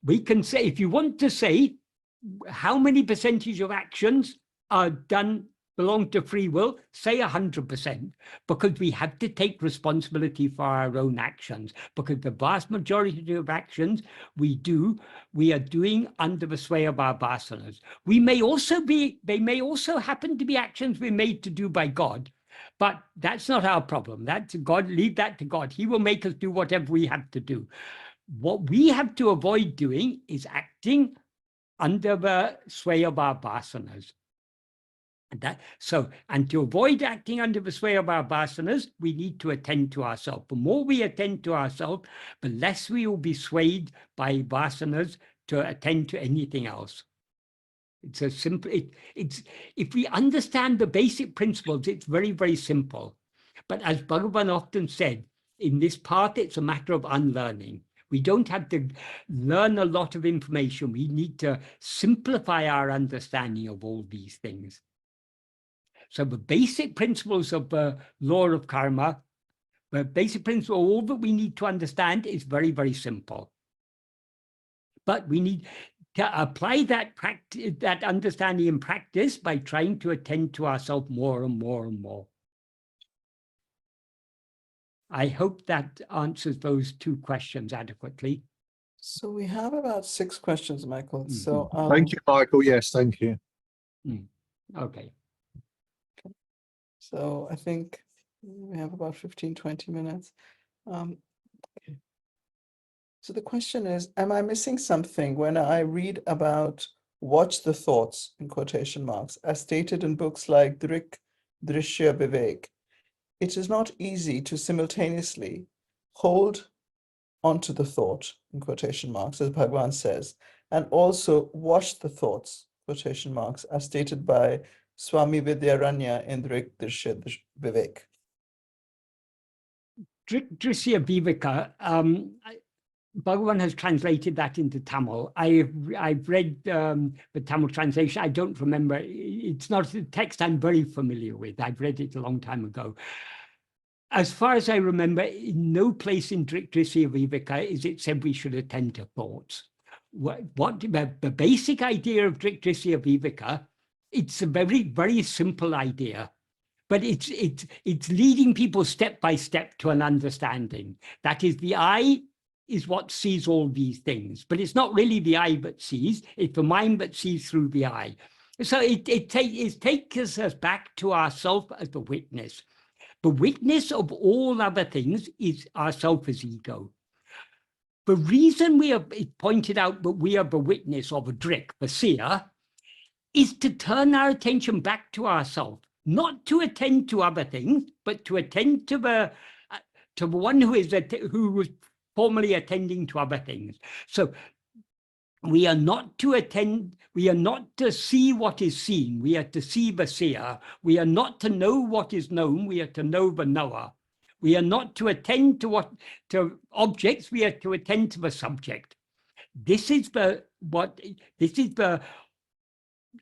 A: we can say, if you want to say how many percentage of actions are done belong to free will, say 100%, because we have to take responsibility for our own actions, because the vast majority of actions we are doing under the sway of our vasanas. They may also happen to be actions we're made to do by God, but that's not our problem. That's God, leave that to God. He will make us do whatever we have to do. What we have to avoid doing is acting under the sway of our vasanas. And to avoid acting under the sway of our vasanas, we need to attend to ourselves. The more we attend to ourselves, the less we will be swayed by vasanas to attend to anything else. It's a simple, if we understand the basic principles, it's very, very simple. But as Bhagavan often said, in this path, it's a matter of unlearning. We don't have to learn a lot of information. We need to simplify our understanding of all these things. So the basic principles of the law of karma, the basic principle, all that we need to understand is very, very simple. But we need to apply that understanding in practice by trying to attend to ourselves more and more and more. I hope that answers those two questions adequately.
B: So we have about 6 questions, Michael. So
D: thank you, Michael. Yes, thank you.
A: Okay.
B: So I think we have about 15-20 minutes. Okay. So the question is, am I missing something when I read about watch the thoughts, in quotation marks, as stated in books like Drik, Drishya, Vivek? It is not easy to simultaneously hold onto the thought, in quotation marks, as Bhagavan says, and also watch the thoughts, quotation marks, as stated by Swami Vidyaranya in Drik, Drishya, Vivek.
A: Drishya Viveka, Bhagavan has translated that into Tamil. I've read the Tamil translation. I don't remember. It's not a text I'm very familiar with. I've read it a long time ago. As far as I remember, in no place in Drishya Viveka is it said we should attend to thoughts. The basic idea of Drishya Viveka, it's a very, very simple idea, but it's leading people step by step to an understanding. That is, the eye is what sees all these things, but it's not really the eye that sees, it's the mind that sees through the eye. So it takes us back to ourself as the witness. The witness of all other things is ourself as ego. The reason we are pointed out that we are the witness of a drik, the seer, is to turn our attention back to ourselves, not to attend to other things, but to attend to the one who was formerly attending to other things. So we are not to attend, we are not to see what is seen, we are to see the seer. We are not to know what is known, we are to know the knower. We are not to attend to objects, we are to attend to the subject. This is what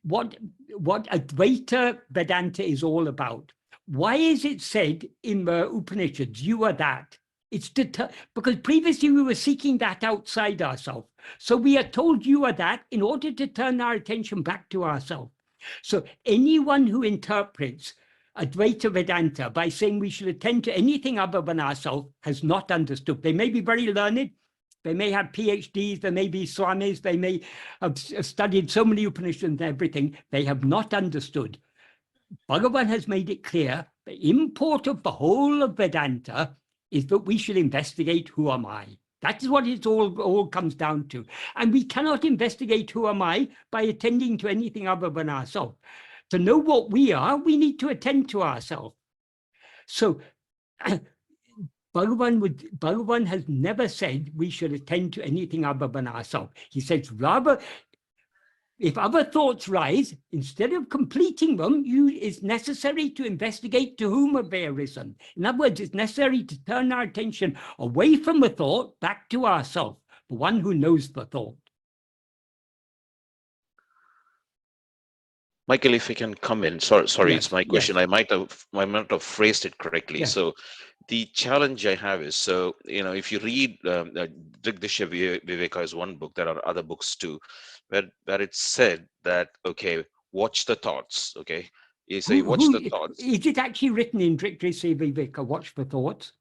A: Advaita Vedanta is all about. Why is it said in the Upanishads, you are that? It's because previously we were seeking that outside ourselves. So we are told you are that in order to turn our attention back to ourselves. So anyone who interprets Advaita Vedanta by saying we should attend to anything other than ourselves has not understood. They may be very learned, they may have PhDs, they may be swamis, they may have studied so many Upanishads and everything. They have not understood. Bhagavan has made it clear the import of the whole of Vedanta is that we should investigate who am I. That is what it all comes down to. And we cannot investigate who am I by attending to anything other than ourselves. To know what we are, we need to attend to ourselves. So Bhagavan has never said we should attend to anything other than ourselves. He says, rather, if other thoughts rise, instead of completing them, it's necessary to investigate to whom have they arisen. In other words, it's necessary to turn our attention away from the thought back to ourselves, the one who knows the thought.
E: Michael, if I can come in, sorry,
A: Yes,
E: it's my question.
A: yes.
E: I might have phrased it correctly.
A: Yes.
E: So the challenge I have is, so, if you read Drigdishya Viveka is one book, there are other books too, where it's said that, okay, watch the thoughts, okay? You say, watch the thoughts.
A: Is it actually written in Drigdishya Viveka, watch the thoughts?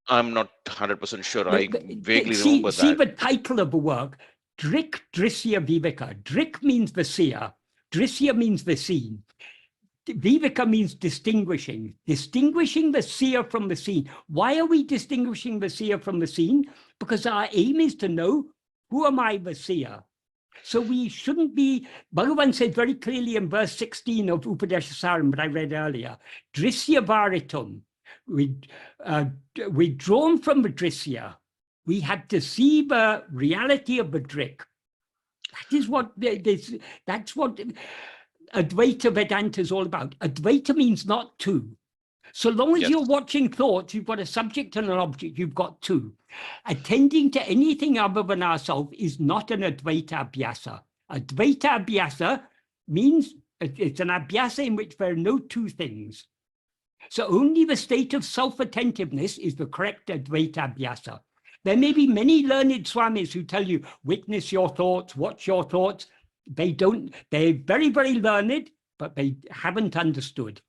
E: I'm not 100% sure. I vaguely remember
A: See
E: that.
A: the title of the work, Drigdishya Viveka. Drik means the seer. Drishya means the seen. Viveka means distinguishing the seer from the seen. Why are we distinguishing the seer from the seen? Because our aim is to know, who am I, the seer? So we shouldn't be, Bhagavan said very clearly in verse 16 of Upadeshasaram that I read earlier, Drishya Varitum, withdrawn from the Drishya, we had to see the reality of the Drik. That's what Advaita Vedanta is all about. Advaita means not two. So long as you're watching thoughts, you've got a subject and an object, you've got two. Attending to anything other than ourselves is not an Advaita Abhyasa. Advaita Abhyasa means it's an Abhyasa in which there are no two things. So only the state of self-attentiveness is the correct Advaita Abhyasa. There may be many learned swamis who tell you, witness your thoughts, watch your thoughts. They're very, very learned, but they haven't understood.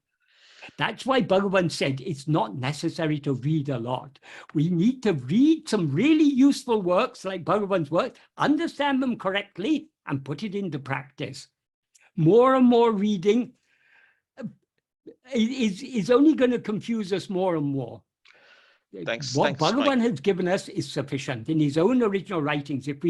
A: That's why Bhagavan said it's not necessary to read a lot. We need to read some really useful works like Bhagavan's work, understand them correctly, and put it into practice. More and more reading is only going to confuse us more and more. What Bhagavan has given us is sufficient in his own original writings. If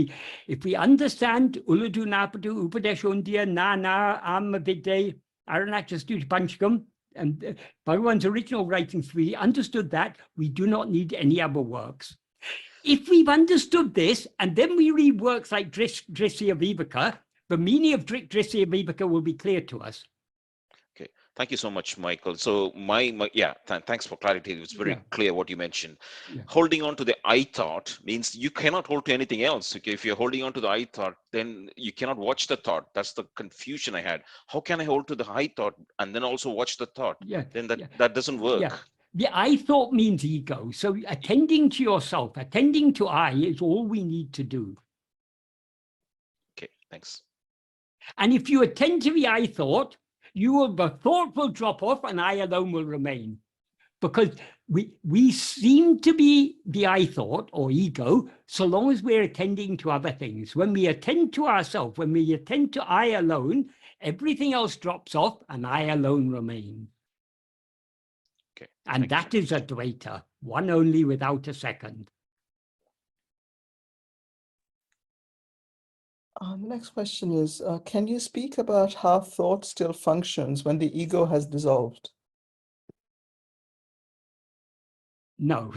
A: we understand Uladu Napadu, Upadeshundiya, Nana, Amavide, Aranachastuti Panchakam, and Bhagavan's original writings, if we understood that, we do not need any other works. If we've understood this, and then we read works like Drishya Viveka, the meaning of Drishya Viveka will be clear to us.
E: Thank you so much, Michael. So thanks for clarity. It was very clear what you mentioned. Yeah. Holding on to the I thought means you cannot hold to anything else. Okay, if you're holding on to the I thought, then you cannot watch the thought. That's the confusion I had. How can I hold to the I thought and then also watch the thought? Yeah. Then that doesn't work.
A: Yeah. The I thought means ego. So attending to yourself, attending to I is all we need to do.
E: Okay, thanks.
A: And if you attend to the I thought, the thought will drop off and I alone will remain. Because we seem to be the I thought or ego, so long as we're attending to other things. When we attend to ourselves, when we attend to I alone, everything else drops off and I alone remain.
E: Okay.
A: And that is Advaita, one only without a second.
B: The next question is, can you speak about how thought still functions when the ego has dissolved?
A: No.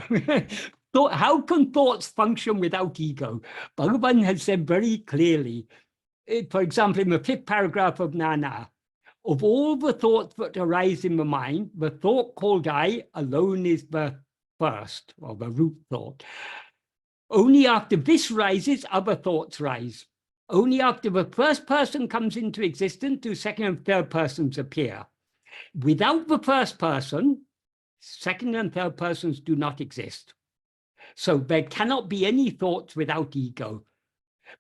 A: How can thoughts function without ego? Bhagavan has said very clearly, for example, in the 5th paragraph of Nana, of all the thoughts that arise in the mind, the thought called I alone is the first, or the root thought. Only after this rises, other thoughts rise. Only after the first person comes into existence do second and third persons appear. Without the first person, second and third persons do not exist. So there cannot be any thoughts without ego,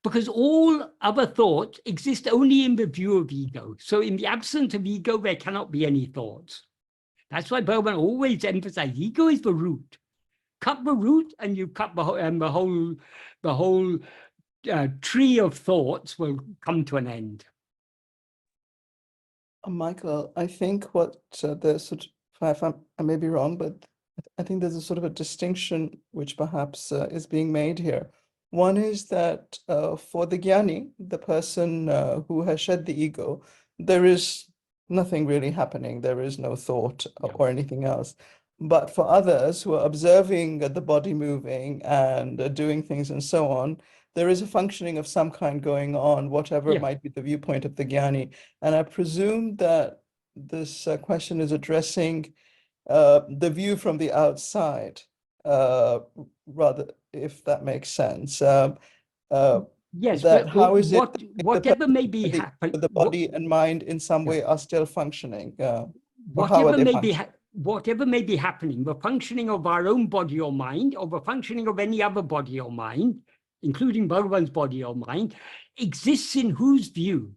A: because all other thoughts exist only in the view of ego. So in the absence of ego, there cannot be any thoughts. That's why Bhagavan always emphasizes ego is the root. Cut the root and you cut the whole tree of thoughts will come to an end.
B: Michael, I think what I may be wrong, but I think there's a sort of a distinction which perhaps is being made here. One is that for the Jnani, the person who has shed the ego, there is nothing really happening. There is no thought
A: Yeah.
B: or anything else. But for others who are observing the body moving and doing things and so on, there is a functioning of some kind going on, whatever
A: Yeah.
B: might be the viewpoint of the Jnani. And I presume that this question is addressing the view from the outside, rather, if that makes sense.
A: Yes,
B: That
A: but
B: how is it
A: what,
B: that
A: whatever may be
B: the,
A: happen,
B: the body and mind in some way are still functioning? Or how are
A: whatever
B: they
A: may be
B: functioning?
A: whatever may be happening, the functioning of our own body or mind, or the functioning of any other body or mind, including Bhagavan's body or mind, exists in whose view?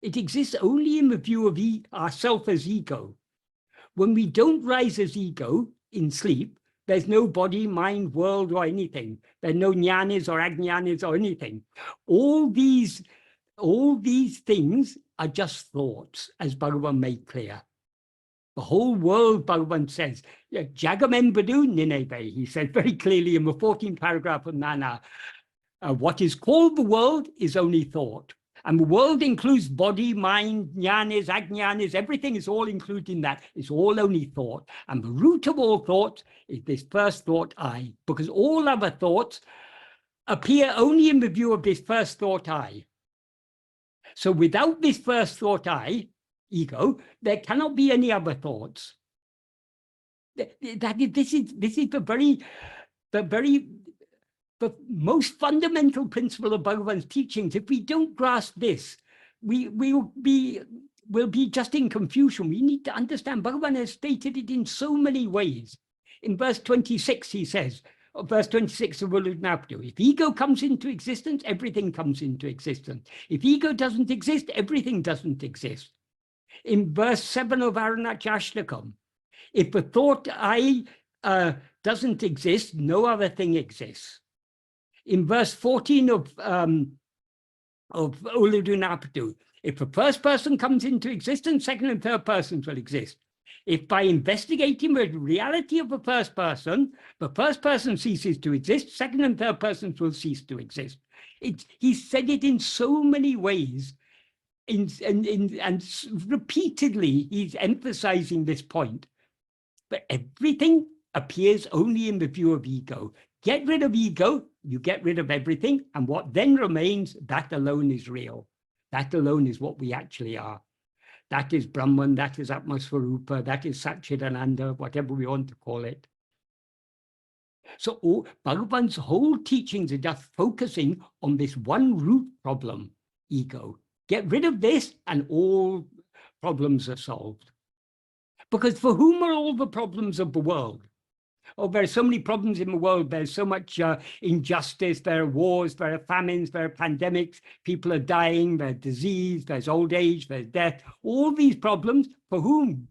A: It exists only in the view of ourself as ego. When we don't rise as ego in sleep, there's no body, mind, world, or anything. There are no jnanis or ajnanis or anything. All these things are just thoughts, as Bhagavan made clear. The whole world, Bhagavan says, Jagamembadu Nineve, he said very clearly in the 14th paragraph of Nana, what is called the world is only thought. And the world includes body, mind, jnanis, ajnanis, everything is all included in that. It's all only thought. And the root of all thought is this first thought, I, because all other thoughts appear only in the view of this first thought, I. So without this first thought, I, ego, there cannot be any other thoughts. This is the most fundamental principle of Bhagavan's teachings. If we don't grasp this, we'll be just in confusion. We need to understand. Bhagavan has stated it in so many ways. In verse 26, he says, verse 26 of Ulunaptu, if ego comes into existence, everything comes into existence. If ego doesn't exist, everything doesn't exist. In verse 7 of Aranachashtakam, if the thought I doesn't exist, no other thing exists. In verse 14 of Uludunapadu, if the first person comes into existence, second and third persons will exist. If by investigating the reality of the first person ceases to exist, second and third persons will cease to exist. He said it in so many ways, and repeatedly he's emphasizing this point. But everything appears only in the view of ego. Get rid of ego, you get rid of everything, and what then remains, that alone is real. That alone is what we actually are. That is Brahman, that is Atmasvarupa, that is Satchidananda, whatever we want to call it. So Bhagavan's whole teachings are just focusing on this one root problem, ego. Get rid of this and all problems are solved. Because for whom are all the problems of the world? Oh, there are so many problems in the world. There's so much injustice. There are wars, there are famines, there are pandemics. People are dying, there's disease, there's old age, there's death. All these problems, for whom?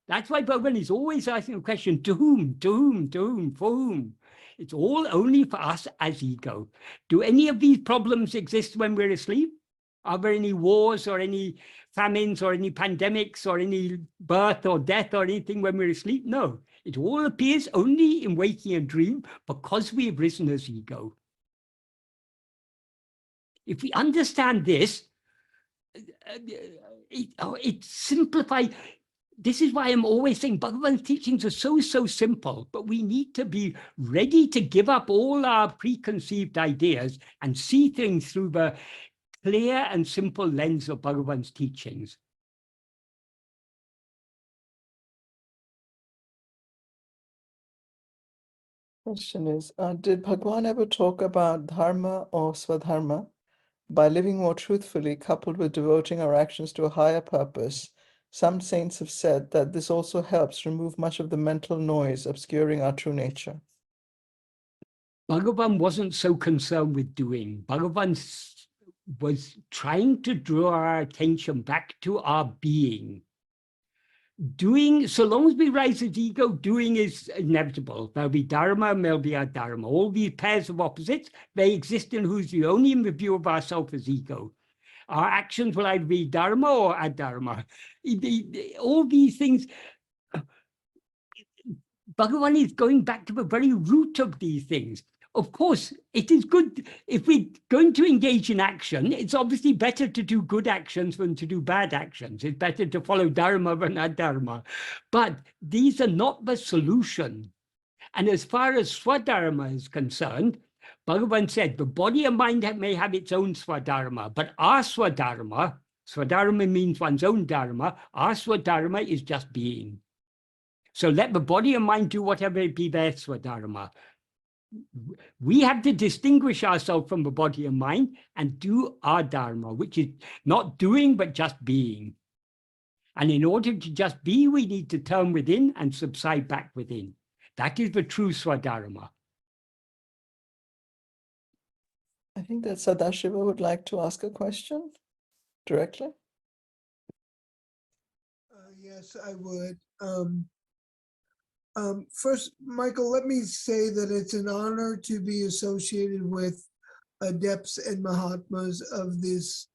A: That's why Bhagavan is always asking the question, to whom, to whom, to whom, for whom? It's all only for us as ego. Do any of these problems exist when we're asleep? Are there any wars or any famines or any pandemics or any birth or death or anything when we're asleep? No, it all appears only in waking and dream because we have risen as ego. If we understand this, it simplifies. This is why I'm always saying Bhagavan's teachings are so simple, but we need to be ready to give up all our preconceived ideas and see things through the clear and simple lens of Bhagavan's teachings.
B: Question is, did Bhagavan ever talk about dharma or swadharma? By living more truthfully, coupled with devoting our actions to a higher purpose, some saints have said that this also helps remove much of the mental noise obscuring our true nature.
A: Bhagavan wasn't so concerned with doing. Bhagavan was trying to draw our attention back to our being. Doing, so long as we rise as ego, doing is inevitable. There'll be dharma and there'll be adharma. All these pairs of opposites, they exist in who's the only in the view of ourselves as ego. Our actions will either be dharma or adharma. All these things, Bhagavan is going back to the very root of these things. Of course, it is good if we're going to engage in action. It's obviously better to do good actions than to do bad actions. It's better to follow dharma than adharma. But these are not the solution. And as far as swadharma is concerned, Bhagavan said the body and mind may have its own swadharma, but our swadharma means one's own dharma, our swadharma is just being. So let the body and mind do whatever it be their swadharma. We have to distinguish ourselves from the body and mind and do our dharma, which is not doing, but just being. And in order to just be, we need to turn within and subside back within. That is the true swadharma.
B: I think that Sadashiva would like to ask a question directly.
F: Yes, I would. First, Michael, let me say that it's an honor to be associated with adepts and Mahatmas of this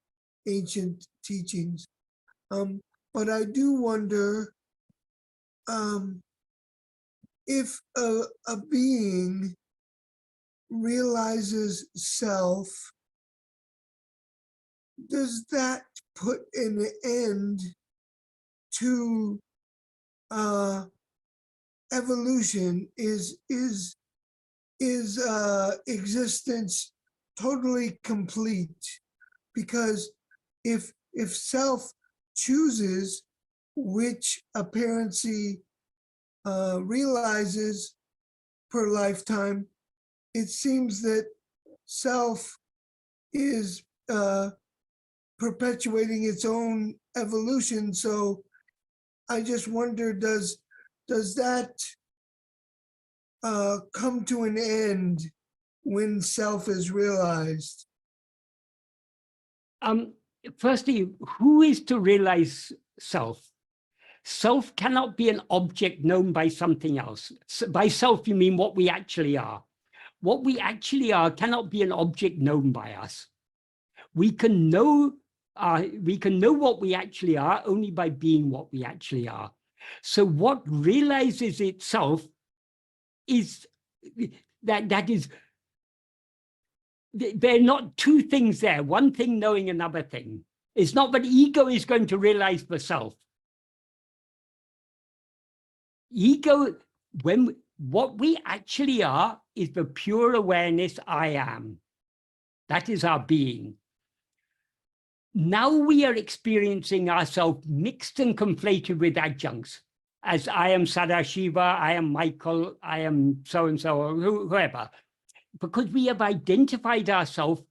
F: ancient teachings. But I do wonder if a being realizes self, does that put an end to evolution? Is existence totally complete? Because if self chooses which apparency realizes per lifetime, it seems that self is perpetuating its own evolution. So I just wonder, does that come to an end when self is realized?
A: Firstly, who is to realize self? Self cannot be an object known by something else. By self, you mean what we actually are. What we actually are cannot be an object known by us. We can know what we actually are only by being what we actually are. So what realizes itself is that is, there are not two things there, one thing knowing another thing. It's not that ego is going to realize the self. Ego, what we actually are is the pure awareness I am. That is our being. Now we are experiencing ourselves mixed and conflated with adjuncts, as I am Sadashiva, I am Michael, I am so-and-so, or whoever, because we have identified ourselves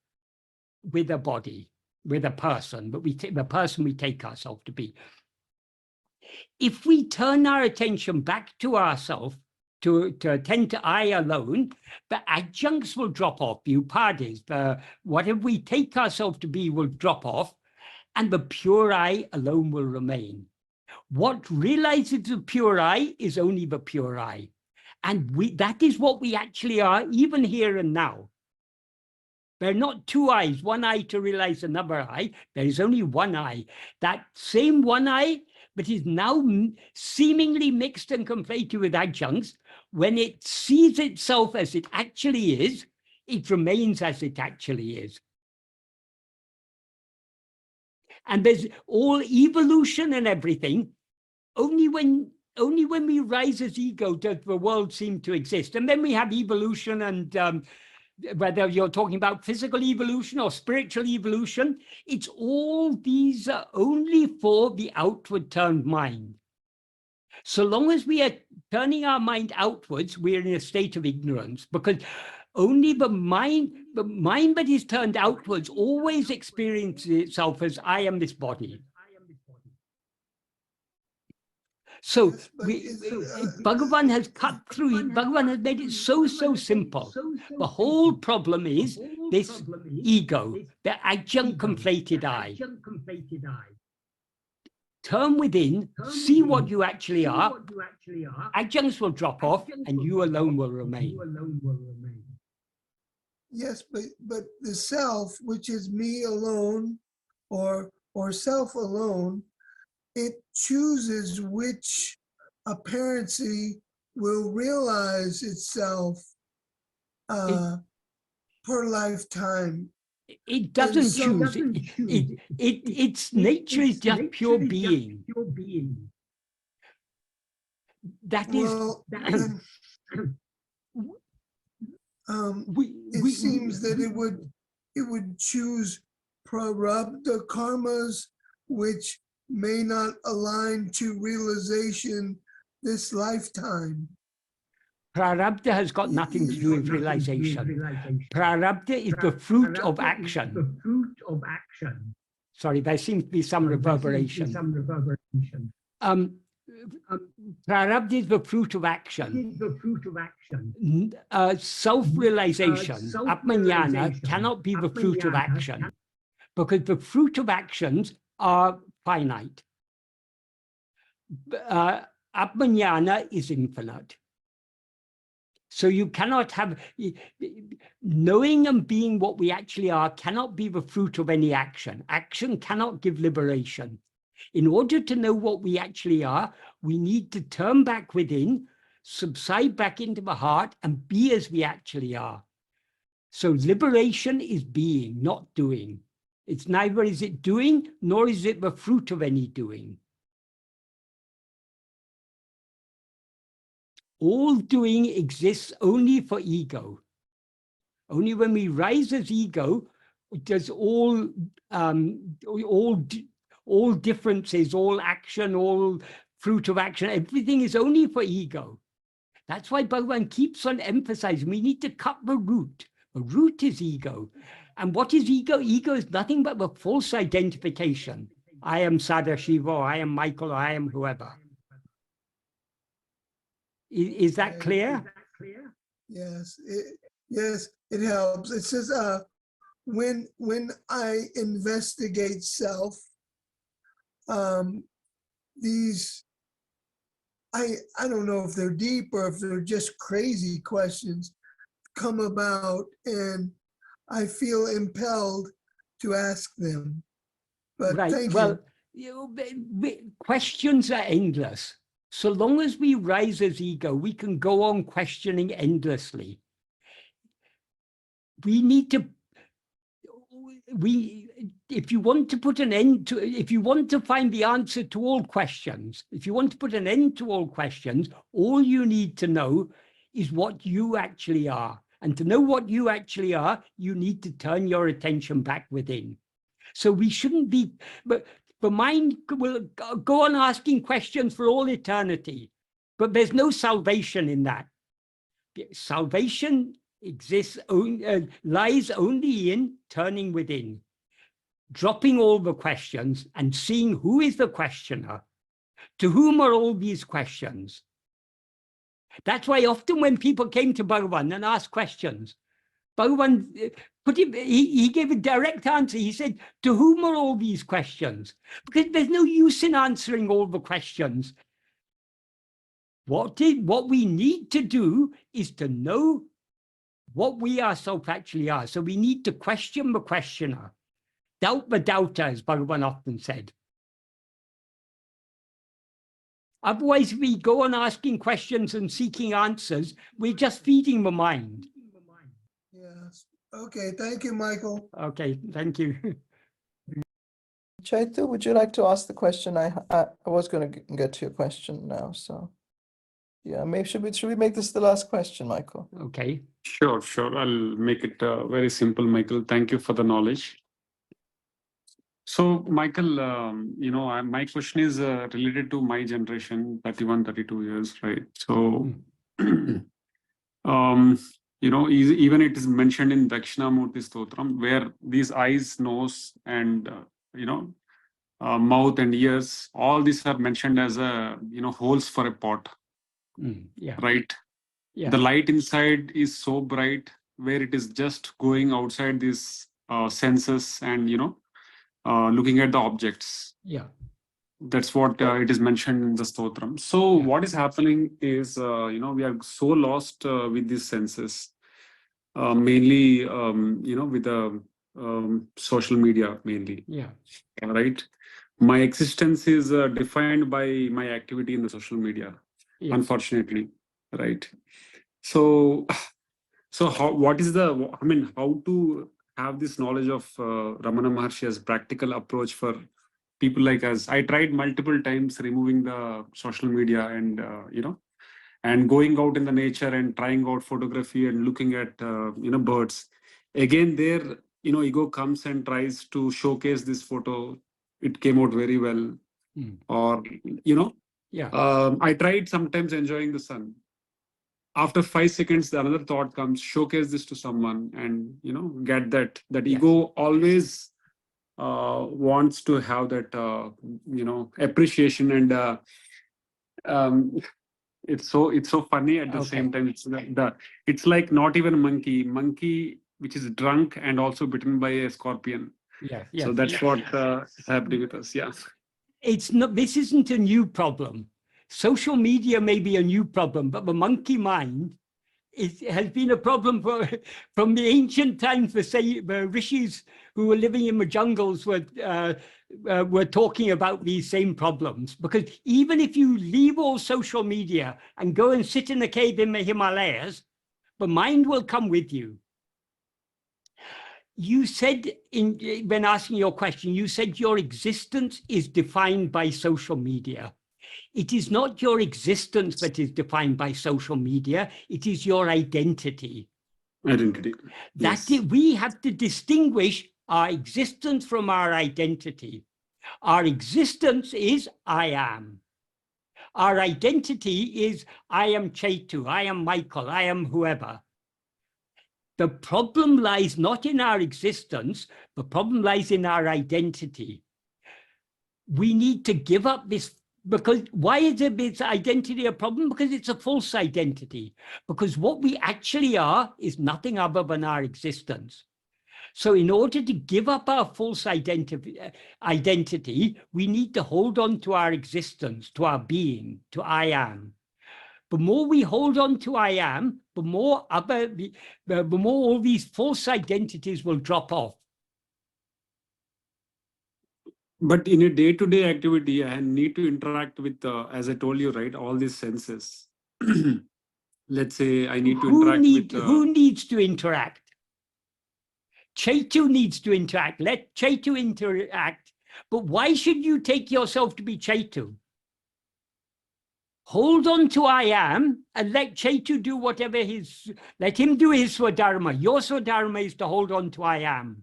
A: with a body, with a person, but the person we take ourselves to be. If we turn our attention back to ourselves, to attend to I alone, the adjuncts will drop off, the upadhis, whatever we take ourselves to be will drop off, and the pure I alone will remain. What realizes the pure I is only the pure I. And that is what we actually are, even here and now. There are not two eyes, one eye to realize another eye. There is only one eye. That same one eye, but is now seemingly mixed and conflated with adjuncts, when it sees itself as it actually is, it remains as it actually is. And there's all evolution and everything. Only when we rise as ego does the world seem to exist. And then we have evolution, and whether you're talking about physical evolution or spiritual evolution, it's all these are only for the outward turned mind. So long as we are turning our mind outwards, we're in a state of ignorance, because only the mind that is turned outwards always experiences itself as I am this body. So Bhagavan has cut through, Bhagavan has made it so simple. The whole problem is this ego, the adjunct conflated I. Turn within, see what you actually are, adjuncts will drop off, and you alone will remain.
F: Yes, but the self, which is me alone, or self alone, it chooses which apparency will realize itself. per lifetime.
A: It doesn't
F: some-
A: choose. Its nature is just pure being. That is.
F: Well,
A: we
F: it seems that it would choose prarabdha karmas, which may not align to realization this lifetime.
A: Prarabdha has got nothing to do with realization. Prarabdha is the fruit of action. Sorry, there seems to be some reverberation. Prarabdha is the fruit of action. Self-realization, atmajnana, cannot be the fruit of action, because the fruit of actions are finite. Atmajnana is infinite. So you cannot have, knowing and being what we actually are cannot be the fruit of any action. Action cannot give liberation. In order to know what we actually are, we need to turn back within, subside back into the heart, and be as we actually are. So liberation is being, not doing. It's neither is it doing, nor is it the fruit of any doing. All doing exists only for ego. Only when we rise as ego does all differences, all action, all fruit of action, everything is only for ego. That's why Bhagavan keeps on emphasizing we need to cut the root. The root is ego. And what is ego? Ego is nothing but the false identification. I am Sadashiva, or I am Michael, or I am whoever. Is that clear?
F: Yes, it helps. It says, when I investigate self, these, I don't know if they're deep or if they're just crazy questions come about, and I feel impelled to ask them. But
A: right.
F: thank
A: Well, questions are endless. So long as we rise as ego, we can go on questioning endlessly. We need to, if you want to put an end to, if you want to find the answer to all questions, if you want to put an end to all questions, all you need to know is what you actually are. And to know what you actually are, you need to turn your attention back within. So we shouldn't be, but the mind will go on asking questions for all eternity, but there's no salvation in that. Salvation exists, lies only in turning within, dropping all the questions and seeing who is the questioner. To whom are all these questions? That's why often when people came to Bhagavan and asked questions, Bhagavan he gave a direct answer. He said, to whom are all these questions? Because there's no use in answering all the questions. What we need to do is to know what we ourselves actually are. So we need to question the questioner. Doubt the doubter, as Bhagavan often said. Otherwise, we go on asking questions and seeking answers. We're just feeding the mind.
F: Yes. Okay. Thank you, Michael.
A: Okay. Thank you.
B: Chaitu, would you like to ask the question? I was going to get to your question now, so yeah, maybe should we make this the last question, Michael?
A: Okay.
G: Sure. I'll make it very simple, Michael. Thank you for the knowledge. So, Michael, my question is related to my generation, 31, 32 years, right? So, even it is mentioned in Dakshinamurti Stotram, where these eyes, nose, and mouth and ears, all these are mentioned as holes for a pot.
A: Yeah.
G: Right.
A: Yeah.
G: The light inside is so bright, where it is just going outside these senses and looking at the objects.
A: Yeah.
G: That's what it is mentioned in the stotram. So what is happening is we are so lost with these senses, mainly with the social media mainly.
A: Yeah.
G: Right. My existence is defined by my activity in the social media. Unfortunately, right. So So what is the, I mean, how to have this knowledge of Ramana Maharshi as practical approach for people like us? I tried multiple times removing the social media and, and going out in the nature and trying out photography and looking at, birds. Again, there, ego comes and tries to showcase this photo. It came out very well. Or, I tried sometimes enjoying the sun. After 5 seconds, another thought comes, showcase this to someone and, get that ego always wants to have that, appreciation. And it's so funny at the same time. It's like not even a monkey which is drunk and also bitten by a scorpion. So that's what is happening with us. Yeah.
A: It's not, this isn't a new problem. Social media may be a new problem, but the monkey mind has been a problem from the ancient times. The rishis who were living in the jungles were talking about these same problems. Because even if you leave all social media and go and sit in a cave in the Himalayas, the mind will come with you. You said, when asking your question, you said your existence is defined by social media. It is not your existence that is defined by social media. It is your identity.
G: Identity.
A: That
G: Yes.
A: we have to distinguish our existence from our identity. Our existence is I am. Our identity is I am Chetu, I am Michael, I am whoever. The problem lies not in our existence, the problem lies in our identity. We need to give up this, because why is this identity a problem? Because it's a false identity. Because what we actually are is nothing other than our existence. So in order to give up our false identity, we need to hold on to our existence, to our being, to I am. The more we hold on to I am, the more all these false identities will drop off.
G: But in a day-to-day activity, I need to interact with, as I told you, right, all these senses. Let's say I need to interact with...
A: Who needs to interact? Chetu needs to interact. Let Chetu interact. But why should you take yourself to be Chetu? Hold on to I am and let Chetu do whatever let him do his Swadharma. Your Swadharma is to hold on to I am.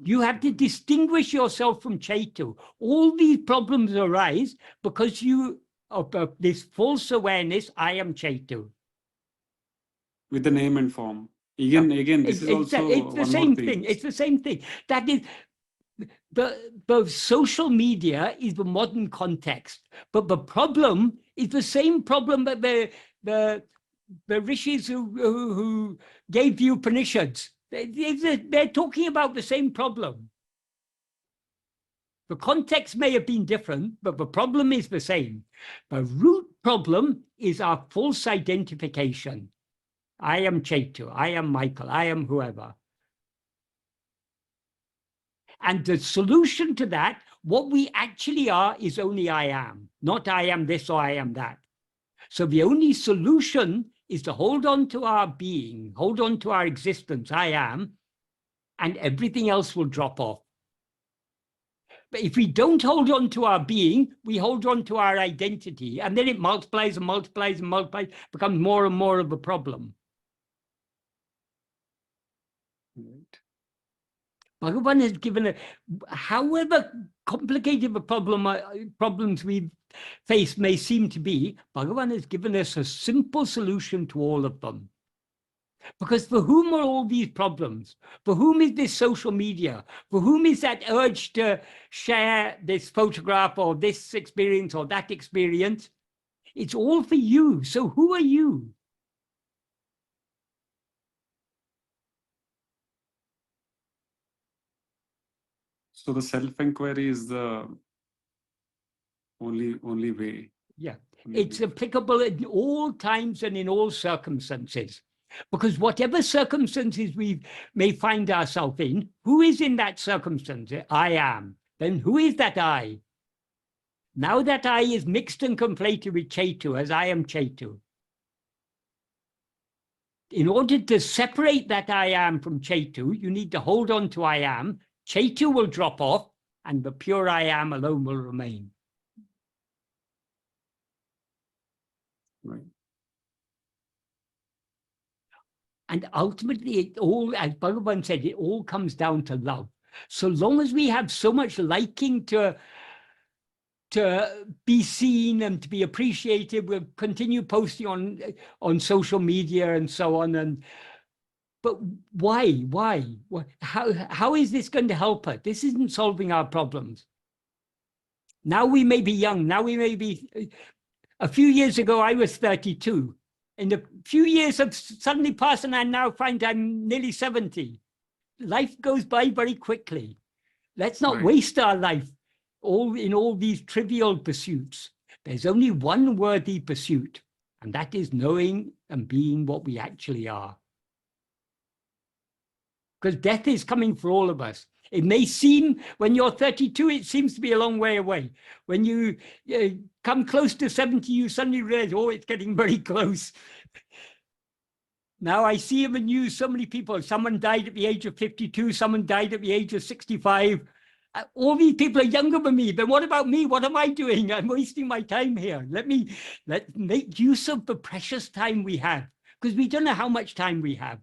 A: You have to distinguish yourself from Chetu. All these problems arise because of this false awareness, I am Chetu.
G: With the name and form. Again, this is also
A: it's the same thing. It's the same thing. That is, the social media is the modern context, but the problem is the same problem that the rishis who gave you Upanishads. They're talking about the same problem. The context may have been different, but the problem is the same. The root problem is our false identification. I am Chetu, I am Michael, I am whoever. And the solution to that, what we actually are is only I am, not I am this or I am that. So the only solution is to hold on to our being, hold on to our existence, I am, and everything else will drop off. But if we don't hold on to our being, we hold on to our identity, and then it multiplies and multiplies and multiplies, becomes more and more of a problem.
G: Right.
A: Bhagavan has given however complicated the problems we face may seem to be, Bhagavan has given us a simple solution to all of them. Because for whom are all these problems? For whom is this social media? For whom is that urge to share this photograph or this experience or that experience? It's all for you. So who are you?
G: So the self-inquiry is the only way.
A: Yeah, it's applicable in all times and in all circumstances. Because whatever circumstances we may find ourselves in, who is in that circumstance? I am. Then who is that I? Now that I is mixed and conflated with Chetu, as I am Chetu. In order to separate that I am from Chetu, you need to hold on to I am. Chetu will drop off and the pure I am alone will remain.
G: Right.
A: And ultimately, it all, as Bhagavan said, it all comes down to love. So long as we have so much liking to be seen and to be appreciated, we'll continue posting on social media and so on. But why? How is this going to help us? This isn't solving our problems. Now we may be young. Now we may be. A few years ago, I was 32. In a few years have suddenly passed, and I now find I'm nearly 70. Life goes by very quickly. Let's not waste our life in all these trivial pursuits. There's only one worthy pursuit, and that is knowing and being what we actually are. Because death is coming for all of us. It may seem, when you're 32, it seems to be a long way away. When you come close to 70, you suddenly realize, oh, it's getting very close. Now I see in the news so many people. Someone died at the age of 52, someone died at the age of 65. All these people are younger than me. Then what about me? What am I doing? I'm wasting my time here. Let's make use of the precious time we have, because we don't know how much time we have.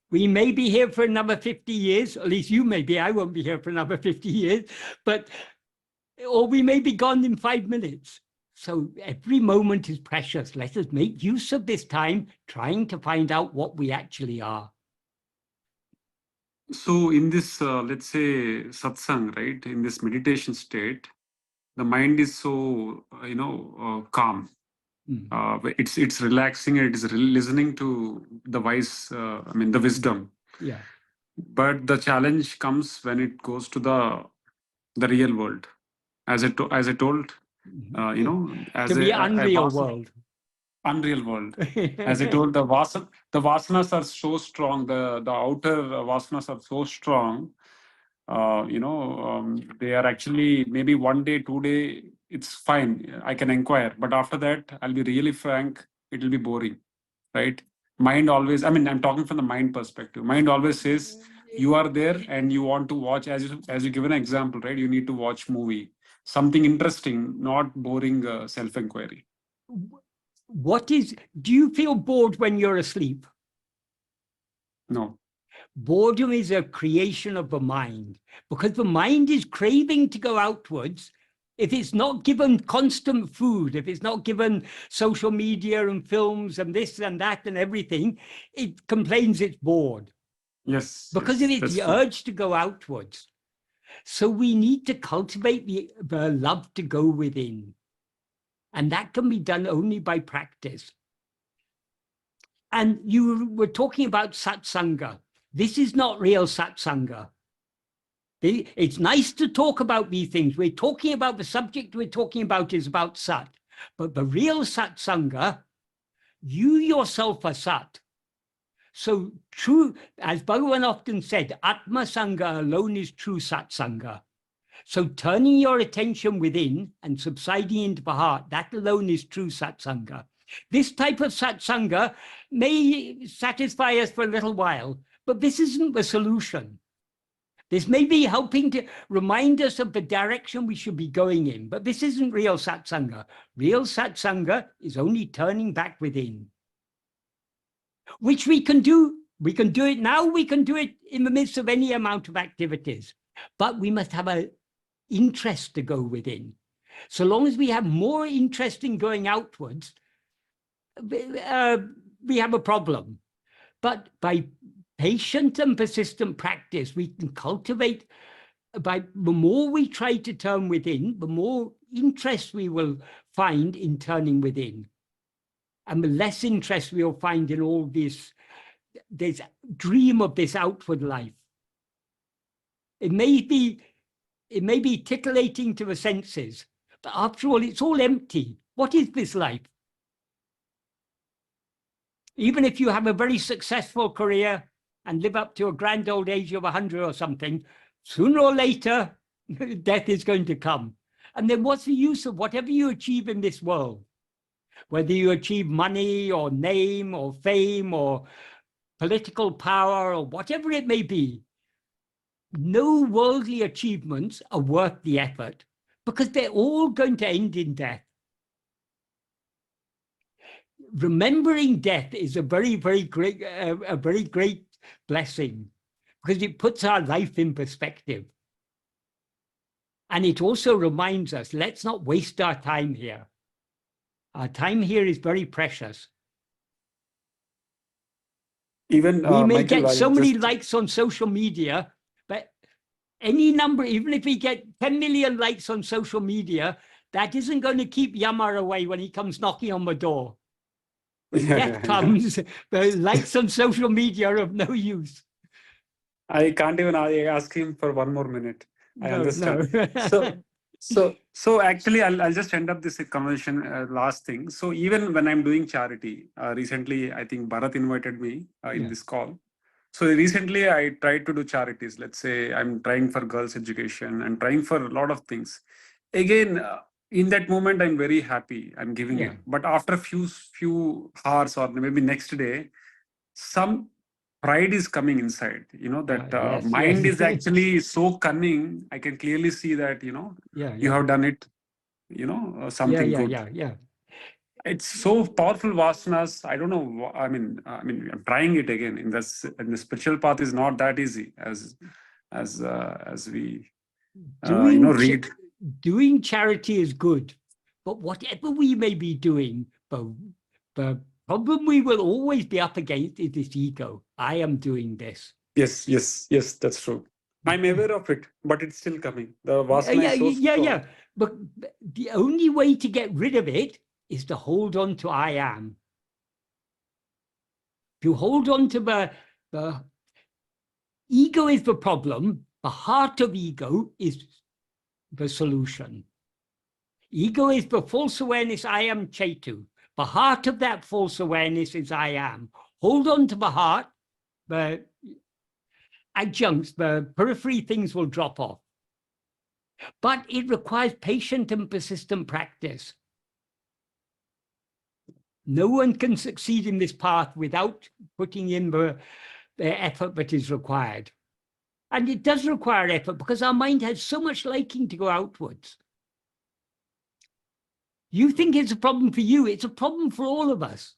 A: We may be here for another 50 years, at least you may be, I won't be here for another 50 years, or we may be gone in 5 minutes. So every moment is precious. Let us make use of this time, trying to find out what we actually are.
G: So in this, let's say, satsang, right, in this meditation state, the mind is so, calm. It's relaxing, and it is listening to the wise, the wisdom.
A: Yeah.
G: But the challenge comes when it goes to the real world, as I told, as
A: to the unreal world.
G: Unreal world. As I told, the vasanas are so strong. The outer vasanas are so strong. They are actually maybe 1 day, 2 day, it's fine. I can inquire, but after that, I'll be really frank. It will be boring, right? Mind always. I'm talking from the mind perspective. Mind always says you are there and you want to watch. As you give an example, right? You need to watch movie, something interesting, not boring self-inquiry.
A: Do you feel bored when you're asleep?
G: No.
A: Boredom is a creation of the mind, because the mind is craving to go outwards. If it's not given constant food, if it's not given social media and films and this and that and everything, it complains it's bored.
G: Yes.
A: Because of its urge to go outwards. So we need to cultivate the love to go within. And that can be done only by practice. And you were talking about satsanga. This is not real satsanga. It's nice to talk about these things. We're talking about the subject we're talking about is about sat. But the real satsanga, you yourself are sat. So true, as Bhagavan often said, Atma Sangha alone is true satsanga. So turning your attention within and subsiding into the heart, that alone is true satsanga. This type of satsanga may satisfy us for a little while, but this isn't the solution. This may be helping to remind us of the direction we should be going in, but this isn't real satsanga. Real satsanga is only turning back within, which we can do. We can do it now, we can do it in the midst of any amount of activities, but we must have an interest to go within. So long as we have more interest in going outwards, we have a problem. But by patient and persistent practice, we can cultivate, the more we try to turn within, the more interest we will find in turning within. And the less interest we'll find in all this dream of this outward life. It may be titillating to the senses, but after all, it's all empty. What is this life? Even if you have a very successful career and live up to a grand old age of 100 or something, sooner or later, death is going to come. And then what's the use of whatever you achieve in this world? Whether you achieve money or name or fame or political power or whatever it may be, no worldly achievements are worth the effort because they're all going to end in death. Remembering death is a very, very great, a very great blessing because it puts our life in perspective. And it also reminds us, let's not waste our time here. Our time here is very precious.
G: Even
A: We may
G: Michael,
A: get so many
G: just-
A: likes on social media, but any number, even if we get 10 million likes on social media, that isn't going to keep Yama away when he comes knocking on the door. When death comes, the likes on social media are of no use.
G: I can't even ask him for one more minute. I understand.
A: No.
G: So actually, I'll just end up this conversation last thing. So even when I'm doing charity, recently, I think Bharat invited me in this call. So recently I tried to do charities. Let's say I'm trying for girls' education and trying for a lot of things. Again, in that moment, I'm very happy. I'm giving it. But after a few hours or maybe next day, some pride is coming inside, that mind is actually so cunning. I can clearly see that, you have done it, something good.
A: Yeah.
G: It's so powerful, vasanas. I don't know. I mean, I'm trying it again. In this, and the spiritual path is not that easy as we, read.
A: Doing charity is good, but whatever we may be doing, the problem we will always be up against is this ego. I am doing this.
G: Yes, that's true. I'm aware of it, but it's still coming. The vasana is so strong.
A: But the only way to get rid of it is to hold on to I am. To hold on to the ego is the problem. The heart of ego is the solution. Ego is the false awareness, I am Chetu. The heart of that false awareness is I am. Hold on to the heart, the adjuncts, the periphery things will drop off. But it requires patient and persistent practice. No one can succeed in this path without putting in the effort that is required. And it does require effort because our mind has so much liking to go outwards. You think it's a problem for you, it's a problem for all of us.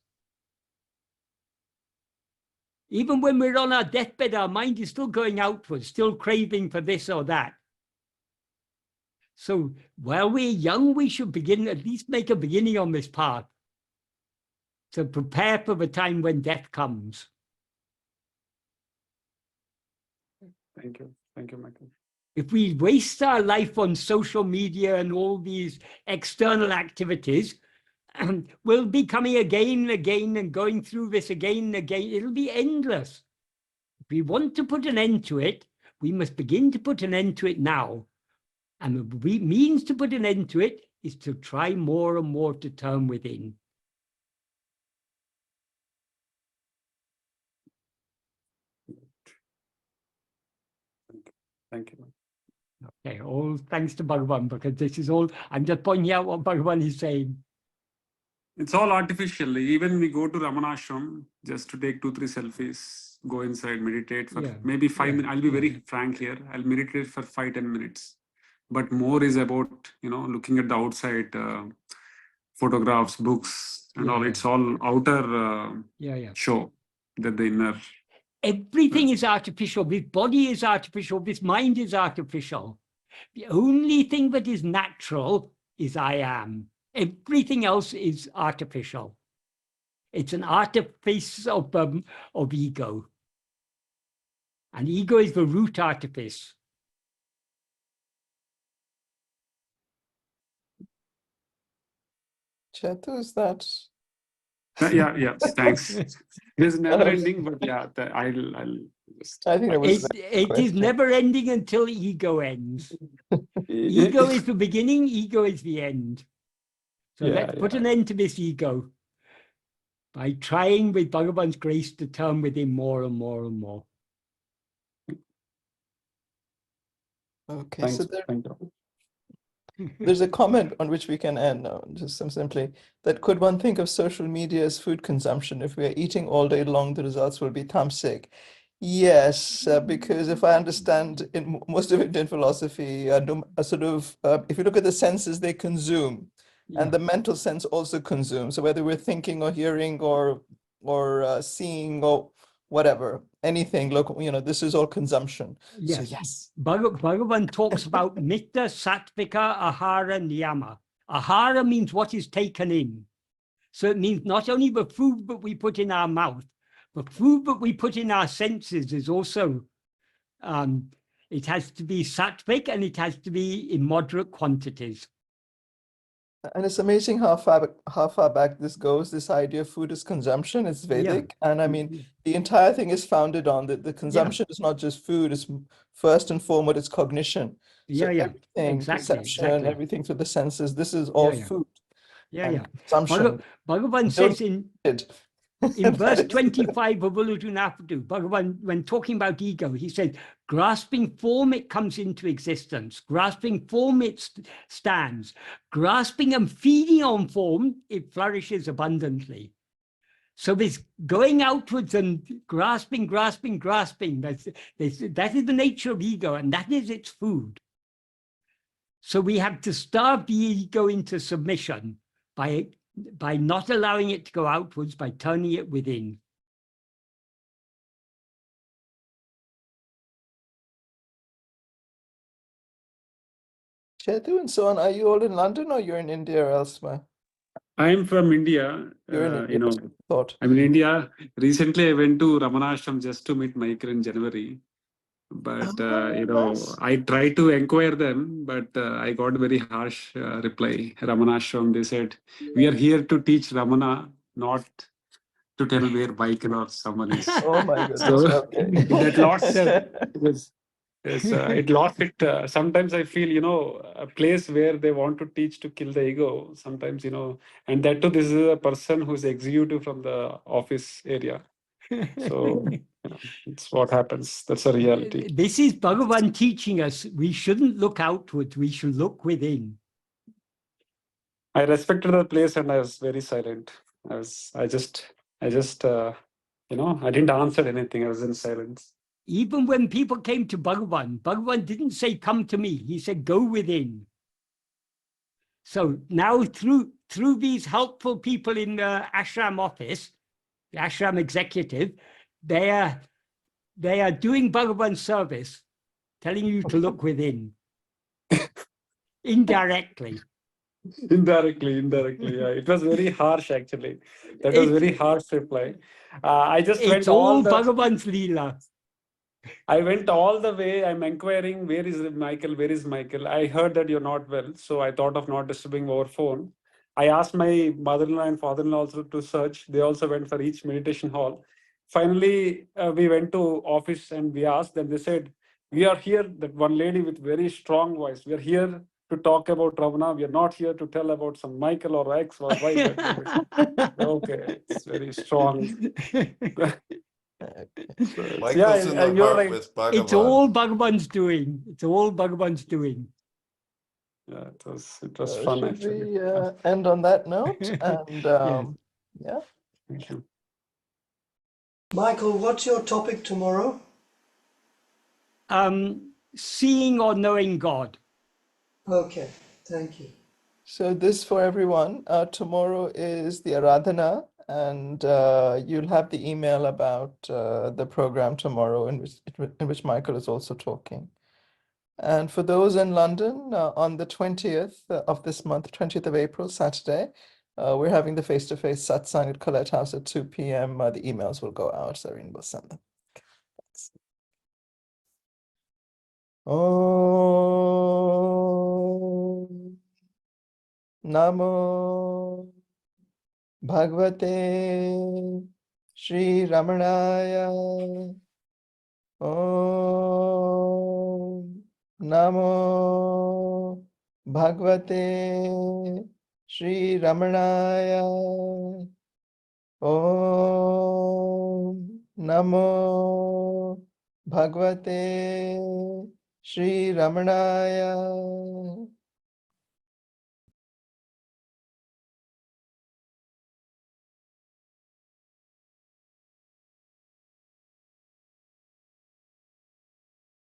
A: Even when we're on our deathbed, our mind is still going outwards, still craving for this or that. So while we're young, we should begin, at least make a beginning on this path to prepare for the time when death comes.
G: Thank you, Michael.
A: If we waste our life on social media and all these external activities, we'll be coming again and again and going through this again and again. It'll be endless. If we want to put an end to it, we must begin to put an end to it now. And the means to put an end to it is to try more and more to turn within.
G: Thank you.
A: Okay, all thanks to Bhagavan, because this is all, I'm just pointing out what Bhagavan is saying.
G: It's all artificial. Even we go to Ramana Ashram just to take 2-3 selfies, go inside, meditate for maybe 5 minutes. I'll be very frank here. I'll meditate for 5-10 minutes. But more is about, looking at the outside photographs, books, and all. It's all outer show that the inner.
A: Everything is artificial. This body is artificial. This mind is artificial. The only thing that is natural is I am. Everything else is artificial. It's an artifice of ego. And ego is the root artifice.
B: Chetu, is that?
G: Yeah, thanks. There's never ending, but I'll just.
B: I think it was.
A: It is never ending until ego ends. Ego is the beginning, ego is the end. So let's put an end to this ego by trying with Bhagavan's grace to turn within more and more and more.
B: Okay,
G: Thanks.
B: so there,
G: Thank you.
B: There's a comment on which we can end, just simply, that could one think of social media as food consumption? If we are eating all day long, the results will be tamasic. Yes, because if I understand in most of Indian philosophy, if you look at the senses, they consume, and the mental sense also consumes. So whether we're thinking or hearing or seeing or whatever, anything, look, this is all consumption.
A: Yes.
B: So yes.
A: Bhagavan talks about Mitta, Sattvika, Ahara, Niyama. Ahara means what is taken in. So it means not only the food that we put in our mouth, but food that we put in our senses is also, it has to be sattvic and it has to be in moderate quantities.
B: And it's amazing how far back this goes. This idea of food is consumption is Vedic, and I mean the entire thing is founded on the consumption is not just food; it's first and foremost it's cognition. So everything, perception, everything through the senses. This is all food. Consumption.
A: Bhagavan says in verse 25 of Ulutunapatu, Bhagavan, when talking about ego, he said, grasping form, it comes into existence. Grasping form, it stands. Grasping and feeding on form, it flourishes abundantly. So this going outwards and grasping, that is the nature of ego, and that is its food. So we have to starve the ego into submission by not allowing it to go outwards, by turning it within.
B: Chetu and so on, are you all in London or you're in India or elsewhere?
G: I'm from India.
B: You're in India.
G: I'm in India. Recently, I went to Ramana Ashram just to meet Michael in January. But, I tried to inquire them, but I got a very harsh reply. Ramana Ashram, they said, we are here to teach Ramana, not to tell where Michael or someone is.
B: Oh my goodness.
G: So
B: Okay.
G: that lost it lost it. Sometimes I feel, a place where they want to teach to kill the ego. Sometimes, and that too, this is a person who's executive from the office area. So it's what happens. That's a reality.
A: This is Bhagavan teaching us we shouldn't look outward, we should look within.
G: I respected the place and I was very silent. I just I didn't answer anything. I was in silence.
A: Even when people came to Bhagavan, Bhagavan didn't say, come to me. He said, go within. So now through these helpful people in the ashram office, the ashram executive, they are doing Bhagavan service, telling you to look within. Indirectly.
G: Indirectly, yeah. It was very harsh, actually. That was very harsh reply. I just went all the...
A: Bhagavan's Leela.
G: I went all the way. I'm inquiring, where is Michael? Where is Michael? I heard that you're not well, so I thought of not disturbing over phone. I asked my mother-in-law and father-in-law also to search. They also went for each meditation hall. Finally, we went to office and we asked them. They said, we are here, that one lady with very strong voice. We are here to talk about Ramana. We are not here to tell about some Michael or X or Y. Okay, it's very strong.
H: Michael's in the heart with Bhagavan.
A: It's all Bhagavan's doing. It's all Bhagavan's doing.
G: Yeah, it was fun, actually.
B: We end on that note? And yeah.
G: Thank you.
F: Michael, what's your topic tomorrow?
B: Seeing or knowing God.
F: Okay, thank you.
B: So this for everyone. Tomorrow is the Aradhana, and you'll have the email about the program tomorrow in which Michael is also talking. And for those in London, on the 20th of this month, 20th of April, Saturday, we're having the face-to-face satsang at Colette House at 2 p.m. The emails will go out, Zareen will send them. Thanks. Om Namo Bhagavate Sri Ramanaya. Om Namo Bhagavate Sri Ramanaya. Om Namo Bhagavate Sri Ramanaya.